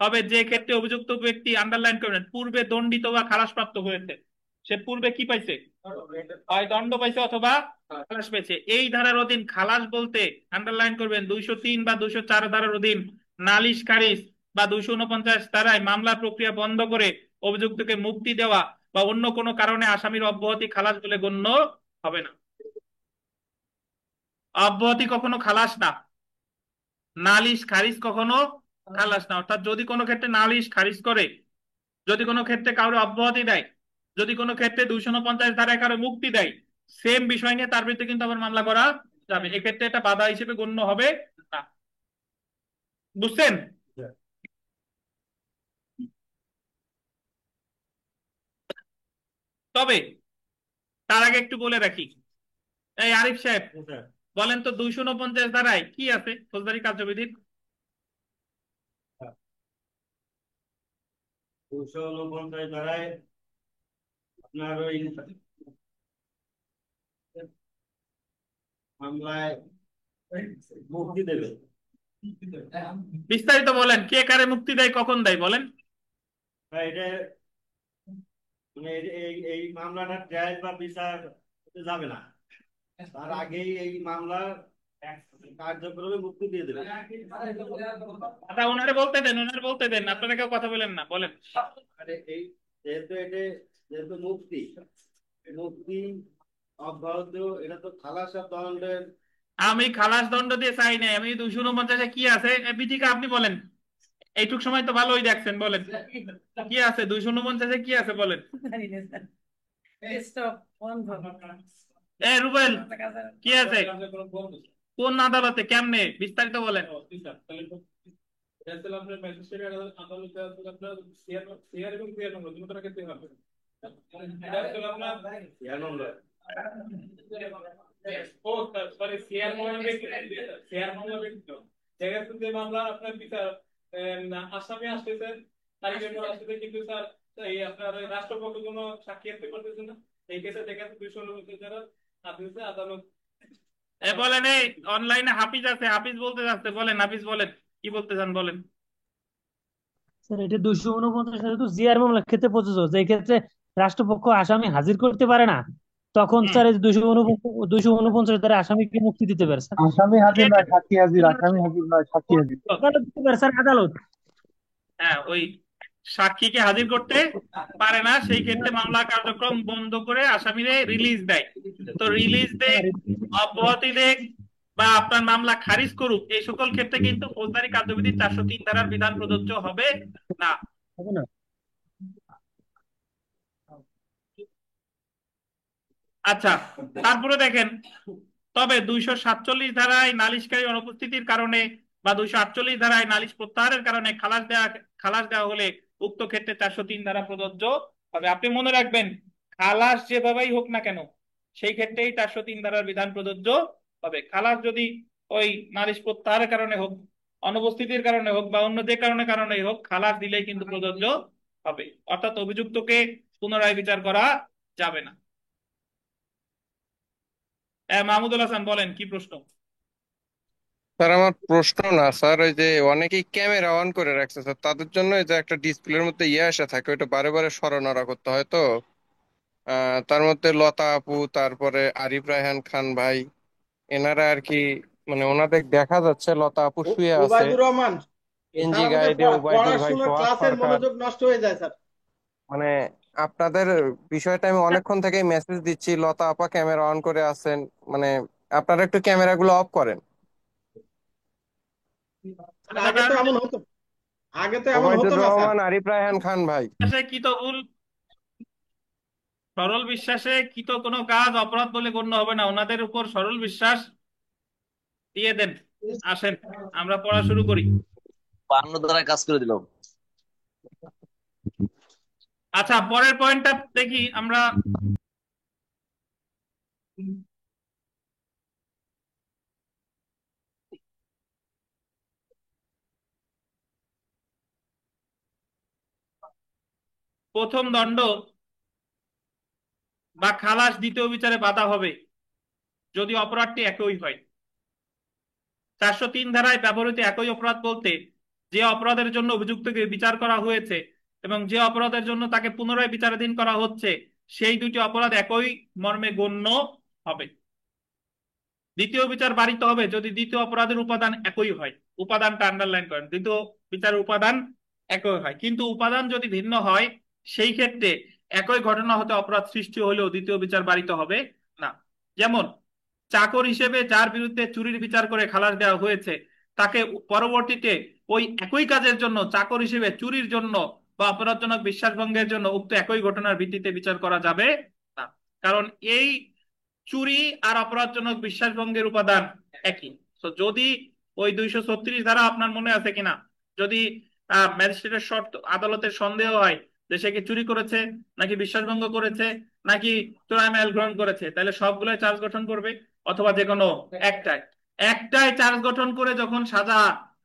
হবে যে ক্ষেত্রে অভিযুক্ত ব্যক্তি, আন্ডারলাইন করবেন, পূর্বে দণ্ডিত বা খালাসপ্রাপ্ত হয়েছে। সে পূর্বে কি পাইছে? হয় দণ্ড পাইছে অথবা খালাস পেয়েছে। এই ধারার অধীন খালাস বলতে আন্ডারলাইন করবেন 203 বা 204 ধারার অধীন নালিশ খারিজ বা 249 ধারায় মামলার প্রক্রিয়া বন্ধ করে অভিযুক্তকে মুক্তি দেওয়া বা অন্য কোনো কারণে আসামির অব্যাহতি খালাস বলে গণ্য হবে না। অব্যাহতি কখনো খালাস না, নালিশ খারিজ কখনো খালাস না। অর্থাৎ যদি কোনো ক্ষেত্রে নালিশ খারিজ করে, যদি কোনো ক্ষেত্রে কারো অব্যাহতি দেয়, যদি কোনো ক্ষেত্রে 249 ধারায় কারো মুক্তি দেয়, সেম বিষয় নিয়ে তার বিরুদ্ধে কিন্তু আবার মামলা করা যাবে। এক্ষেত্রে এটা বাধা হিসেবে গণ্য হবে না। বুঝছেন? তবে তার আগে একটু বলে রাখি, এই আরিফ সাহেব বলেন তো 249 ধারায় কি আছে ফৌজদারি কার্যবিধির? 249 ধারায় আপনার ওই মামলায় মুক্তি দেবে। বিস্তারিত বলেন, কে কারে মুক্তি দেয়, কখন দেয় বলেন। এটা মানে এই মামলাটা ট্রায়াল বা বিচার হতে যাবে না, তার আগেই এই মামলার কার্যক্রমে মুক্তি দিয়ে দেবে। আচ্ছা ওনারে বলতে দেন, ওনারে বলতে দেন, আপনারা কেউ কথা বলেন না, বলেন। এই যেহেতু এটা যেহেতু মুক্তি মুক্তি অব্যাহত, এটা তো খালাস আর দণ্ডের। আমি খালাস দণ্ড দিয়ে চাই নাই, আমি 249 কি আছে বিধিকা আপনি বলেন। এইটুক সময় তো ভালোই দেখছেন, বলেন কি আছে 249 কি আছে বলেন। এ রুবেল, কি আছে, কোন আদালতে, কেমনে, বিস্তারিত বলেন। আপনার ম্যাজিস্ট্রেট আদালতে আপনার সিআর এবং পিআর নম্বর দুটো ক্ষেত্রে হবে। এটা আপনার ও সরি, শেয়ার মামলা, শেয়ার মামলা ব্যতীত জায়গাতে মামলা আপনার বিচার আসামি আসতেছে, তারিখের পর আসতেছে, কিন্তু স্যার এই আপনার ওই রাষ্ট্রপক্ষ কোনো সাক্ষী আনতে পারতেছে না। এই কেসে দেখা যাচ্ছে 219 যারা আসতেছে আদালত। বলেন, এই অনলাইনে হাফিজ আছে, হাফিজ বলতে যাচ্ছে, বলেন হাফিজ, বলেন কি বলতে চান, বলেন। স্যার এটা 249 সালে তো জিআর মামলার ক্ষেত্রে প্রযোজ্য, যে ক্ষেত্রে রাষ্ট্রপক্ষ আসামি হাজির করতে পারে না, তখন হুম। স্যার এই 249 দ্বারা আসামিকে মুক্তি দিতে পারে স্যার। আসামি হাজির নয়, সাক্ষী হাজির। আসামি হাজির নয়, সাক্ষী হাজির। আদালত দিতে পারে স্যার, আদালত। হ্যাঁ, ওই সাক্ষীকে হাজির করতে পারে না, সেই ক্ষেত্রে মামলা কার্যক্রম বন্ধ করে আসামিরে রিলিজ দেয়। তো রিলিজ দেয়, অব্যাহতি দেয়, বা আপনার মামলা খারিজ করুক, এই সকল ক্ষেত্রে কিন্তু ফৌজদারি কার্যবিধির 403 ধারার বিধান প্রযোজ্য হবে না। হবে না। আচ্ছা, তারপরে দেখেন, তবে 247 ধারায় নালিশকারী অনুপস্থিতির কারণে বা 248 ধারায় নালিশ প্রত্যাহারের কারণে খালাস দেওয়া হলে উক্ত ক্ষেত্রে 403 ধারা প্রযোজ্য হবে। আপনি মনে রাখবেন, খালাস যেভাবেই হোক না কেন, সেই ক্ষেত্রেই 403 ধারার বিধান প্রযোজ্য হবে। খালাস যদি ওই নালিশ প্রত্যাহারের কারণে হোক, অনুপস্থিতির কারণে হোক, বা অন্য যে কারণেই হোক, খালাস দিলেই কিন্তু প্রযোজ্য হবে। অর্থাৎ অভিযুক্তকে পুনরায় বিচার করা যাবে না। মাহমুদুল হাসান, বলেন কি প্রশ্ন। স্যার আমার প্রশ্ন না স্যার, ওই যে অনেকেই ক্যামেরা অন করে রাখছে স্যার, তাদের জন্য এই যে একটা ডিসপ্লের মধ্যে আসে থাকে, ওইটা বারে বারে সরানোরা করতে হয় তো। তার মধ্যে লতা আপু, তারপরে আরিফ রায়হান খান ভাই, এনারা আর কি, মানে ওনাদের দেখা যাচ্ছে লতা আপু শুয়ে আছে, ওবায়দুর রহমান, এনজি স্যার আমাদের গাইডে ওবায়দুল ভাই, পড়াশোনার সোহাগ ক্লাসের সরকার। মনোযোগ নষ্ট হয়ে যায় স্যার। মানে আপনাদের বিষয়টা আমি অনেকক্ষণ থেকেই মেসেজ দিচ্ছি, লতা আপা ক্যামেরা অন করে আছেন, মানে আপনারা একটু ক্যামেরাগুলো অফ করেন। স্যার, আচ্ছা, তার মানে আগে তো এমন হতো ওবায়দুর না স্যার। রহমান, আরিফ রায়হান খান ভাই। কৃতভুল, সরল বিশ্বাসে কৃত কোনো কাজ অপরাধ বলে গণ্য হবে না, ওনাদের উপর সরল বিশ্বাস দিয়ে দেন। আসেন, আমরা পড়া শুরু করি। 52 দ্বারা কাজ করে দিল। আচ্ছা, পরের পয়েন্টটা দেখি আমরা। প্রথম দণ্ড বা খালাস দ্বিতীয় বিচারে বাধা হবে যদি অপরাধটি একই হয়। 403 ধারায় ব্যবহৃত একই অপরাধ বলতে যে অপরাধের জন্য অভিযুক্তকে বিচার করা হয়েছে এবং যে অপরাধের জন্য তাকে পুনরায় বিচারাধীন করা হচ্ছে, সেই দুটি অপরাধ একই মর্মে গণ্য হবে। দ্বিতীয় বিচার বাড়িতে হবে যদি দ্বিতীয় অপরাধের উপাদান একই হয়। উপাদানটা আন্ডারলাইন করেন, দ্বিতীয় বিচারের উপাদান একই হয়, কিন্তু উপাদান যদি ভিন্ন হয়, সেই ক্ষেত্রে একই ঘটনা হতে অপরাধ সৃষ্টি হলেও দ্বিতীয় বিচার বাড়িতে হবে না। যেমন, চাকর হিসেবে যার বিরুদ্ধে চুরির বিচার করে খালাস দেওয়া হয়েছে, তাকে পরবর্তীতে ওই একই কাজের জন্য চাকর হিসেবে চুরির জন্য বা অপরাধজনক বিশ্বাসভঙ্গের জন্য উক্ত একই ঘটনার ভিত্তিতে বিচার করা যাবে না। কারণ এই চুরি আর অপরাধজনক বিশ্বাসভঙ্গের উপাদান একই। তো যদি ওই 236 ধারা আপনার মনে আছে কিনা, যদি ম্যাজিস্ট্রেটের শর্ত আদালতের সন্দেহ হয় যে সে কি চুরি করেছে, নাকি বিশ্বাসভঙ্গ করেছে, নাকি চোরাই মাল গ্রহণ করেছে, তাহলে সবগুলোই চার্জ গঠন করবে, অথবা যে কোনো একটাই একটাই চার্জ গঠন করে যখন সাজা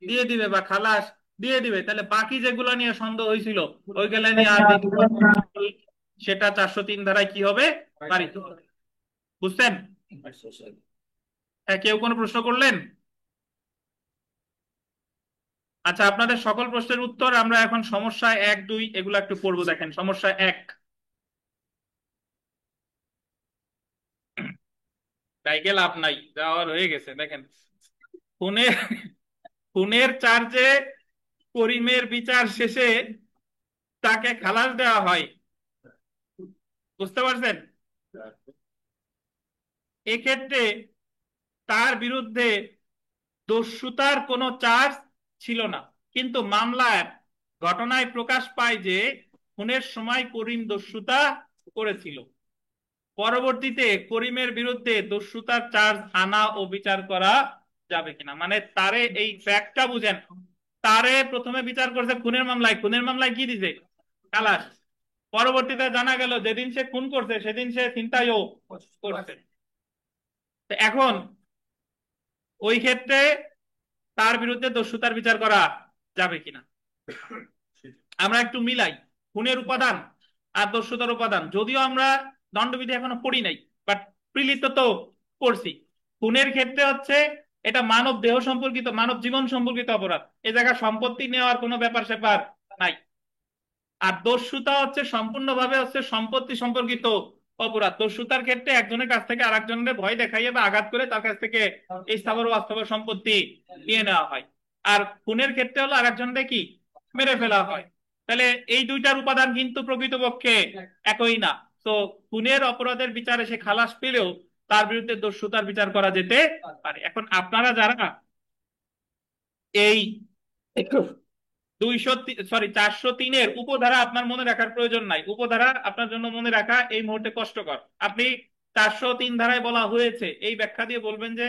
দিয়ে দিবে বা খালাস দিয়ে দিবে, তাহলে বাকি যেগুলো নিয়ে সন্দেহ হয়েছিল ওইগুলো নিয়ে আর সেটা 403 ধারায় কি হবে, বাড়িতে হবে। বুঝছেন? হ্যাঁ, কেউ কোনো প্রশ্ন করলেন? আচ্ছা, আপনাদের সকল প্রশ্নের উত্তর আমরা এখন সমস্যা 1, 2 এগুলো একটু পড়বো। দেখেন সমস্যা 1, তাইকে লাভ নাই, যাওয়ার হয়ে গেছে। দেখেন, খুনের খুনের চার্জে করিমের বিচার শেষে তাকে খালাস দেওয়া হয়। বুঝতে পারছেন? এক্ষেত্রে তার বিরুদ্ধে দস্যুতার কোনো চার্জ ছিল না, কিন্তু মামলার ঘটনায় প্রকাশ পায় যে খুনের সময় করিম দস্যুতা করেছিল। পরবর্তীতে করিমের বিরুদ্ধে দস্যুতার চার্জ আনা ও বিচার করা যাবে কিনা, মানে তারে এই ফ্যাক্টটা বুঝেন, তারে প্রথমে বিচার করছে খুনের মামলায়, খুনের মামলায় কি দিছে, খালাস। পরবর্তীতে জানা গেল যেদিন সে খুন করছে সেদিন সে ছিনতাইও করছে। তো এখন ওই ক্ষেত্রে তার বিরুদ্ধে দস্যুতার বিচার করা যাবে কিনা আমরা একটু মিলাই। খুনের উপাদান আর দস্যুতার উপাদান, যদিও আমরা দণ্ডবিধি এখনো পড়ি নাই, বাট প্রিলিত তো পড়ছি। খুনের ক্ষেত্রে হচ্ছে এটা মানব দেহ সম্পর্কিত, মানব জীবন সম্পর্কিত অপরাধ, এ জায়গায় সম্পত্তি নেওয়ার কোনো ব্যাপার স্যাপার নাই। আর দস্যুতা হচ্ছে সম্পূর্ণভাবে হচ্ছে সম্পত্তি সম্পর্কিত অপরাধ। দস্যুতার ক্ষেত্রে একজনের কাছ থেকে আরেকজনের ভয় দেখাইয়ে বা আঘাত করে তার কাছ থেকে এই স্থাবর ও অস্থাবর সম্পত্তি নিয়ে নেওয়া হয়। আর খুনের ক্ষেত্রে হলো আরেকজনকে কি মেরে ফেলা হয়। তাহলে এই দুইটার উপাদান কিন্তু প্রকৃতপক্ষে একই না। তো খুনের অপরাধের বিচারে সে খালাস পেলেও তার বিরুদ্ধে দস্যুতার বিচার করা যেতে পারে। এখন আপনারা যারা এই 403-এর উপধারা আপনার মনে রাখার প্রয়োজন নাই, উপধারা আপনার জন্য মনে রাখা এই মুহূর্তে কষ্টকর। আপনি 403 ধারায় বলা হয়েছে এই ব্যাখ্যা দিয়ে বলবেন যে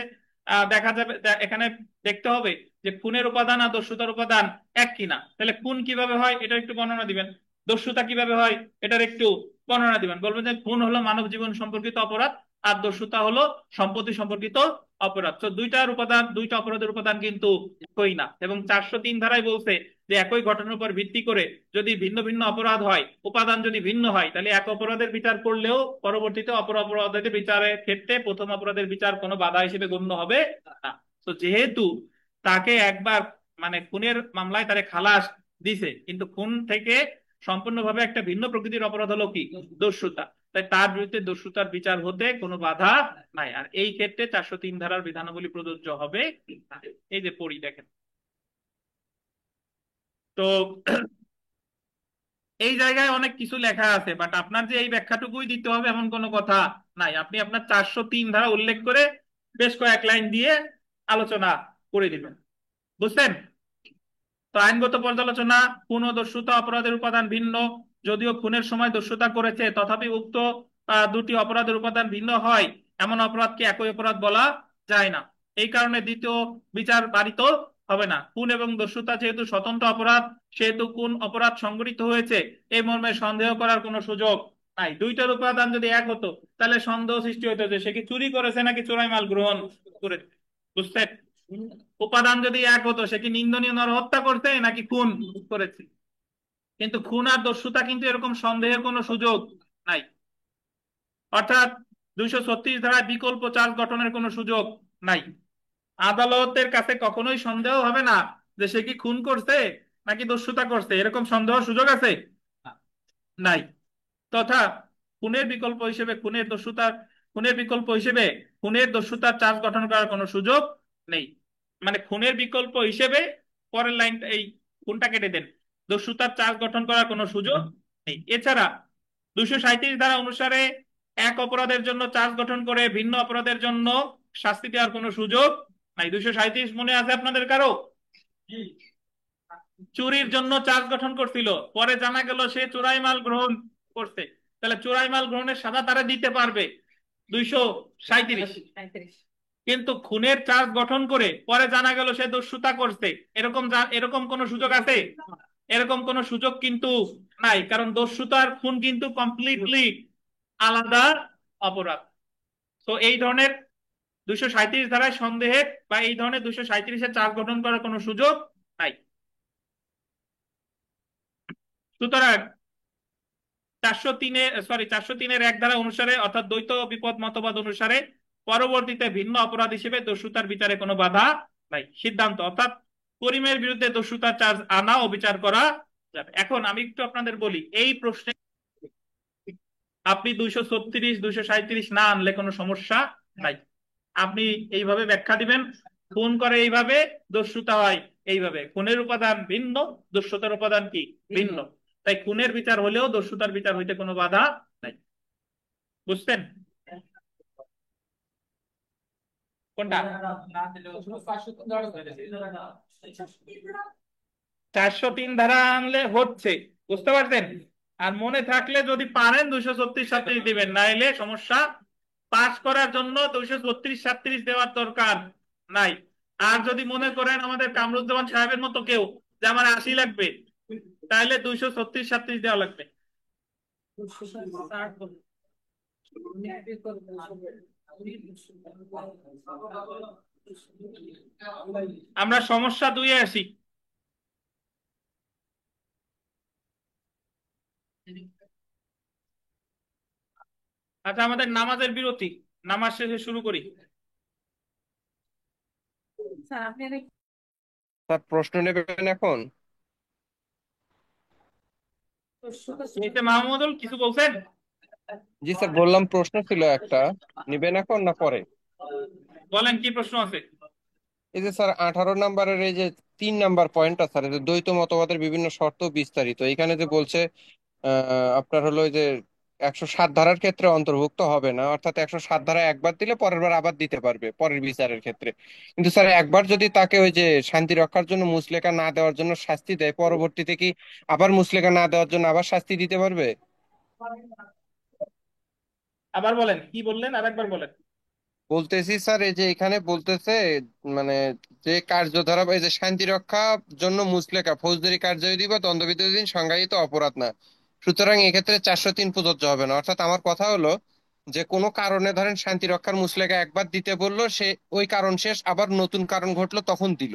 দেখা যাবে এখানে দেখতে হবে যে খুনের উপাদান আর দস্যুতার উপাদান এক কিনা। তাহলে খুন কিভাবে হয় এটা একটু বর্ণনা দিবেন, দস্যুতা কিভাবে হয় এটার একটু বর্ণনা দিবেন। বলবেন যে খুন হলো মানব জীবন সম্পর্কিত অপরাধ আর দস্যুতা হলো সম্পত্তি সম্পর্কিত অপরাধ। তো দুইটার উপাদান, দুইটা অপরাধের উপাদান কিন্তু একই না। এবং 403 ধারায় বলছে যে একই ঘটনার উপর ভিত্তি করে যদি ভিন্ন ভিন্ন অপরাধ হয়, উপাদান যদি ভিন্ন হয়, তাহলে এক অপরাধের বিচার করলেও পরবর্তীতে অপর অপরাধের বিচারের ক্ষেত্রে প্রথম অপরাধের বিচার কোনো বাধা হিসেবে গণ্য হবে না। তো যেহেতু তাকে একবার মানে খুনের মামলায় তারে খালাস দিছে, কিন্তু খুন থেকে সম্পূর্ণভাবে একটা ভিন্ন প্রকৃতির অপরাধ হলো কি দস্যুতা, তাই তার বিরুদ্ধে দস্যুতার বিচার হতে কোনো বাধা নাই। আর এই ক্ষেত্রে 403 ধারার বিধানাবলী প্রযোজ্য হবে না। এই যে পড়ি দেখেন তো এই জায়গায় অনেক কিছু লেখা আছে, বাট আপনার যে এই ব্যাখ্যাটুকুই দিতে হবে এমন কোনো কথা নাই। আপনি আপনার 403 ধারা উল্লেখ করে বেশ কয়েক লাইন দিয়ে আলোচনা করে দিবেন, বুঝছেন? তো আইনগত পর্যালোচনা, খুন ও দস্যুতা অপরাধের উপাদান ভিন্ন। যদিও খুনের সময় দস্যুতা করেছে, তথাপি উক্ত দুটি অপরাধের উপাদান ভিন্ন হয় এমন অপরাধকে একই অপরাধ বলা যায় না। এই কারণে দ্বিতীয় বিচার বারিত হবে না। খুন এবং দস্যুতা যেহেতু স্বতন্ত্র অপরাধ, সেহেতু কোন অপরাধ সংঘটিত হয়েছে এই মর্মে সন্দেহ করার কোনো সুযোগ নাই। দুইটার উপাদান যদি এক হতো তাহলে সন্দেহ সৃষ্টি হতো যে সে কি চুরি করেছে নাকি চোরাই মাল গ্রহণ করেছে, বুঝছেন? উপাদান যদি এক হতো সে কি নিন্দনীয় নরহত্যা করছে নাকি খুন করেছে। কিন্তু খুন আর দস্যুতা কিন্তু এরকম সন্দেহের কোনো সুযোগ নাই। অর্থাৎ 236 ধারায় বিকল্প চার্জ গঠনের কোনো সুযোগ নাই। আদালতের কাছে কখনোই সন্দেহ হবে না যে সে কি খুন করছে নাকি দস্যুতা করছে, এরকম সন্দেহ সুযোগ আছে নাই। তথা খুনের বিকল্প হিসেবে খুনের দস্যুতার চার্জ গঠন করার কোনো সুযোগ নেই। মানে খুনের বিকল্প হিসেবে পরের লাইনটা, এই খুনটা কেটে দেন, দস্যুতার চার্জ গঠন করার কোনো সুযোগ নেই। এছাড়া 237 ধারা অনুসারে এক অপরাধের জন্য চার্জ গঠন করে ভিন্ন অপরাধের জন্য শাস্তি দেওয়ার কোনো সুযোগ নাই। 237 মনে আছে আপনাদের কারো? চুরির জন্য চার্জ গঠন করছিল, পরে জানা গেল সে চোরাই মাল গ্রহণ করছে, তাহলে চোরাই মাল গ্রহণের সাজা তারা দিতে পারবে 237। কিন্তু খুনের চার্জ গঠন করে পরে জানা গেল সে দস্যুতা করছে, এরকম কোন সুযোগ আছে? এরকম কোন সুযোগ কিন্তু নাই, কারণ দস্যুতার খুন কিন্তু কমপ্লিটলি আলাদা অপরাধ। তো এই ধরনের 237 ধারায় সন্দেহের বা এই ধরনের 237-এর চার্জ গঠন করার কোনো সুযোগ নাই। সুতরাং 403-এর 1 ধারা অনুসারে অর্থাৎ দ্বৈত বিপদ মতবাদ অনুসারে পরবর্তীতে ভিন্ন অপরাধ হিসেবে দস্যুতার বিচারে কোনো বাধা নাই। সিদ্ধান্ত অর্থাৎ করিমের বিরুদ্ধে দস্যুতার চার্জ আনা ও বিচার করা যাবে। এখন আমি একটু আপনাদের বলি, এই প্রশ্নে আপনি 236 237 না আনলে কোনো সমস্যা নাই। আপনি এইভাবে ব্যাখ্যা দিবেন, খুন করে এইভাবে, দস্যুতা হয় এইভাবে, খুনের উপাদান ভিন্ন, দস্যুতার উপাদান কি ভিন্ন, তাই খুনের বিচার হলেও দস্যুতার বিচার হইতে কোনো বাধা নাই। বুঝছেন কোনটা? 403 ধারা আনলে হচ্ছে, বুঝতে পারছেন? আর মনে থাকলে যদি পারেন 236-37 দিবেন, না এলে সমস্যা। পাস করার জন্য 236-37 দেওয়ার দরকার নাই। আর যদি মনে করেন আমাদের কামরুজ্জামান সাহেবের মতো কেউ যে আমার 80 লাগবে, তাহলে 236-37 দেওয়া লাগবে। আমরা সমস্যা 2-এ আসি। আচ্ছা, আমাদের নামাজের বিরতি, নামাজ শেষে শুরু করি। স্যার প্রশ্ন নেবেন এখন? মাহমুদুল কিছু বলছেন? জি স্যার, বললাম প্রশ্ন ছিল একটা, নিবেন এখন না পরে? বলেন কি প্রশ্ন আছে। এই যে স্যার 18 নম্বরের এই যে 3 নম্বর পয়েন্টটা স্যার, এই যে দ্বৈত মতবাদের বিভিন্ন শর্ত বিস্তারিত, এখানে যে বলছে আপনার হলো ওই যে 107 ধারার ক্ষেত্রে অন্তর্ভুক্ত হবে না, অর্থাৎ 107 ধারা একবার দিলে পরের বার আবার দিতে পারবে পরের বিচারের ক্ষেত্রে। কিন্তু স্যার একবার যদি তাকে ওই যে শান্তি রক্ষার জন্য মুচলেকা না দেওয়ার জন্য শাস্তি দেয়, পরবর্তীতে কি আবার মুচলেকা না দেওয়ার জন্য আবার শাস্তি দিতে পারবে? আবার বলেন, কি বললেন, আরেকবার বলেন। বলতেছি স্যার, এই যে এখানে বলতেছে মানে যে কার্যধারা এই যে শান্তি রক্ষার জন্য মুচলেকা ফৌজদারি কার্যাবলী বা দণ্ডবিধির সংজ্ঞায়িত অপরাধ না, সুতরাং এক্ষেত্রে 403 প্রযোজ্য হবে না। অর্থাৎ আমার কথা হলো যে কোনো কারণে ধরেন শান্তি রক্ষার মুচলেকা একবার দিতে বললো, সে ওই কারণ শেষ, আবার নতুন কারণ ঘটলো তখন দিল।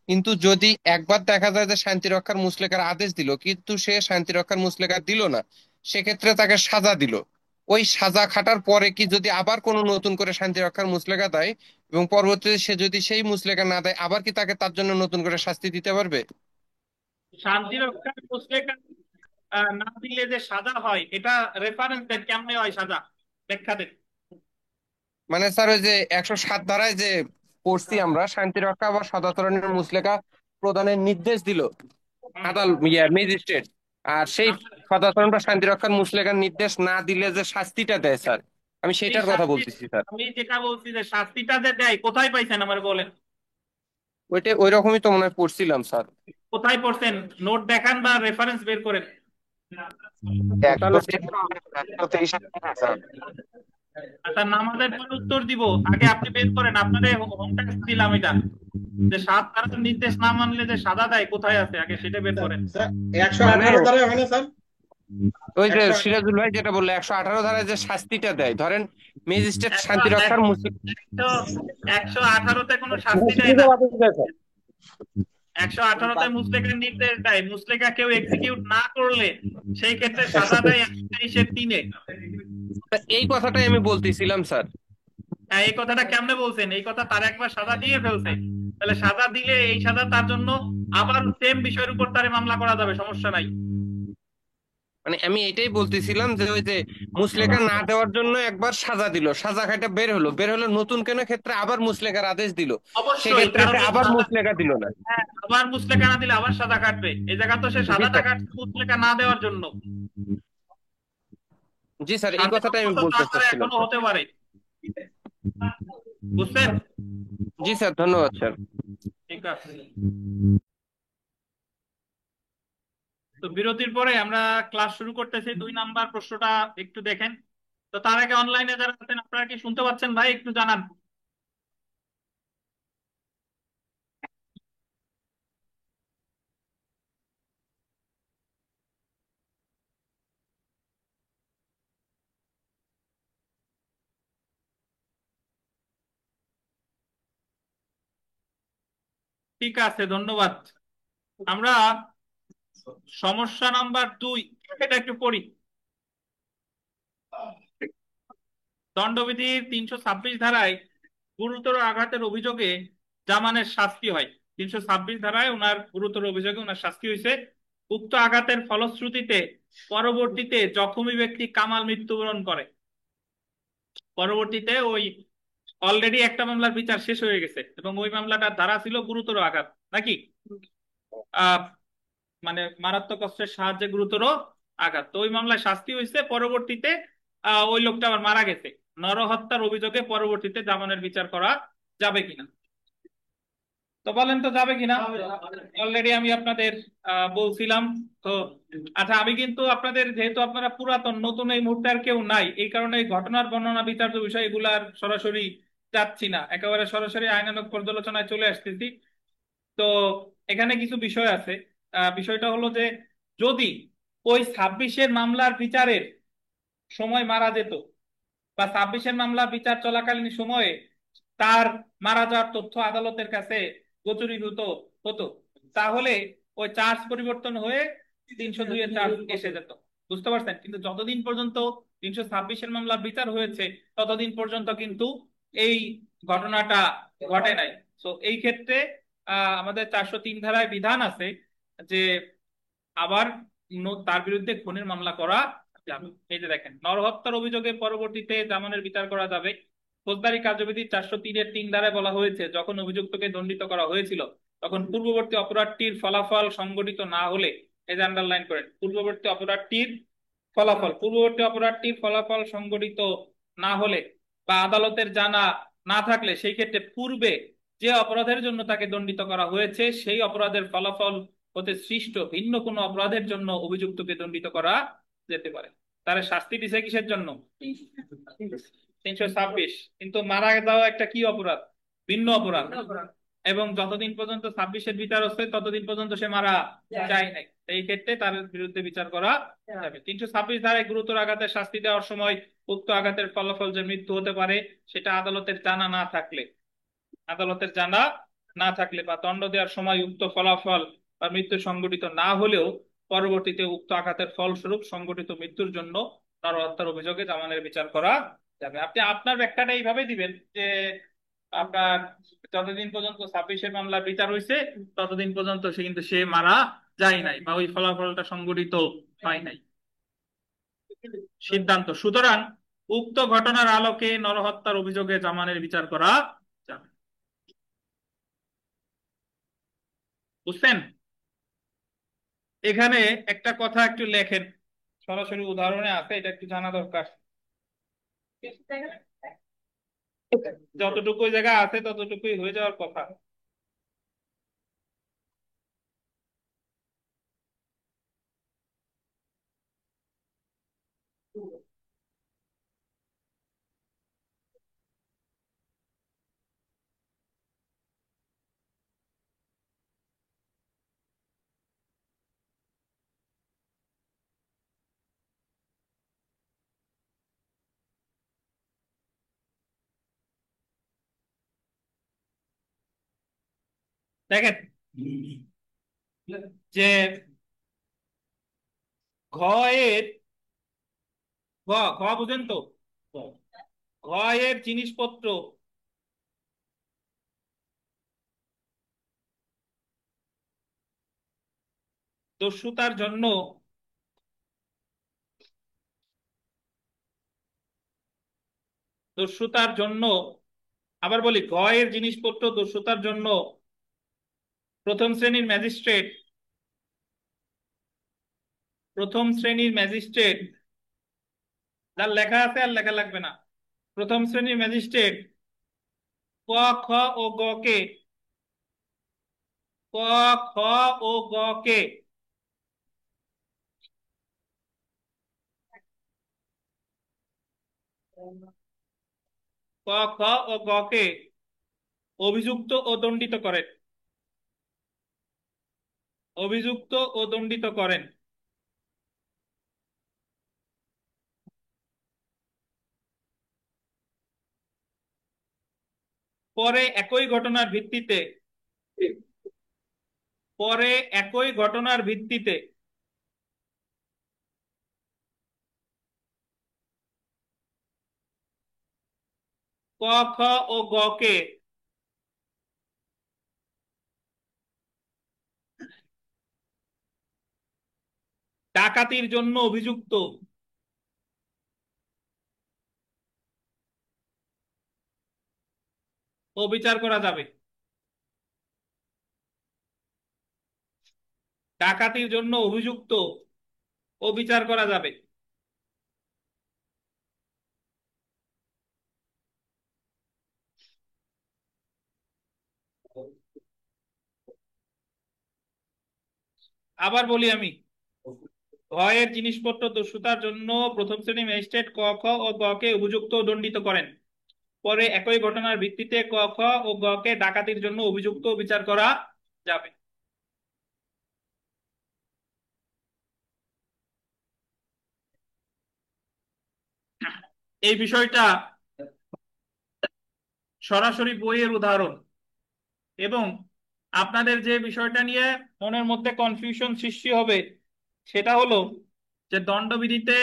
কিন্তু যদি একবার দেখা যায় যে শান্তি রক্ষার মুচলেকার আদেশ দিল কিন্তু সে শান্তি রক্ষার মুচলেকা দিল না, সেক্ষেত্রে তাকে সাজা দিল। ওই সাজা খাটার পরে কি যদি আবার কোনো নতুন করে শান্তি রক্ষার মুচলেকা দেয় এবং পরবর্তীতে সে যদি সেই মুচলেকা না দেয়, আবার কি তাকে তার জন্য নতুন করে শাস্তি দিতে পারবে? শান্তি রক্ষার মুচলেকা না দিলে যে সাজা হয়, এটা রেফারেন্স দেন, কেমনে হয় সাজা, ব্যাখ্যা দেন। মানে স্যার ওই যে 107 ধারায় যে পড়ছি আমরা, শান্তি রক্ষা বা সদাচরণের মুচলেকা প্রদানের নির্দেশ দিল ম্যাজিস্ট্রেট, আর সেই সদাচরণ বা শান্তি রক্ষার মুচলেকার নির্দেশ না দিলে যে শাস্তিটা দেয় স্যার, আমি এই সেটার কথা শাস্তি, বলতেছি স্যার। আমি যেটা বলছি যে শাস্তিটা যে দেয় কোথায় পাইছেন আমার বলেন। ওইটা ওই রকমই তো মনে হয় পড়ছিলাম স্যার। কোথায় পড়ছেন, নোট দেখান বা রেফারেন্স বের করেন। তাহলে 123 স্যার। আচ্ছা, নামাজের পর উত্তর দিব, আগে আপনি বের করেন। আপনাদের হোম টাস্ক দিলাম এটা, যে 7 ধারার নির্দেশ না মানলে যে সাজা দেয় কোথায় আছে, আগে সেটা বের করেন। স্যার 118 মানে ধারায় হয় না স্যার? ওই যে 118 সিরাজুল ভাই যেটা বললো 118 ধারায় যে শাস্তিটা দেয়, ধরেন ম্যাজিস্ট্রেট একশো শান্তি রক্ষার এক- মুসলিম। 118-তে কোনো শাস্তি দেয় না। 118-তে মুসলেকার নির্দেশ দেয়, মুসলেকা কেউ এক্সিকিউট না করলে সেই ক্ষেত্রে সাজা দেয় 123-এর 3-এ। এই কথাটাই আমি বলতেছিলাম স্যার। হ্যাঁ, এই কথাটা কেমনে বলছেন, এই কথা তার একবার সাজা দিয়ে ফেলছে, তাহলে সাজা দিলে এই সাজা তার জন্য আবার সেম বিষয়ের উপর তারে মামলা করা যাবে, সমস্যা নাই। মানে আমি এটাই বলতেছিলাম যে ওই যে মুচলেকা না দেওয়ার জন্য একবার সাজা দিল, সাজা খাইটা বের হলো নতুন কেন ক্ষেত্রে আবার মুচলেকার আদেশ দিল, অবশ্যই, সেক্ষেত্রে কারণ সে এই আবার সাজা, মুচলেকা দিল না। হ্যাঁ, আবার মুসলেকা না দিলে আবার সাজা কাটবে। এই জায়গা তো সে জি সাজাটা স্যার। কাটছে মুসলেকা না দেওয়ার জন্য। জি স্যার, এই শান্তি কথাটাই আমি রক্ষা তো বলতে তারপরে চাচ্ছিলাম এখনো স্যার। হতে পারে, বুঝছেন? জি স্যার, ধন্যবাদ স্যার। ঠিক আছে, তো বিরতির পরে আমরা ক্লাস শুরু করতেছি। 2 নাম্বার প্রশ্নটা একটু দেখেন। তো তার আগে অনলাইনে যারা আছেন, আপনারা কি শুনতে পাচ্ছেন ভাই, একটু জানান। ঠিক আছে, ধন্যবাদ। আমরা সমস্যা নাম্বার 2 এটা একটু পড়ি। দণ্ডবিধির 326 ধারায় গুরুতর আঘাতের অভিযোগে জামানের শাস্তি হয়। 326 ধারায় ওনার গুরুতর অভিযোগে ওনার শাস্তি হয়েছে। উক্ত আঘাতের ফলশ্রুতিতে পরবর্তীতে জখমী ব্যক্তি কামাল মৃত্যুবরণ করে। পরবর্তীতে ওই অলরেডি একটা মামলার বিচার শেষ হয়ে গেছে এবং ওই মামলাটার ধারা ছিল গুরুতর আঘাত, নাকি আহ মানে মারাত্মক অস্ত্রের সাহায্যে গুরুতর আঘাত। তো ওই মামলায় শাস্তি হয়েছে, পরবর্তীতে ওই লোকটা আবার মারা গেছে। নরহত্যার অভিযোগে পরবর্তীতে জামিনের বিচার করা যাবে কিনা, তো বলেন তো যাবে কিনা। অলরেডি আমি আপনাদের বলছিলাম তো। আচ্ছা, আমি কিন্তু আপনাদের, যেহেতু আপনারা পুরাতন, নতুন এই মুহূর্তে আর কেউ নাই, এই কারণে এই ঘটনার বর্ণনা বিচার্য বিষয় এগুলার সরাসরি যাচ্ছি না, একেবারে সরাসরি আইনানুগ পর্যালোচনায় চলে আসতেছি। তো এখানে কিছু বিষয় আছে। বিষয়টা হলো যে যদি ওই 26-এর মামলার বিচারের সময় মারা যেত, বা 26-এর মামলা বিচার চলাকালীন সময়ে তার মারা যাওয়ার তথ্য আদালতের কাছে গোচরীভূত হতো, তাহলে ওই চার্জ পরিবর্তন হয়ে 302-এর চার্জ এসে যেত। বুঝতে পারছেন? কিন্তু যতদিন পর্যন্ত 326-এর মামলা বিচার হয়েছে ততদিন পর্যন্ত কিন্তু এই ঘটনাটা ঘটে নাই। তো এই ক্ষেত্রে আমাদের 403 ধারায় বিধান আছে যে আবার তার বিরুদ্ধে খুনের মামলা করা যাবে। এই যে দেখেন, নরহত্যার অভিযোগে পরবর্তীতে জামিনের বিচার করা যাবে। ফৌজদারি কার্যবিধি 403-এর 3 ধারায় বলা হয়েছে, যখন অভিযুক্তকে দণ্ডিত করা হয়েছিল তখন পূর্ববর্তী অপরাধটির ফলাফল সংঘটিত না হলে, এই যে আন্ডারলাইন করেন, পূর্ববর্তী অপরাধটির ফলাফল সংঘটিত না হলে বা আদালতের জানা না থাকলে, সেই ক্ষেত্রে পূর্বে যে অপরাধের জন্য তাকে দণ্ডিত করা হয়েছে সেই অপরাধের ফলাফল হতে সৃষ্ট ভিন্ন কোনো অপরাধের জন্য অভিযুক্তকে দণ্ডিত করা যেতে পারে। তার শাস্তি দিছে কিসের জন্য? 326। কিন্তু মারা যাওয়া একটা কি অপরাধ? ভিন্ন অপরাধ। এবং যতদিন পর্যন্ত 26-এর বিচার হচ্ছে ততদিন পর্যন্ত সে মারা যায় নাই, এই ক্ষেত্রে তার বিরুদ্ধে বিচার করা যাবে। 326 ধারায় গুরুতর আঘাতের শাস্তি দেওয়ার সময় উক্ত আঘাতের ফলাফল যে মৃত্যু হতে পারে সেটা আদালতের জানা না থাকলে বা দণ্ড দেওয়ার সময় উক্ত ফলাফল বা মৃত্যু সংঘটিত না হলেও পরবর্তীতে উক্ত আঘাতের ফলস্বরূপ সংঘটিত মৃত্যুর জন্য নরহত্যার অভিযোগে জামিনের বিচার করা যাবে। আপনি আপনার ব্যাখ্যাটা এইভাবে দিবেন যে আপনার যতদিন পর্যন্ত 26-এর মামলা বিচার হয়েছে ততদিন পর্যন্ত সে মারা যায় নাই বা ওই ফলাফলটা সংঘটিত হয় নাই। সিদ্ধান্ত: সুতরাং উক্ত ঘটনার আলোকে নরহত্যার অভিযোগে জামিনের বিচার করা যাবে। বুঝছেন? এখানে একটা কথা একটু লেখেন, সরাসরি উদাহরণে আছে, এটা একটু জানা দরকার। যতটুকু জায়গা আছে ততটুকুই হয়ে যাওয়ার কথা। দেখেন যে ঘ এর ঘ ঘ বুঝেন তো? ঘ এর জিনিসপত্র দস্যুতার জন্য দস্যুতার জন্য আবার বলি, ঘ এর জিনিসপত্র দস্যুতার জন্য প্রথম শ্রেণীর ম্যাজিস্ট্রেট যার লেখা আছে আর লেখা লাগবে না, প্রথম শ্রেণীর ম্যাজিস্ট্রেট ক, খ ও গ কে ক, খ ও গ কে ক, খ ও গ কে অভিযুক্ত ও দণ্ডিত করেন। পরে একই ঘটনার ভিত্তিতে পরে একই ঘটনার ভিত্তিতে ক, খ ও গ কে ডাকাতির জন্য অভিযুক্ত ও বিচার করা যাবে। ডাকাতির জন্য অভিযুক্ত ও বিচার করা যাবে। আবার বলি আমি, ঘ এর জিনিসপত্র দস্যুতার জন্য প্রথম শ্রেণী ম্যাজিস্ট্রেট ক, খ ও গ কে অভিযুক্ত ও দণ্ডিত করেন। পরে একই ঘটনার ভিত্তিতে ক, খ ও গ কে ডাকাতির জন্য অভিযুক্ত ও বিচার করা যাবে। এই বিষয়টা সরাসরি বইয়ের উদাহরণ, এবং আপনাদের যে বিষয়টা নিয়ে মনের মধ্যে কনফিউশন সৃষ্টি হবে সেটা হলো যে দণ্ডবিধিতে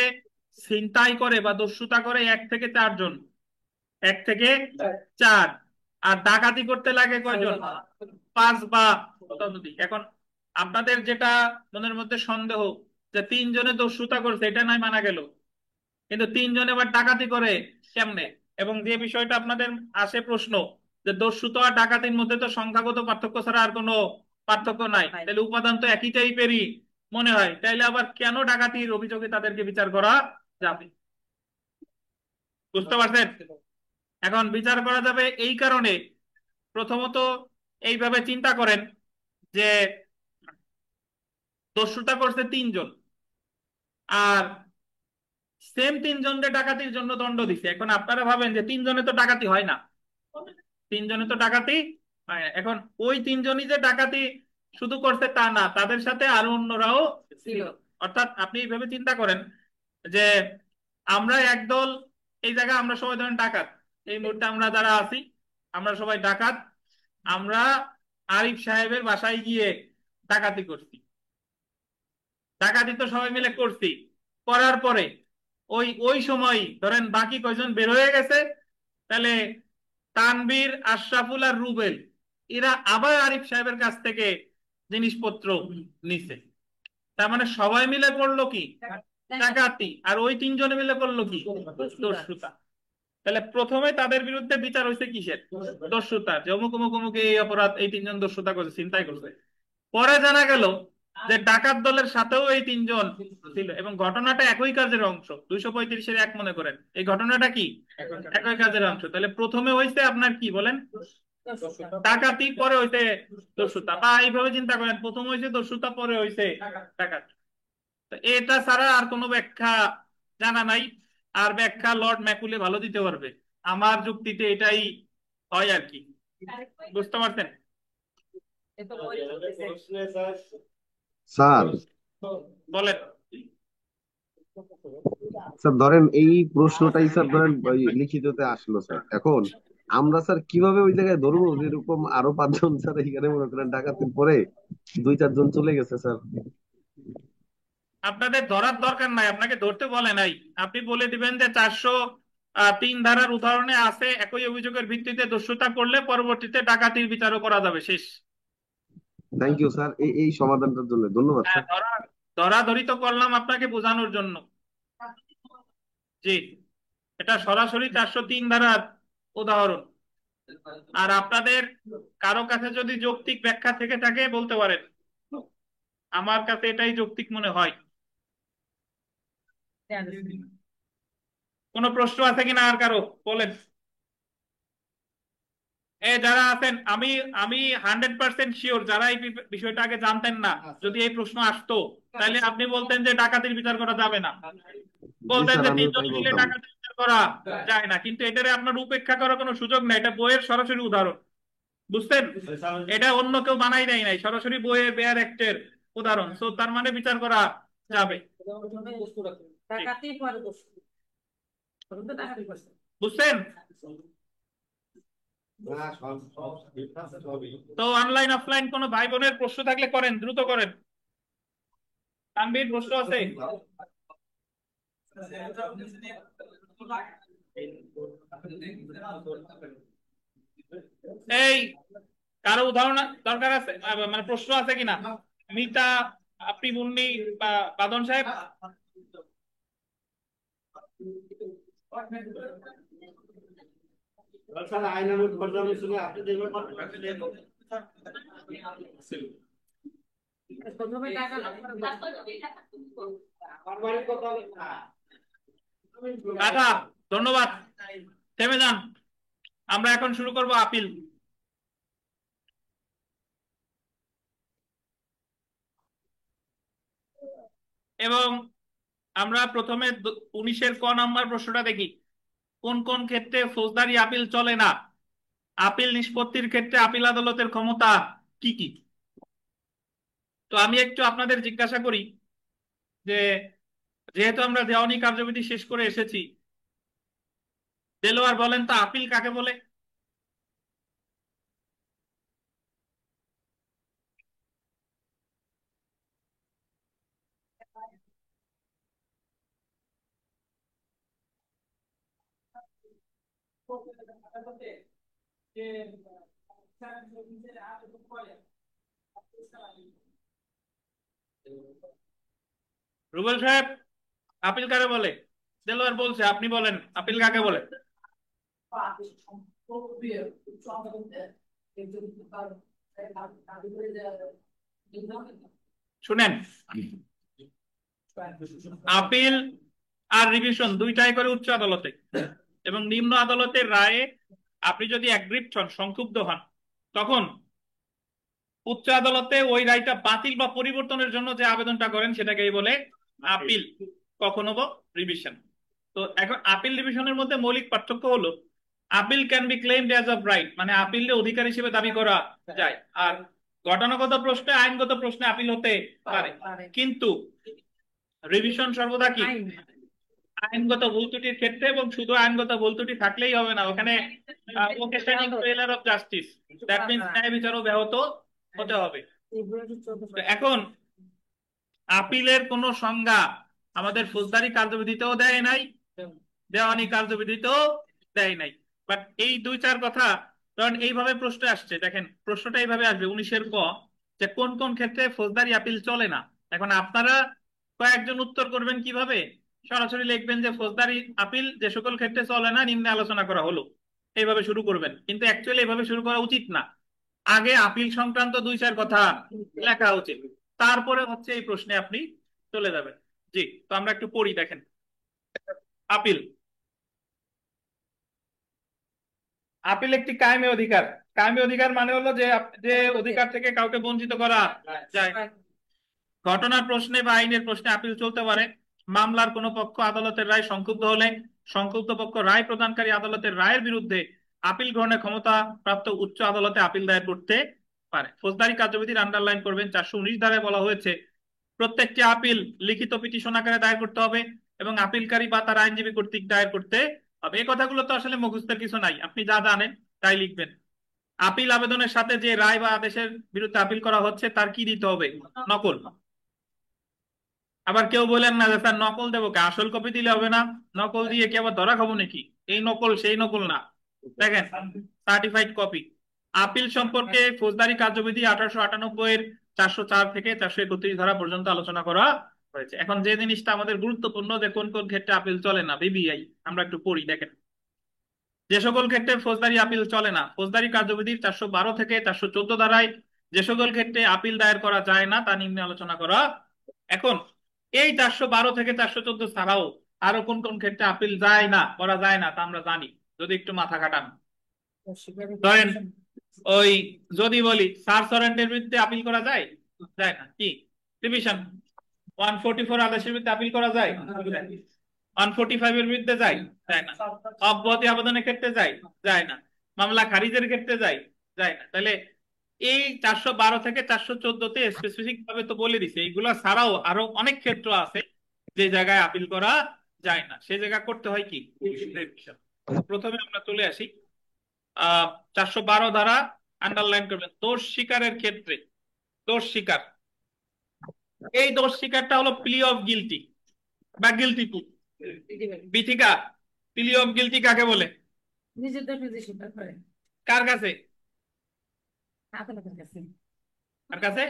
ছিনতাই করে বা দস্যুতা করে 1 থেকে 4 জন, 1 থেকে 4, আর ডাকাতি করতে লাগে কয়জন? 5 বা ততোধিক। এখন আপনাদের যেটা মনের মধ্যে সন্দেহ যে 3 জনে দস্যুতা করছে, এটা নয় মানা গেল, কিন্তু 3 জন এবার ডাকাতি করে কেমনে? এবং যে বিষয়টা আপনাদের আসে প্রশ্ন যে দস্যুতা আর ডাকাতির মধ্যে তো সংখ্যাগত পার্থক্য ছাড়া আর কোনো পার্থক্য নাই, তাহলে উপাদান তো একই টাইপেরই মনে হয়, তাইলে আবার কেন ডাকাতির অভিযোগে তাদেরকে বিচার করা যাবে? বুঝতে পারছেন? এখন বিচার করা যাবে এই কারণে, প্রথমত এইভাবে চিন্তা করেন যে দস্যুতা করছে 3 জন, আর সেম 3 জনকে ডাকাতির জন্য দণ্ড দিছে। এখন আপনারা ভাবেন যে 3 জনে তো ডাকাতি হয় না, 3 জনে তো ডাকাতি হয় না। এখন ওই 3 জনই যে ডাকাতি শুধু করছে তা না, তাদের সাথে আরো অন্যরাও ছিল। অর্থাৎ আপনি এইভাবে চিন্তা করেন যে আমরা একদল, এই জায়গায় আমরা সবাই ধরেন ডাকাত, এই মুহূর্তে আমরা যারা আছি আমরা সবাই ডাকাত, আমরা আরিফ সাহেবের বাসায় গিয়ে ডাকাতি করছি। ডাকাতি তো সবাই মিলে করছি, করার পরে ওই ওই সময় ধরেন বাকি কয়জন বের হয়ে গেছে, তাহলে তানভীর, আশরাফুল আর রুবেল এরা আবার আরিফ সাহেবের কাছ থেকে জিনিসপত্র নিছে। তার মানে সবাই মিলে করলো কি? ডাকাতি। আর ওই 3 জনে মিলে করলো কি? দস্যুতা। তাহলে প্রথমে তাদের বিরুদ্ধে বিচার হয়েছে কিসের? দস্যুতা, যে অমুক অমুক অমুক এই অপরাধ, এই 3 জন দস্যুতা করছে, চিন্তাই করছে। পরে জানা গেল যে ডাকাত দলের সাথেও এই 3 জন ছিল, এবং ঘটনাটা একই কাজের অংশ। 235-1 মনে করেন, এই ঘটনাটা কি? একই কাজের অংশ। তাহলে প্রথমে হয়েছে আপনার কি বলেন? ডাকাতি, পরে হইছে দস্যুতা। বা এইভাবে চিন্তা করেন, প্রথম হয়েছে দস্যুতা, পরে হয়েছে ডাকাতি। তো এটা ছাড়া আর কোনো ব্যাখ্যা জানা নাই। আর ব্যাখ্যা লর্ড ম্যাকুলে ভালো দিতে পারবে। আমার যুক্তিতে এটাই হয় আর কি। বুঝতে পারছেন? প্রশ্নে স্যার স্যার বলেন। স্যার ধরেন এই প্রশ্নটাই স্যার ধরেন ওই লিখিততে আসলো স্যার, এখন আমরা স্যার কিভাবে ওই জায়গায় ধরবো যেরকম আরো 5 জন স্যার এখানে মনে করেন ডাকাতির পরে 2-4 জন চলে গেছে স্যার? আপনাদের ধরার দরকার নাই, আপনাকে ধরতে বলে নাই। আপনি বলে দিবেন যে 403 ধারার উদাহরণে আছে একই অভিযোগের ভিত্তিতে দস্যুতা করলে পরবর্তীতে ডাকাতির বিচারও করা যাবে, শেষ। থ্যাংক ইউ স্যার, এই এই সমাধানটার জন্য ধন্যবাদ হ্যাঁ, স্যার। ধরাধরি তো করলাম আপনাকে বোঝানোর জন্য। জি, এটা সরাসরি 403 ধারার উদাহরণ। আর আপনাদের কারো কাছে যদি যৌক্তিক ব্যাখ্যা থেকে থাকে বলতে পারেন, আমার কাছে এটাই যৌক্তিক মনে হয়। কোনো প্রশ্ন আছে কিনা আর কারো? বলেন। যারা আছেন, আমি আমি 100% শিওর যারা এই বিষয়টা আগে জানতেন না, যদি এই প্রশ্ন আসতো তাহলে আপনি বলতেন যে ডাকাতির বিচার করা যাবে না, জি বলতেন স্যার, যে আমিও 3 জন তাই মিলে বলতাম। ডাকাতির বিচার করা যায় না। কিন্তু এটারে আপনার উপেক্ষা করার কোনো সুযোগ নেই, এটা বইয়ের সরাসরি উদাহরণ। বুঝছেন? এটা অন্য কেউ বানাই দেয় নাই, সরাসরি বইয়ের বেয়ার অ্যাক্টের উদাহরণ। সো তার মানে বিচার করা যাবে। বুঝছেন? না সব সব ঠিক আছে সবই। তো অনলাইন অফলাইন কোনো ভাই বোনের প্রশ্ন থাকলে করেন, দ্রুত করেন। তানভীর, প্রশ্ন আছে? এই কারো উদাহরণ দরকার আছে, মানে প্রশ্ন আছে কিনা? মিতা, আপনি, মুন্নি বা বাদন সাহেব? স্যার আইনানুগ পর্যালোচনা আপনি দেখবেন আচ্ছা, ধন্যবাদ। থেমে যান, আমরা এখন শুরু করব আপিল। এবং আমরা প্রথমে 19-এর ক নাম্বার প্রশ্নটা দেখি, কোন কোন ক্ষেত্রে ফৌজদারি আপিল চলে না, আপিল নিষ্পত্তির ক্ষেত্রে আপিল আদালতের ক্ষমতা কি কি। তো আমি একটু আপনাদের জিজ্ঞাসা করি যে যেহেতু আমরা দেওয়ানি কার্যবিধি শেষ করে এসেছি, দেলোয়ার বলেন তো আপিল কাকে বলে? রুবেল সাহেব, আপিল কাকে বলে? দেলোয়ার বলছে, আপনি বলেন আপিল কাকে বলে? শুনেন, আপিল আর রিভিশন দুইটাই করে উচ্চ আদালতে, এবং নিম্ন আদালতের রায়ে আপনি যদি অ্যাগ্রিভড হন, সংক্ষুব্ধ হন, তখন উচ্চ আদালতে ওই রায়টা বাতিল বা পরিবর্তনের জন্য যে আবেদনটা করেন সেটাকেই বলে আপিল, কখনো বা রিভিশন। তো এখন আপিল রিভিশনের মধ্যে মৌলিক পার্থক্য হলো, appeal can be claimed as of right, মানে আপিলে অধিকার হিসেবে দাবি করা যায়, আর ঘটনাগত প্রশ্নে, আইনগত প্রশ্নে আপিল হতে পারে। কিন্তু রিভিশন সর্বদা কি আইনগত ভুল ত্রুটির ক্ষেত্রে, এবং শুধু আইনগত ভুল ত্রুটি থাকলেই হবে না, ওখানে occasioning failure of justice, that means ন্যায় বিচারও ব্যাহত হতে হবে। তো এখন আপিলের কোনো সংজ্ঞা আমাদের ফৌজদারি কার্যবিধিতেও দেয় নাই, দেওয়ানি কার্যবিধিতেও দেয় নাই। বাট এই দুই চার কথা, কারণ এইভাবে প্রশ্ন আসছে, দেখেন প্রশ্নটা এইভাবে আসবে 19-এর ক, যে কোন কোন ক্ষেত্রে ফৌজদারি আপিল চলে না। এখন আপনারা কয়েকজন উত্তর করবেন কিভাবে? সরাসরি লিখবেন যে ফৌজদারি আপিল যে সকল ক্ষেত্রে চলে না নিম্নে আলোচনা করা হলো, এইভাবে শুরু করবেন। কিন্তু অ্যাকচুয়ালি এইভাবে শুরু করা উচিত না, আগে আপিল সংক্রান্ত দুই চার কথা লেখা উচিত, তারপরে হচ্ছে এই প্রশ্নে আপনি চলে যাবেন। জি, তো আমরা একটু পড়ি, দেখেন আপিল। আপিল একটি কায়েমী অধিকার। কায়েমী অধিকার মানে হলো যে যে অধিকার থেকে কাউকে বঞ্চিত করা যায়। ঘটনার প্রশ্নে বা আইনের প্রশ্নে আপিল চলতে পারে। মামলার কোনো পক্ষ আদালতের রায় সংক্ষুব্ধ হলে সংক্ষুব্ধ পক্ষ রায় প্রদানকারী আদালতের রায়ের বিরুদ্ধে আপিল গ্রহণের ক্ষমতা প্রাপ্ত উচ্চ আদালতে আপিল দায়ের করতে পারে। ফৌজদারি কার্যবিধির আন্ডারলাইন করবেন 419 ধারায় বলা হয়েছে প্রত্যেকটি আপিল লিখিত পিটিশন আকারে দায়ের করতে হবে এবং আপিলকারী বা তার আইনজীবী কর্তৃক দায়ের করতে হবে। এই কথাগুলো তো আসলে মুখস্থের কিছু নাই, আপনি যা জানেন তাই লিখবেন। আপিল আবেদনের সাথে যে রায় বা আদেশের বিরুদ্ধে আপিল করা হচ্ছে তার কি দিতে হবে? নকল। আবার কেউ বলেন না যে স্যার নকল দেবো কে, আসল কপি দিলে হবে না? নকল দিয়ে কি আবার ধরা খাবো নাকি? এই নকল সেই নকল না, দেখেন সার্টিফাইড কপি। আপিল সম্পর্কে ফৌজদারি কার্যবিধি 1898-এর 404 থেকে 431 ধারা পর্যন্ত আলোচনা করা হয়েছে। এখন যে জিনিসটা আমাদের গুরুত্বপূর্ণ, যে কোন কোন ক্ষেত্রে আপিল চলে না, বিবিআই আমরা একটু পড়ি, দেখেন যে সকল ক্ষেত্রে ফৌজদারি আপিল চলে না, ফৌজদারি কার্যবিধির 412 থেকে 414 ধারায় যে সকল ক্ষেত্রে আপিল দায়ের করা যায় না তা নিম্নে আলোচনা করা। এখন এই 412 থেকে 414 ছাড়াও আরো কোন কোন ক্ষেত্রে আপিল যায় না, করা যায় না, তা আমরা জানি, যদি একটু মাথা খাটান। ধরেন ওই যদি বলি সার্চ ওয়ারেন্টের বিরুদ্ধে আপিল করা যায়, যায় না। কি ডিভিশন 144 আদেশের বিরুদ্ধে আপিল করা যায়, 145 এর বিরুদ্ধে যায়, যায় না। অব্যাহতি আবেদনের ক্ষেত্রে যায়, যায় না। মামলা খারিজের ক্ষেত্রে যায়, যায় না। তাহলে এই 412 থেকে 414-তে স্পেসিফিক ভাবে তো বলে দিছে, এইগুলা ছাড়াও আরো অনেক ক্ষেত্র আছে যে জায়গায় আপিল করা যায় না, সে জায়গা করতে হয় কি রিভিশন। প্রথমে আমরা চলে আসি 412 ধারা আন্ডারলাইন করবেন। দোষ স্বীকারের ক্ষেত্রে, দোষ স্বীকার, এই দোষ স্বীকারটা হলো প্লি অফ গিলটি বা গিলটি প্লি। বিথিকা, প্লি অফ গিলটি কাকে বলে? নিজের দোষ নিজে স্বীকার করে। কার কাছে? আদালতের কাছে। কার কাছে?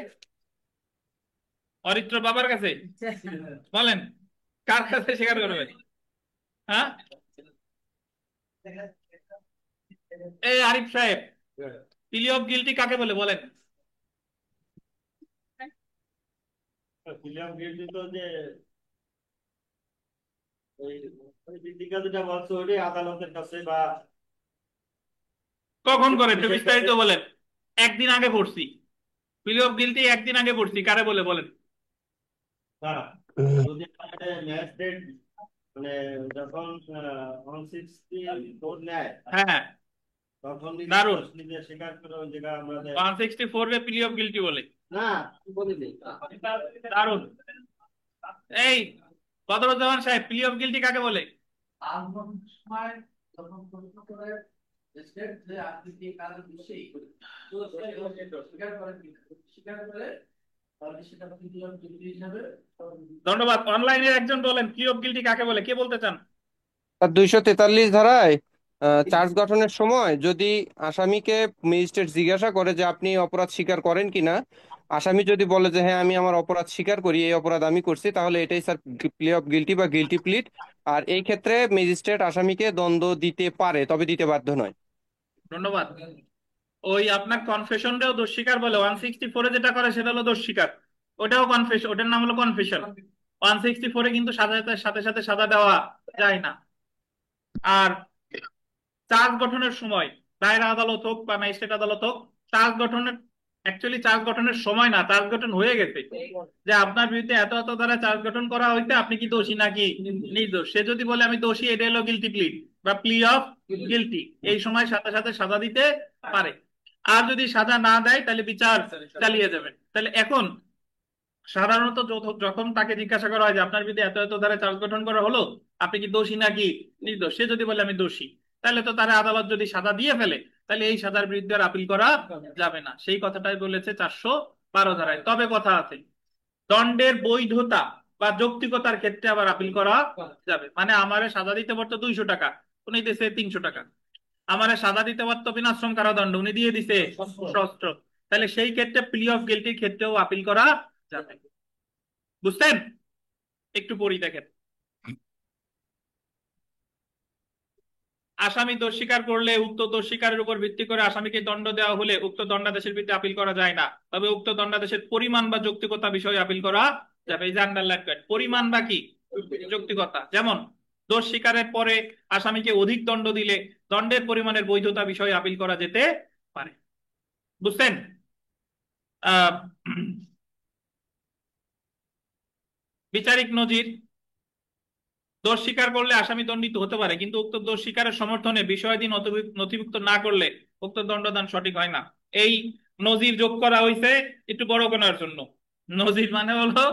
অরিত্র বাবার কাছে? বলেন কার কাছে স্বীকার করবে? হ্যাঁ, এই আরিফ সাহেব, প্লি অফ গিলটি কাকে বলে বলেন? ফিলিয়াম গিল্ডি তো যে ওই ওই বিধিকা যেটা বলছে ওইটাই আদালতের কাছে বা কখন করে একটু বিস্তারিত বলেন। একদিন আগে পড়ছি প্লি অফ গিলটি, একদিন আগে পড়ছি, কারে বলে বলেন? যদি ম্যাজিস্ট্রেট মানে যখন 164 নেয়, হ্যাঁ, তখন দারুণ। নিজে স্বীকার করে ওই জায়গা আমরা 164 এ প্লি অফ গিলটি বলে। না বলিনি। দারুণ। এই বদরুজ্জামান সাহেব, প্লি অফ গিলটি কাকে বলে? ধন্যবাদ। অনলাইনে একজন বলেন প্লি অফ গিলটি কাকে বলে, কে বলতে চান? আর 243 ধারায় চার্জ গঠনের সময় যদি আসামিকে ম্যাজিস্ট্রেট জিজ্ঞাসা করে যে আপনি অপরাধ স্বীকার করেন কিনা, আসামি যদি বলে যে হ্যাঁ আমি আমার অপরাধ স্বীকার করি, এই অপরাধ আমি করছি, তাহলে এটাই স্যার প্লি অফ গিলটি বা গিলটি প্লিট। আর এই ক্ষেত্রে ম্যাজিস্ট্রেট আসামিকে দণ্ড দিতে পারে, তবে দিতে বাধ্য নয়। ধন্যবাদ। ওই আপনার কনফেশনটাও দোষ স্বীকার বলে, 164-এ যেটা করে সেটা হলো দোষ স্বীকার, ওটাও কনফেশন, ওটার নাম হলো কনফেশন। 164-এ কিন্তু সাজাতে সাথে সাথে সাজা দেওয়া যায় না। আর চার্জ গঠনের সময় দায়রা আদালত হোক বা ম্যাজিস্ট্রেট আদালত হোক, চার্জ গঠনের অ্যাকচুয়ালি চার্জ গঠনের সময় না, চার্জ গঠন হয়ে গেছে যে আপনার বিরুদ্ধে এত এত দ্বারা চার্জ গঠন করা হইতে, আপনি কি দোষী নাকি নির্দোষ। সে যদি বলে আমি দোষী, এটা হলো গিলটি প্লিট বা প্লি অফ গিলটি, এই সময় সাথে সাথে সাজা দিতে পারে। আর যদি সাজা না দেয় তাহলে বিচার চালিয়ে যাবেন। তাহলে এখন সাধারণত যখন তাকে জিজ্ঞাসা করা হয় যে আপনার বিরুদ্ধে এত এত ধারা চার্জ গঠন করা হলো, আপনি কি দোষী নাকি নির্দোষ, সে যদি বলে আমি দোষী, তাহলে তো তারা আদালত যদি সাজা দিয়ে ফেলে, তাহলে এই সাজার বিরুদ্ধে আর আপিল করা যাবে না। সেই কথাটাই বলেছে 412 ধারায়। তবে কথা আছে, দণ্ডের বৈধতা বা যৌক্তিকতার ক্ষেত্রে আবার আপিল করা যাবে। মানে আমারে সাজা দিতে পারতো 200 টাকা, উনি দিছে 300 টাকা। আমারে সাজা দিতে পারতো বিনাশ্রম কারাদণ্ড, উনি দিয়ে দিছে সহস্র। তাহলে সেই ক্ষেত্রে প্লি অফ গিলটির ক্ষেত্রেও আপিল করা যাবে। বুঝছেন? একটু পড়ি দেখেন। আসামি দোষ স্বীকার করলে উক্ত দোষ স্বীকারের উপর ভিত্তি করে আসামিকে দণ্ড দেওয়া হলে উক্ত দণ্ডাদেশের ভিত্তিতে আপিল করা যায় না, তবে উক্ত দণ্ডাদেশের পরিমাণ বা যৌক্তিকতা বিষয়ে আপিল করা যাবে। এই যে আন্ডারলাইন করেন, পরিমাণ বা কি যৌক্তিকতা। যেমন দোষ স্বীকারের পরে আসামিকে অধিক দণ্ড দিলে দণ্ডের পরিমাণের বৈধতা বিষয়ে আপিল করা যেতে পারে। বুঝছেন? আহ বিচারিক নজির, দোষ স্বীকার করলে আসামি দণ্ডিত হতে পারে, কিন্তু উক্ত দোষ স্বীকারের সমর্থনে বিষয়াদি নথিভুক্ত না করলে উক্ত দণ্ডদান সঠিক হয় না। এই নজির যোগ করা হয়েছে একটু বড় করার জন্য। নজির মানে হলো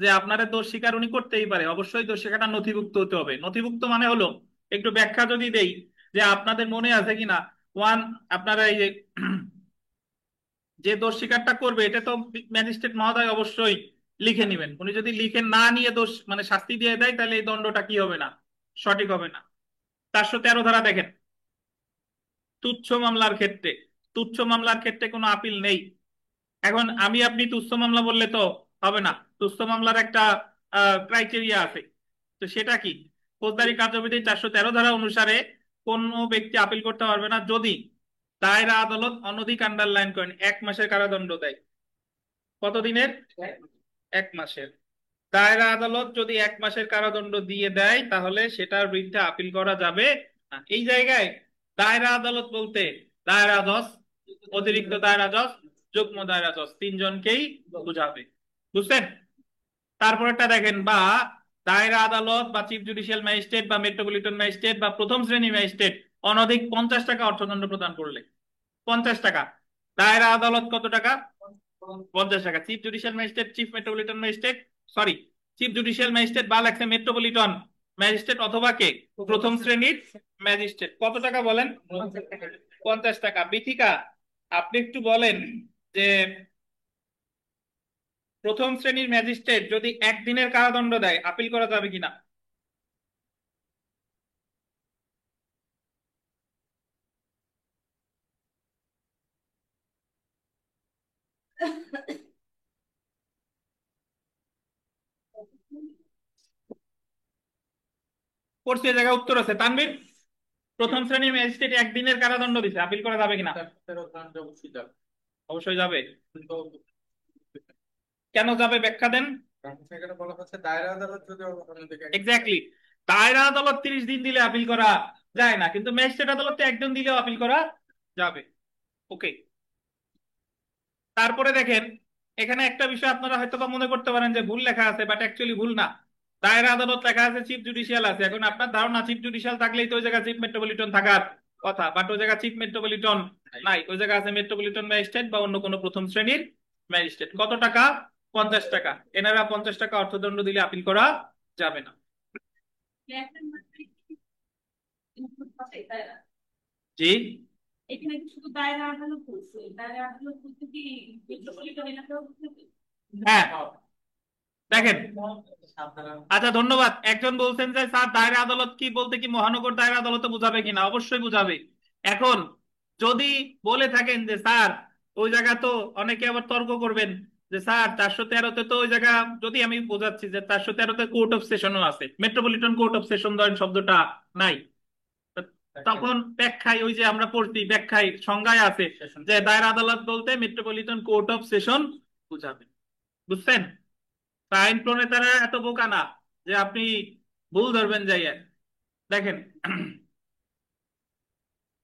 যে আপনারা দোষ স্বীকার উনি করতেই পারে, অবশ্যই দোষ স্বীকারটা নথিভুক্ত হতে হবে। নথিভুক্ত মানে হলো, একটু ব্যাখ্যা যদি দেই, যে আপনাদের মনে আছে কিনা, আপনারা এই যে দোষ স্বীকারটা করবে এটা তো ম্যাজিস্ট্রেট মহোদয় অবশ্যই লিখে নেবেন। উনি যদি লিখে না নিয়ে দোষ মানে শাস্তি দিয়ে দেয়, তাহলে এই দণ্ডটা কি হবে না, সঠিক হবে না। 413 ধারা দেখেন, তুচ্ছ মামলার ক্ষেত্রে, তুচ্ছ মামলার ক্ষেত্রে কোনো আপিল নেই। এখন আমি আপনি তুচ্ছ মামলা বললে তো হবে না, তুচ্ছ মামলার একটা ক্রাইটেরিয়া আছে। তো সেটা কি? ফৌজদারি কার্যবিধি 413 ধারা অনুসারে কোন ব্যক্তি আপিল করতে পারবে না যদি দায়রা আদালত অনধিক, আন্ডারলাইন করেন, 1 মাসের কারাদণ্ড দেয়। কতদিনের? 1 মাসের। দায়রা আদালত যদি 1 মাসের কারাদণ্ড দিয়ে দেয়, তাহলে সেটার বিরুদ্ধে আপিল করা যাবে না। এই জায়গায় দায়রা আদালত বলতে দায়রা জজ, অতিরিক্ত দায়রা জজ, যুগ্ম দায়রা জজ, তিনজনকেই বুঝাবে। বুঝছেন? তারপরেরটা দেখেন, বা দায়রা আদালত বা চিফ জুডিশিয়াল ম্যাজিস্ট্রেট বা মেট্রোপলিটন ম্যাজিস্ট্রেট বা প্রথম শ্রেণী ম্যাজিস্ট্রেট অনধিক 50 টাকা অর্থদণ্ড প্রদান করলে। 50 টাকা। দায়রা আদালত কত টাকা? 50 টাকা। Chief judicial magistrate, chief metropolitan magistrate, sorry, chief judicial magistrate বা লেখছে মেট্রোপলিটন ম্যাজিস্ট্রেট অথবা কে প্রথম শ্রেণীর ম্যাজিস্ট্রেট, কত টাকা বলেন? 50 টাকা। বিথিকা, আপনি একটু বলেন যে প্রথম শ্রেণীর ম্যাজিস্ট্রেট যদি 1 দিনের কারাদণ্ড দেয়, আপিল করা যাবে কিনা? পড়ছে, এই জায়গায় উত্তর আছে। তানভীর, প্রথম শ্রেণীর ম্যাজিস্ট্রেট 1 দিনের কারাদণ্ড দিছে, আপিল করা যাবে কিনা? অবশ্যই যাবে। কেন যাবে ব্যাখ্যা দেন। এক্স্যাক্টলি, দায়রা আদালত 30 দিন দিলে আপিল করা যায় না, কিন্তু ম্যাজিস্ট্রেট আদালতে 1 দিন দিলেও আপিল করা যাবে। ওকে। তারপরে দেখেন, এখানে একটা বিষয় আপনারা হয়তো বা মনে করতে পারেন যে ভুল লেখা আছে, বাট অ্যাকচুয়ালি ভুল না। দায়রা আদালত লেখা আছে, চিফ জুডিশিয়াল আছে। এখন আপনার ধারণা চিফ জুডিশিয়াল থাকলেই তো ওই জায়গায় চিফ মেট্রোপলিটন থাকার কথা, বাট ওই জায়গায় চিফ মেট্রোপলিটন নাই, ওই জায়গায় আছে মেট্রোপলিটন ম্যাজিস্ট্রেট বা অন্য কোনো প্রথম শ্রেণীর ম্যাজিস্ট্রেট। কত টাকা? 50 টাকা। এনারা 50 টাকা অর্থদণ্ড দিলে আপিল করা যাবে না। জি, এখানে কি শুধু দায়রা আদালত বলছে, দায়রা আদালত বলতে কি মেট্রোপলিটন এলাকাও বুঝতে? হ্যাঁ দেখেন। আচ্ছা ধন্যবাদ। একজন বলছেন যে স্যার দায়রা আদালত কি বলতে কি মহানগর দায়রা আদালত বুঝাবে কিনা? অবশ্যই বুঝাবে। এখন যদি বলে থাকেন যে স্যার ওই জায়গা তো, অনেকে আবার তর্ক করবেন যে স্যার 413-তে তো ওই জায়গা, যদি আমি বোঝাচ্ছি যে 413-তে কোর্ট অফ সেশনও আছে, মেট্রোপলিটন কোর্ট অফ সেশন ধরেন শব্দটা নাই, তখন ব্যাখ্যায় ওই যে আমরা পড়ছি ব্যাখ্যায় সংজ্ঞায় আছে যে দায়রা আদালত বলতে মেট্রোপলিটন কোর্ট অফ সেশন বুঝাবে। বুঝছেন? তা আইন প্রণেতারা এত বোকা না যে আপনি ভুল ধরবেন যাইয়া। দেখেন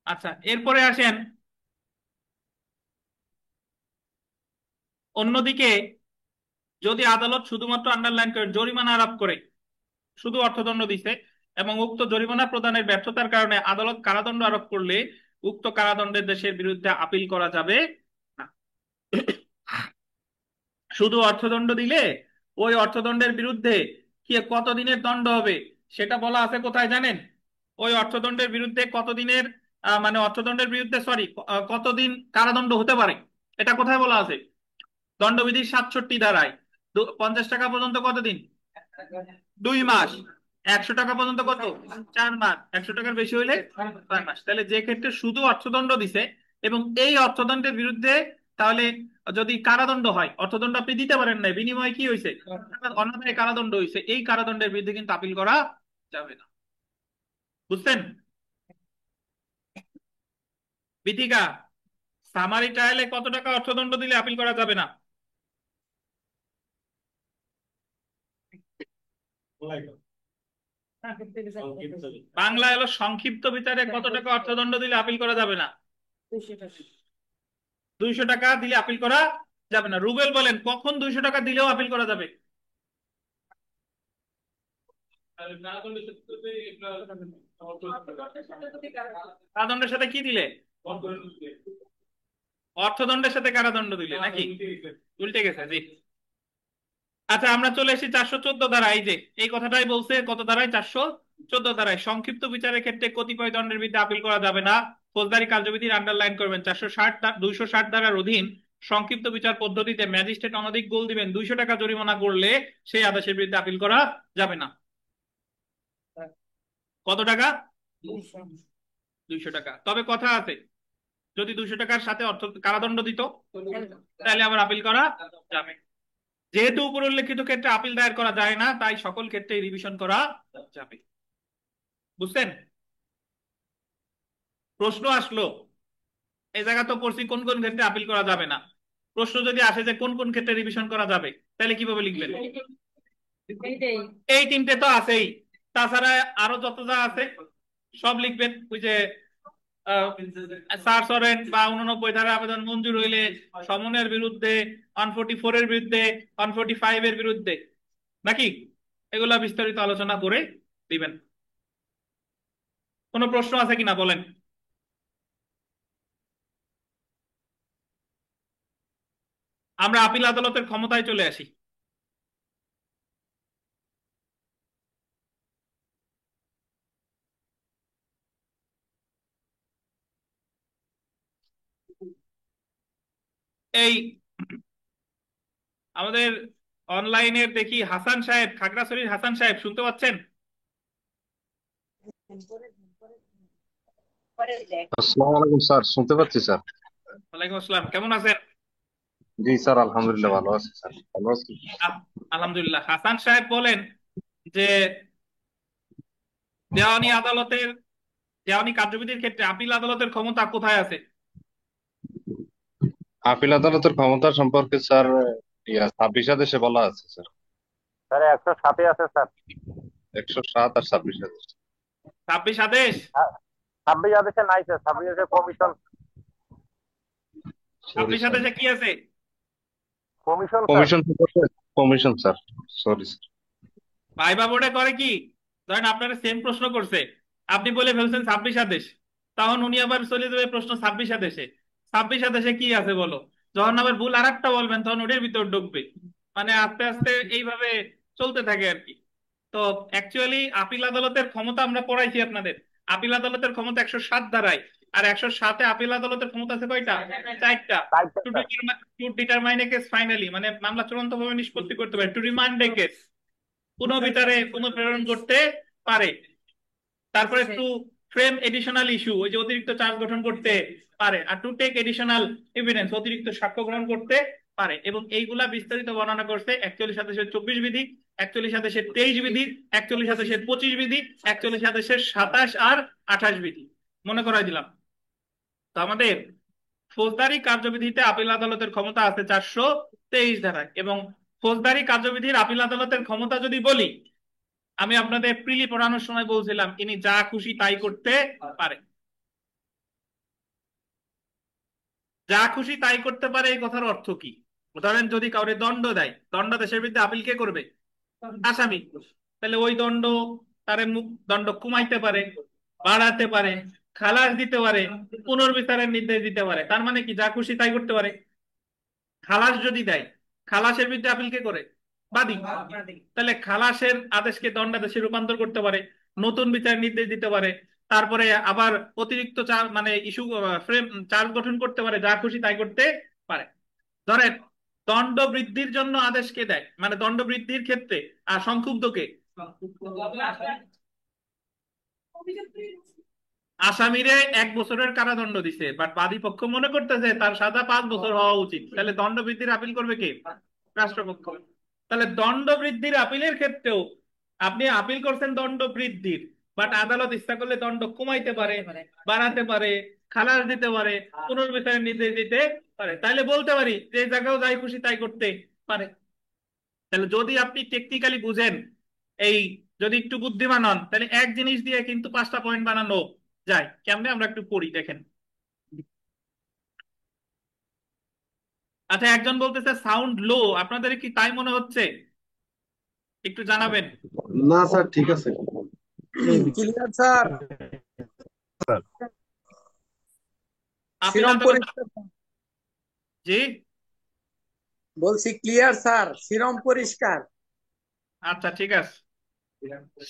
আচ্ছা এরপরে আসেন, অন্যদিকে যদি আদালত শুধুমাত্র আন্ডারলাইন করে জরিমানা আরোপ করে, শুধু অর্থদণ্ড দিছে এবং উক্ত জরিমানা প্রদানের ব্যর্থতার কারণে আদালত কারাদণ্ড আরোপ করলে উক্ত কারাদণ্ডের দেশের বিরুদ্ধে আপিল করা যাবে না। শুধু অর্থদণ্ড দিলে ওই অর্থদণ্ডের বিরুদ্ধে কি কত দিনের দণ্ড হবে সেটা বলা আছে কোথায় জানেন? ওই অর্থদণ্ডের বিরুদ্ধে কতদিনের মানে অর্থদণ্ডের বিরুদ্ধে সরি কতদিন কারাদণ্ড হতে পারে এটা কোথায় বলা আছে? দণ্ডবিধির 67 ধারায়। 50 টাকা পর্যন্ত কতদিন? 2 মাস। 100 টাকা পর্যন্ত কত? 4 মাস। 100 টাকার বেশি হইলে 6 মাস। তাহলে যে ক্ষেত্রে শুধু অর্থদণ্ড দিছে এবং এই অর্থদণ্ডের বিরুদ্ধে, তাহলে যদি কারাদণ্ড হয়, অর্থদণ্ড আপনি দিতে পারেন না, বিনিময়ে কি হয়েছে? অন্যথায় কারাদণ্ড হয়েছে, এই কারাদণ্ডের বিরুদ্ধে কিন্তু আপিল করা যাবে না। বুঝছেন? বিথিকা, সামারি ট্রায়ালে কত টাকা অর্থদণ্ড দিলে আপিল করা যাবে না? বাংলা হলো সংক্ষিপ্ত বিচারে কত টাকা অর্থদণ্ড দিলে আপিল করা যাবে না? 200 টাকা দিলে আপিল করা যাবে না। রুবেল বলেন কখন 200 টাকা দিলেও আপিল করা যাবে? কারাদণ্ডের সাথে কি দিলে? অর্থদণ্ডের সাথে কারাদণ্ড দিলে নাকি? উল্টে গেছে, জি। আচ্ছা আমরা চলে এসেছি 414 ধারা। এই যে এই কথাটাই বলছে কত ধারায়? 414 ধারায় সংক্ষিপ্ত বিচারের ক্ষেত্রে কতিপয় দণ্ডের বিরুদ্ধে আপিল করা যাবে না। ফৌজদারি কার্যবিধির আন্ডারলাইন করবেন 260 ধারার অধীন সংক্ষিপ্ত বিচার পদ্ধতিতে ম্যাজিস্ট্রেট অনধিক গোল দিবেন 200 টাকা জরিমানা করলে সেই আদেশের বিরুদ্ধে আপিল করা যাবে না। কত টাকা? 200 টাকা। তবে কথা আছে, যদি 200 টাকার সাথে অর্থ কারাদণ্ড দিত তাহলে আবার আপিল করা যাবে। যেহেতু উপর উল্লেখিত ক্ষেত্রে আপিল দায়ের করা যায় না, তাই সকল ক্ষেত্রে রিভিশন করা যাবে। বুঝছেন? প্রশ্ন আসলো, এই জায়গা তো পড়ছি কোন কোন ক্ষেত্রে আপিল করা যাবে না। প্রশ্ন যদি আসে যে কোন কোন ক্ষেত্রে রিভিশন করা যাবে, তাহলে কিভাবে লিখবেন? এই তিনটে তো আছেই, তাছাড়া আরো যত যা আছে সব লিখবেন। ওই যে সার্চ ওয়ারেন্ট বা 89 ধারা আবেদন মঞ্জুর হইলে, সমনের বিরুদ্ধে, 144 এর বিরুদ্ধে, 145 এর বিরুদ্ধে, নাকি? এগুলা বিস্তারিত আলোচনা করে দিবেন। কোনো প্রশ্ন আছে কিনা বলেন? আমরা আপিল আদালতের ক্ষমতায় চলে আসি। এই আমাদের অনলাইনের দেখি হাসান সাহেব, খাগড়াছড়ির হাসান সাহেব, শুনতে পাচ্ছেন? আসসালামু আলাইকুম স্যার, শুনতে পাচ্ছি স্যার। ওয়ালাইকুম আসসালাম, কেমন আছেন? জি স্যার, আলহামদুলিল্লাহ ভালো আছি স্যার। ভালো আছি। আলহামদুলিল্লাহ। হাসান সাহেব বলেন যে দেওয়ানি আদালতের, দেওয়ানি কার্যবিধির ক্ষেত্রে আপিল আদালতের ক্ষমতা কোথায় আছে? আপিল আদালতের ক্ষমতা সম্পর্কে স্যার 26 আদেশে বলা আছে স্যার। স্যার 107 আছে স্যার। 107 আর 26 আদেশ। 26 আদেশ? 26 আদেশে নাই স্যার, 26 আদেশে কমিশন। 26 আদেশে কি আছে? কমিশন সম্পর্কে commission sir. Sorry sir. Viva বোর্ডে করে কি, ধরেন আপনারা সেম প্রশ্ন করছে, আপনি বলে ফেলছেন 26 আদেশ, তখন উনি আবার চলে যাবে প্রশ্ন 26 আদেশে। 26 আদেশে কি আছে বলো, যখন আবার ভুল আর একটা বলবেন তখন ওটার ভিতর ঢুকবে। মানে আস্তে আস্তে এইভাবে চলতে থাকে আর কি। তো অ্যাকচুয়ালি আপিল আদালতের ক্ষমতা আমরা পড়াইছি আপনাদের, আপিল আদালতের ক্ষমতা 107 ধারায়, আর 107-এ আপিল আদালতের ক্ষমতা আছে কয়টা? 4টা। To determine A case finally, মানে মামলা চূড়ান্তভাবে নিষ্পত্তি করতে পারে। টু রিমান্ড এ কেস, পুনর্বিচারে পুনঃপ্রেরণ করতে পারে। তারপরে টু ফ্রেম এডিশনাল ইস্যু, ওই যে অতিরিক্ত চার্জ গঠন করতে পারে। আর টু টেক এডিশনাল এভিডেন্স, অতিরিক্ত সাক্ষ্য গ্রহণ করতে পারে। এবং এইগুলা বিস্তারিত বর্ণনা করছে 41/24 বিধি, 41/23 বিধি, 41/25 বিধি, 41/27 আর 28 বিধি। মনে করাই দিলাম। তো আমাদের ফৌজদারি কার্যবিধিতে আপিল আদালতের ক্ষমতা আছে 423 ধারায়। এবং ফৌজদারি কার্যবিধির আপিল আদালতের ক্ষমতা যদি বলি, আমি আপনাদের প্রিলি পড়ানোর সময় বলছিলাম ইনি যা খুশি তাই করতে পারে। যা খুশি তাই করতে পারে এই কথার অর্থ কি? ধরেন যদি কাউরে দণ্ড দেয়, দণ্ডাদেশের বিরুদ্ধে আপিল কে করবে? আসামি। তাহলে ওই দণ্ড তারে দণ্ড কমাইতে পারে, বাড়াতে পারে, খালাস দিতে পারে, পুনর্বিচারের নির্দেশ দিতে পারে। তার মানে কি যা খুশি তাই করতে পারে? খালাস যদি দেয়, খালাসের বিরুদ্ধে আপিল কে করে? বাদী। তাহলে খালাসের আদেশকে দণ্ডাদেশে রূপান্তর করতে পারে, নতুন বিচার নির্দেশ দিতে পারে, তারপরে আবার অতিরিক্ত মানে ইস্যু ফ্রেম চার্জ গঠন করতে পারে, যা খুশি তাই করতে পারে। ধরেন দণ্ড বৃদ্ধির জন্য আদেশ কে দেয়, মানে দণ্ড বৃদ্ধির ক্ষেত্রে আর সংক্ষুব্ধকে? আসামিরে 1 বছরের কারাদণ্ড দিছে, বাট বাদী পক্ষ মনে করতেছে তার সাজা 5 বছর হওয়া উচিত। তাহলে দণ্ড বৃদ্ধির আপিল করবে কে? রাষ্ট্রপক্ষ। তাহলে দণ্ড বৃদ্ধির আপিলের ক্ষেত্রেও আপনি আপিল করছেন দণ্ড বৃদ্ধির, বাট আদালত ইচ্ছা করলে দণ্ড কমাইতে পারে, বাড়াতে পারে, খালাস দিতে পারে, পুনর্বিচারের নির্দেশ দিতে পারে। তাহলে বলতে পারি যে জায়গাও যাই খুশি তাই করতে পারে। তাহলে যদি আপনি টেকনিক্যালি বুঝেন, এই যদি একটু বুদ্ধিমান হন, তাহলে এক জিনিস দিয়ে কিন্তু 5টা পয়েন্ট বানানো যায়। কেমনে আমরা একটু পড়ি দেখেন। আচ্ছা, একজন বলতেছে সাউন্ড লো, আপনাদের কি তাই মনে হচ্ছে? একটু জানাবেন। না স্যার, ঠিক আছে। ক্লিয়ার স্যার, আপিল শিরম আদালত। পরিষ্কার। জি, বলছি ক্লিয়ার স্যার, শিরম পরিষ্কার। আচ্ছা ঠিক আছে।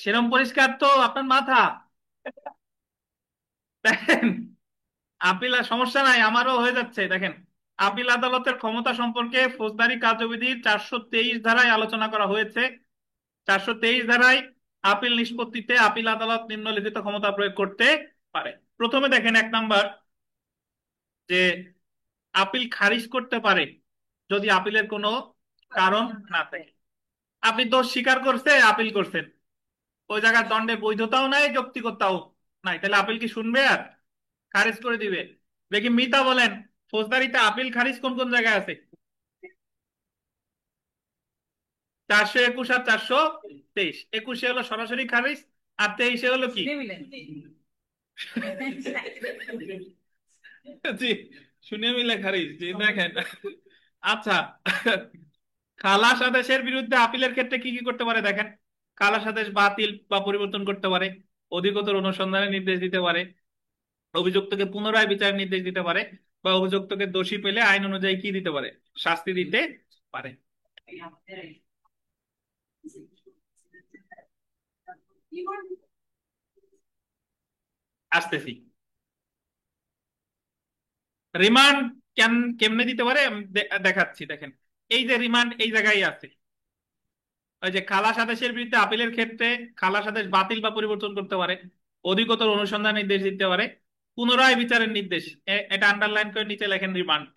সেরম পরিষ্কার তো আপনার মাথা। দেখেন, আপিল সমস্যা নাই, আমারও হয়ে যাচ্ছে। দেখেন, আপিল আদালতের ক্ষমতা সম্পর্কে ফৌজদারি কার্যবিধির 423 ধারায় আলোচনা করা হয়েছে। 423 ধারায় আপিল নিষ্পত্তিতে আপিল আদালত নিম্নলিখিত ক্ষমতা প্রয়োগ করতে পারে। প্রথমে দেখেন 1 নাম্বার, যে আপিল খারিজ করতে পারে যদি আপিলের কোনো কারণ না থাকে। আপনি দোষ স্বীকার করছে, আপিল করছেন, ওই জায়গার দণ্ডে বৈধতাও নাই, যৌক্তিকতাও নাই, তাহলে আপিল কি শুনবে? আর খারিজ করে দিবে। দেখি মিতা বলেন, ফৌজদারিতে আপিল খারিজ কোন কোন জায়গায় আছে? 421 আর 423। 21-এ হলো সরাসরি খারিজ, আর 23-এ হলো কি? জি, শুনে মিলে খারিজ। জি দেখেন। আচ্ছা, খালাস আদেশের বিরুদ্ধে আপিলের ক্ষেত্রে কি কি করতে পারে দেখেন। খালাস আদেশ বাতিল বা পরিবর্তন করতে পারে, অধিকতর অনুসন্ধানের নির্দেশ দিতে পারে, অভিযুক্তকে পুনরায় বিচারের নির্দেশ দিতে পারে, বা অভিযুক্তকে দোষী পেলে আইন অনুযায়ী কি দিতে পারে? শাস্তি দিতে পারে। আসতেছি। রিমান্ড কেমনে দিতে পারে আমি দেখাচ্ছি। দেখেন, এই যে রিমান্ড এই জায়গায় আছে, ওই যে খালাস আদেশের বিরুদ্ধে আপিলের ক্ষেত্রে খালাস আদেশ বাতিল বা পরিবর্তন করতে পারে, অধিকতর অনুসন্ধান নির্দেশ দিতে পারে, পুনরায় বিচারের নির্দেশ, এটা আন্ডারলাইন করে নিচে লেখেন রিমান্ড।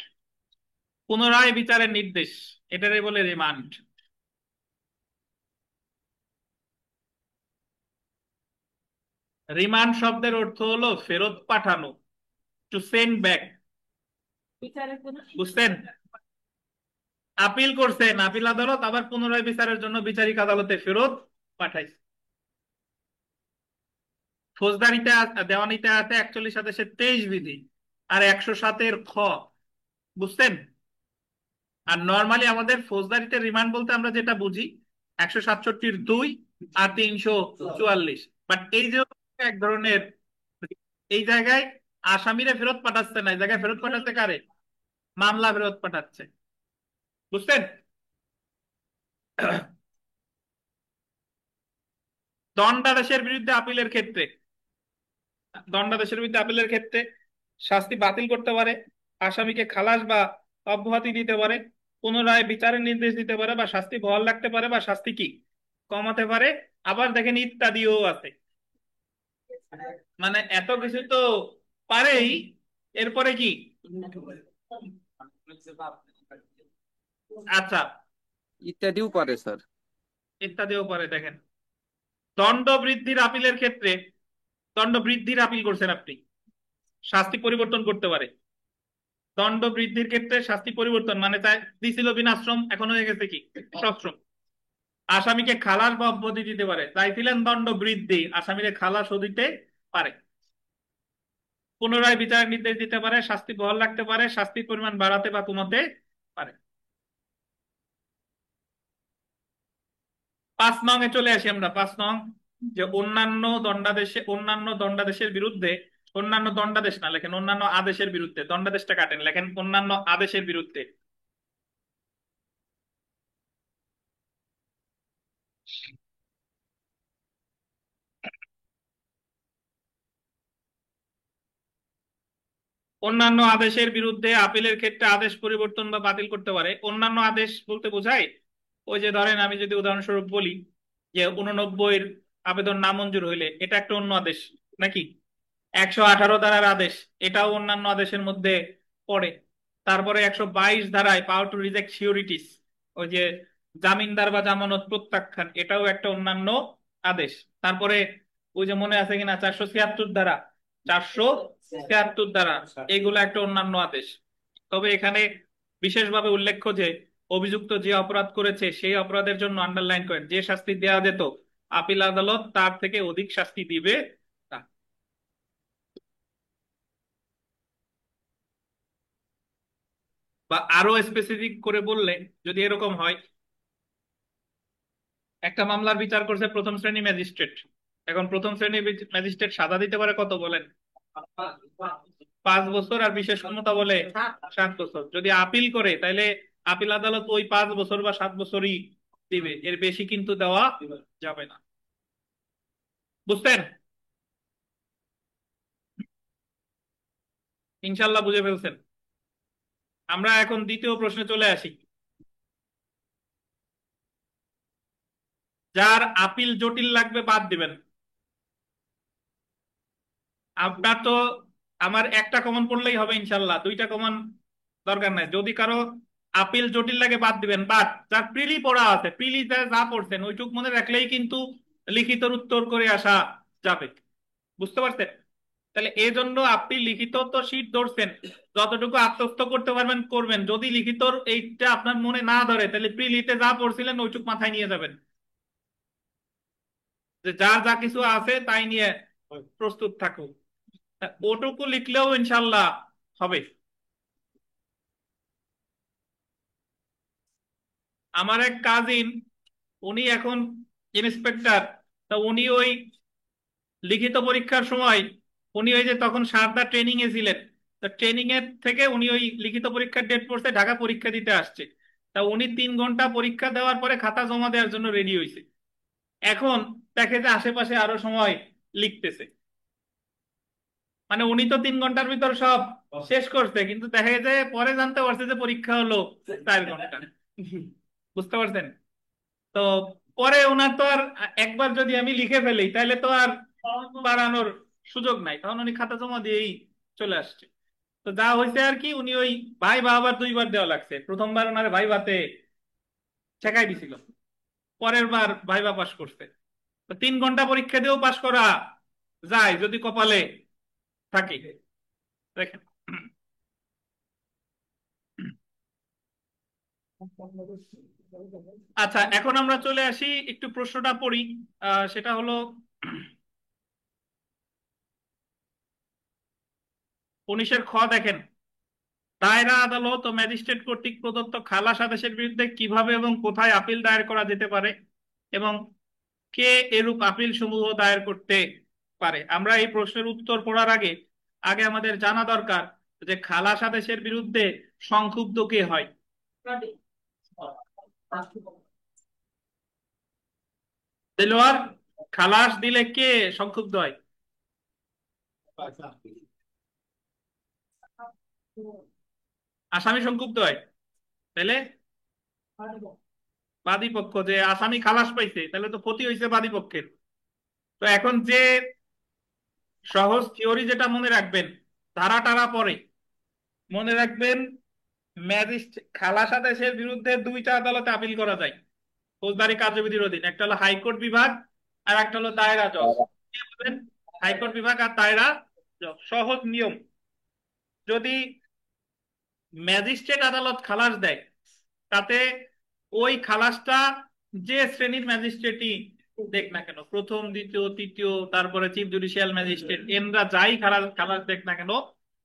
পুনরায় বিচারের নির্দেশ, এটারে বলে রিমান্ড। রিমান্ড শব্দের অর্থ হলো ফেরত পাঠানো, টু সেন্ড ব্যাক। বুঝছেন? আপিল করছেন, আপিল আদালত আবার পুনরায় বিচারের জন্য বিচারিক আদালতে ফেরত পাঠাইছে। ফৌজদারিতে দেওয়ানিতে আছে 41/23 বিধি আর 107-এর খ। বুঝছেন? আর নর্মালি আমাদের ফৌজদারিতে রিমান্ড বলতে আমরা যেটা বুঝি 167-এর 2 আর 344। বাট এই যে এক ধরনের, এই জায়গায় আসামিরে ফেরত পাঠাচ্ছে না, এই জায়গায় ফেরত পাঠাচ্ছে কারে? মামলা ফেরত পাঠাচ্ছে। বুঝছেন? দণ্ডাদেশের বিরুদ্ধে আপিলের ক্ষেত্রে দণ্ডাদেশের বিরুদ্ধে আপিলের ক্ষেত্রে শাস্তি বাতিল করতে পারে, আসামিকে খালাস বা অব্যাহতি দিতে পারে, পুনরায় বিচারের নির্দেশ দিতে পারে, বা শাস্তি বহাল রাখতে পারে, বা শাস্তি কি কমাতে পারে। আবার দেখেন ইত্যাদিও আছে। মানে এত কিছু তো পারেই, এরপরে কি? আচ্ছা, ইত্যাদিও পারে স্যার। ইত্যাদিও পারে। দেখেন, দণ্ড বৃদ্ধির আপিলের ক্ষেত্রে, দণ্ড বৃদ্ধির আপিল করছেন আপনি, শাস্তি পরিবর্তন করতে পারে। দণ্ড বৃদ্ধির ক্ষেত্রে শাস্তি পরিবর্তন মানে তাই দিছিল বিনাশ্রম, এখন হয়ে গেছে কি সশ্রম। আসামিকে খালাস বা অব্যাহতি দিতে পারে, চাইছিলেন দণ্ড বৃদ্ধি, আসামিকে খালাসও দিতে পারে। পুনরায় বিচারের নির্দেশ দিতে পারে, শাস্তি বহাল রাখতে পারে, শাস্তির পরিমাণ বাড়াতে বা কমাতে পারে। 5 নং এ চলে আসি আমরা। 5 নং, যে অন্যান্য দণ্ডাদেশের বিরুদ্ধে, অন্যান্য দণ্ডাদেশ না লেখেন, অন্যান্য আদেশের বিরুদ্ধে, দণ্ডাদেশটা কাটেন, লেখেন অন্যান্য আদেশের বিরুদ্ধে। অন্যান্য আদেশের বিরুদ্ধে আপিলের ক্ষেত্রে আদেশ পরিবর্তন বা বাতিল করতে পারে। অন্যান্য আদেশ বলতে বোঝায়, ওই যে ধরেন আমি যদি উদাহরণস্বরূপ বলি যে 89-এর আবেদন নামঞ্জুর হইলে, এটা একটা অন্য আদেশ নাকি? 118 ধারার আদেশ, এটাও অন্যান্য আদেশের মধ্যে পড়ে। তারপরে 122 ধারায় পাওয়ার টু রিজেক্ট সিউরিটিস, ওই যে জামিনদার বা জামানত প্রত্যাখ্যান, এটাও একটা অন্যান্য আদেশ। তারপরে ওই যে মনে আছে কিনা 476 ধারা, 476 ধারা, এগুলো একটা অন্যান্য আদেশ। তবে এখানে বিশেষভাবে উল্লেখ্য যে অভিযুক্ত যে অপরাধ করেছে সেই অপরাধের জন্য আন্ডারলাইন করেন, যে শাস্তি দেওয়া যেত আপিল আদালত তার থেকে অধিক শাস্তি দিবে না। বা আরো স্পেসিফিক করে বললে, যদি এরকম হয়, একটা মামলার বিচার করছে প্রথম শ্রেণী ম্যাজিস্ট্রেট, এখন প্রথম শ্রেণীর ম্যাজিস্ট্রেট সাজা দিতে পারে কত বলেন? 5 বছর, আর বিশেষ ক্ষমতা বলে 7 বছর। যদি আপিল করে তাহলে আপিল আদালত ওই 5 বছর বা 7 বছরই দিবে, এর বেশি কিন্তু দেওয়া যাবে না। বুঝতেন? ইনশাল্লাহ বুঝে ফেলছেন। আমরা এখন দ্বিতীয় প্রশ্নে চলে আসি। যার আপিল জটিল লাগবে বাদ দিবেন। আপনার তো, আমার একটা কমন পড়লেই হবে ইনশাল্লাহ, 2টা কমন দরকার নাই। যদি কারো আপিল জটিল লাগে বাদ দিবেন। বাট যার প্রিলি পড়া আছে, প্রিলি যা পড়ছেন ওইটুক মনে রাখলেই কিন্তু লিখিত উত্তর করে আসা যাবে। বুঝতে পারছেন? তাহলে এই জন্য আপনি লিখিত তো শীট ধরছেন, যতটুকু আত্মস্থ করতে পারবেন করবেন। যদি লিখিত এইটা আপনার মনে না ধরে, তাহলে প্রিলিতে যা পড়ছিলেন ওইটুক মাথায় নিয়ে যাবেন, যে যার যা কিছু আছে তাই নিয়ে প্রস্তুত থাকুন। ওটুকু লিখলেও ইনশাল্লাহ হবে। আমার এক কাজিন, উনি এখন ইন্সপেক্টর, তা উনি ওই লিখিত পরীক্ষার সময়, উনি ওই যে তখন সারদা ট্রেনিং এ ছিলেন, তো ট্রেনিং এর থেকে উনি ওই লিখিত পরীক্ষার ডেট পড়ছে, ঢাকা পরীক্ষা দিতে আসছে। তা উনি 3 ঘন্টা পরীক্ষা দেওয়ার পরে খাতা জমা দেওয়ার জন্য রেডি হয়েছে। এখন দেখে যে আশেপাশে আরো সময় লিখতেছে, মানে উনি তো 3 ঘন্টার ভিতর সব শেষ করছে, কিন্তু দেখা যায় পরে জানতে পারছে যে পরীক্ষা হলো 4 ঘন্টা। বুঝতে পারছেন? তো পরে ওনার তো আর, একবার যদি আমি লিখে ফেলি তাহলে তো আর বাড়ানোর সুযোগ নাই, তখন উনি খাতা জমা দিয়েই চলে আসছে। তো যা হয়েছে আর কি, উনি ওই ভাইবা আবার 2বার দেওয়া লাগছে। প্রথমবার ওনার ভাইভাতে ঠেকাই দিছিল, পরের বার ভাইবা পাশ করছে। তো 3 ঘন্টা পরীক্ষা দিয়েও পাশ করা যায় যদি কপালে থাকে। দেখেন, আচ্ছা এখন আমরা চলে আসি, একটু প্রশ্নটা পড়ি। সেটা হলো 19-এর খ। দেখেন, দায়রা আদালত ও ম্যাজিস্ট্রেট কর্তৃক প্রদত্ত খালাস আদেশের বিরুদ্ধে কিভাবে এবং কোথায় আপিল দায়ের করা যেতে পারে, এবং কে এরূপ আপিল সমূহ দায়ের করতে পারে। আমরা এই প্রশ্নের উত্তর পড়ার আগে আগে আমাদের জানা দরকার যে খালাস আদেশের বিরুদ্ধে সংক্ষুব্ধ কে হয়। দেলোয়ার, খালাস দিলে কে সংক্ষুব্ধ হয়? আসামি সংক্ষুব্ধ হয়, তাহলে বাদী পক্ষ, যে আসামি খালাস পাইছে তাহলে তো ক্ষতি হয়েছে বাদী পক্ষের। তো এখন যে সহজ থিওরি যেটা মনে রাখবেন, ধারা টারা পরে মনে রাখবেন, ম্যাজিস্ট্রেট খালাস আদেশের বিরুদ্ধে দুইটা আদালতে আপিল করা যায় ফৌজদারি কার্যবিধির অধীন, একটা হলো হাইকোর্ট বিভাগ আর একটা হলো দায়রা জজ। কি বলবেন? হাইকোর্ট বিভাগ আর দায়রা জজ। সহজ নিয়ম, যদি ম্যাজিস্ট্রেট আদালত খালাস দেয়, তাতে ওই খালাসটা যে শ্রেণীর ম্যাজিস্ট্রেটই দেখ না কেন, প্রথম দ্বিতীয় তৃতীয় তারপরে চিফ জুডিশিয়াল ম্যাজিস্ট্রেট, এনরা যাই খালাস দেখ না কেন,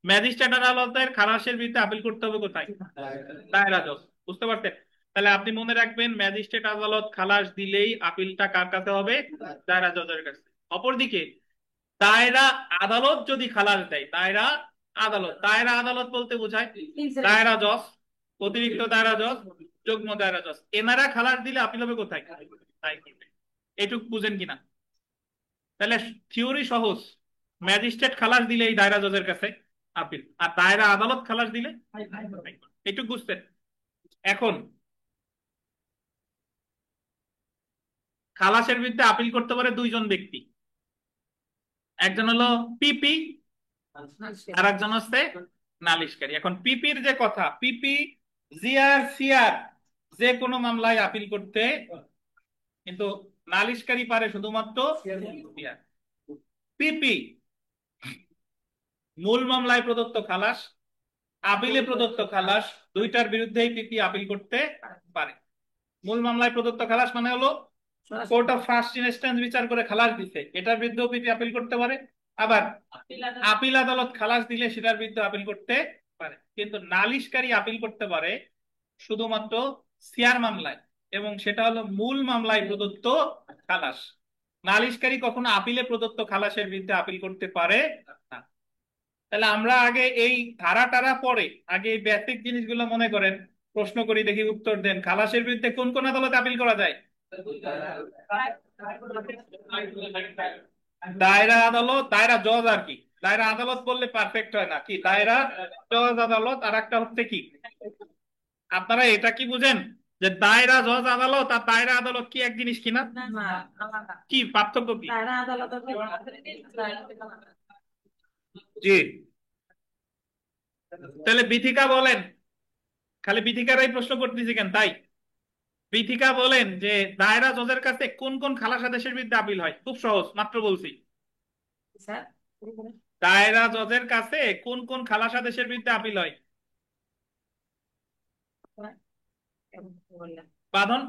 ম্যাজিস্ট্রেট আদালতের খালাসের বিরুদ্ধে আপিল করতে হবে কোথায়? দায়রা জজ। বুঝতে পারছেন? তাহলে আপনি মনে রাখবেন, ম্যাজিস্ট্রেট আদালত খালাস দিলেই আপিলটা কার কাছে হবে? দায়রা জজের কাছে। অপরদিকে দায়রা আদালত যদি খালাস দেয়, দায়রা আদালত বলতে বোঝায় দায়রা জজ, অতিরিক্ত দায়রা জজ, যুগ্ম দায়রা জজ, এনারা খালাস দিলে আপিল হবে কোথায়? হাইকোর্টে। এটুকু বুঝেন কিনা? তাহলে থিওরি সহজ, ম্যাজিস্ট্রেট খালাস দিলে এই দায়রা জজের কাছে আপিল, আর দায়রা আদালত খালাস দিলে হাইকোর্ট। এটুকু বুঝতেন? এখন খালাসের বিরুদ্ধে আপিল করতে পারে দুইজন ব্যক্তি, একজন হলো পিপি আর একজন হচ্ছে নালিশকারী। এখন পিপির যে কথা, পিপি জিআর সিআর যে কোনো মামলায় আপিল করতে, কিন্তু নালিশকারী পারে শুধুমাত্র সিআর। পিপি মূল মামলায় প্রদত্ত খালাস, আপিলে প্রদত্ত খালাস, দুইটার বিরুদ্ধেই পিপি আপিল করতে পারে। মূল মামলায় প্রদত্ত খালাস মানে হলো কোর্ট অফ ফার্স্ট ইনস্ট্যান্স বিচার করে খালাস দিছে, এটার বিরুদ্ধেও পিপি আপিল করতে পারে। আবার আপিল আদালত খালাস দিলে সেটার বিরুদ্ধে আপিল করতে পারে। কিন্তু নালিশকারী আপিল করতে পারে শুধুমাত্র সিআর মামলায়, এবং সেটা হলো মূল মামলায় প্রদত্ত খালাস। নালিশকারী কখনো আপিলে প্রদত্ত খালাসের বিরুদ্ধে আপিল করতে পারে না। তাহলে আমরা আগে এই ধারা টারা পরে আগে এই বেসিক জিনিসগুলো মনে করেন, প্রশ্ন করি, দেখি উত্তর দেন। খালাসের বিরুদ্ধে কোন কোন আদালতে আপিল করা যায়? দায়রা আদালত, দায়রা জজ আর কি, দায়রা আদালত বললে পারফেক্ট হয় না, কি দায়রা জজ আদালত, আর একটা হচ্ছে কি, আপনারা এটা কি বুঝেন যে দায়রা জজ আদালত আর দায়রা আদালত কি এক জিনিস কিনা? কি পার্থক্য কি? জি, তাহলে বিথিকা বলেন, খালি বিথিকারাই প্রশ্ন করতেছি কেন? তাই বিথিকা বলেন যে দায়রা জজের কাছে কোন কোন খালাস আদেশের বিরুদ্ধে আপিল হয়? খুব সহজ, মাত্র বলছি। দায়রা জজের কাছে কোন কোন খালাস আদেশের বিরুদ্ধে আপিল হয়? বাঁধন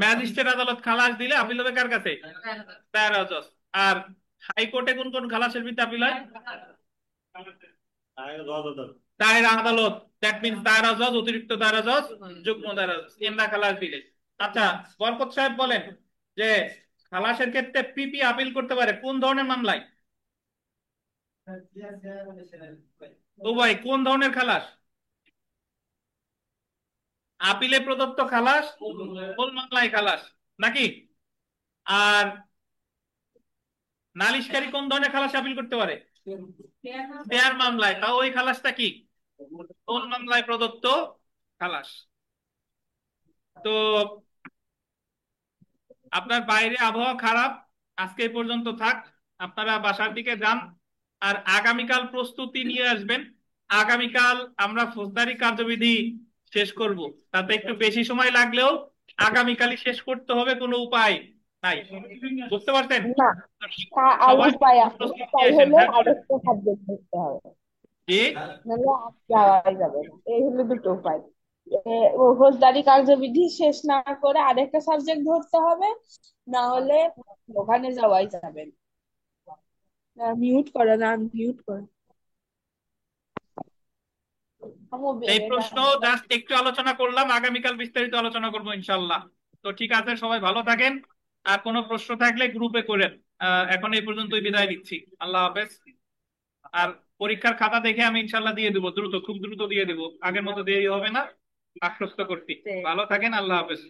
ম্যাজিস্ট্রেট আদালত খালাস দিলে আপিল হবে কার কাছে? দায়রা জজ। আর হাইকোর্টে কোন কোন খালাসের বিরুদ্ধে আপিল হয়? দায়রা আদালত, দ্যাট মিন্স দায়রা জজ, অতিরিক্ত দায়রা জজ, যুগ্ম দায়রা জজ, এমরা খালাস দিলে। আচ্ছা, বরকত সাহেব বলেন যে খালাসের ক্ষেত্রে পিপি আপিল করতে পারে কোন ধরনের মামলায়? ও ভাই, কোন ধরনের খালাস? আপিলে প্রদত্ত খালাস, মূল মামলায় খালাস নাকি? আর নালিশকারী কোন ধরনের খালাস আপিল করতে পারে? সিআর মামলায়। তাও ওই খালাসটা কি? মূল মামলায় প্রদত্ত খালাস। তো আপনার বাইরে আবহাওয়া খারাপ, আজকে এই পর্যন্ত থাক, আপনারা বাসার দিকে যান। আর আগামীকাল প্রস্তুতি নিয়ে আসবেন। আগামীকাল আমরা ফৌজদারি কার্যবিধি শেষ করব, তাতে একটু বেশি সময় লাগলেও আগামীকালই শেষ করতে হবে, কোনো উপায় নাই। বুঝতে পারছেন? না, আর সবাই উপায় আছে, প্রস্তুতি তাই নিয়ে আসেন, হলে হ্যাঁ? আরেকটা সাবজেক্ট ধরতে হবে, জি, নাহলে আর যাওয়াই যাবে না। এই হলো দুটো উপায়, ফৌজদারি কার্যবিধি শেষ না করে আরেকটা সাবজেক্ট ধরতে হবে, না হলে ওখানে যাওয়াই যাবে না। মিউট করো না, মিউট করো। এই প্রশ্ন জাস্ট একটু আলোচনা করলাম, আগামীকাল বিস্তারিত আলোচনা করবো ইনশাল্লাহ। তো ঠিক আছে, সবাই ভালো থাকেন। আর কোনো প্রশ্ন থাকলে গ্রুপে করেন। এখন এই পর্যন্তই বিদায় দিচ্ছি, আল্লাহ হাফেজ। আর পরীক্ষার খাতা দেখে আমি ইনশাল্লাহ দিয়ে দেবো, দ্রুত, খুব দ্রুত দিয়ে দেবো, আগের মতো দেরি হবে না, আশ্বস্ত করছি। ভালো থাকেন, আল্লাহ হাফেজ।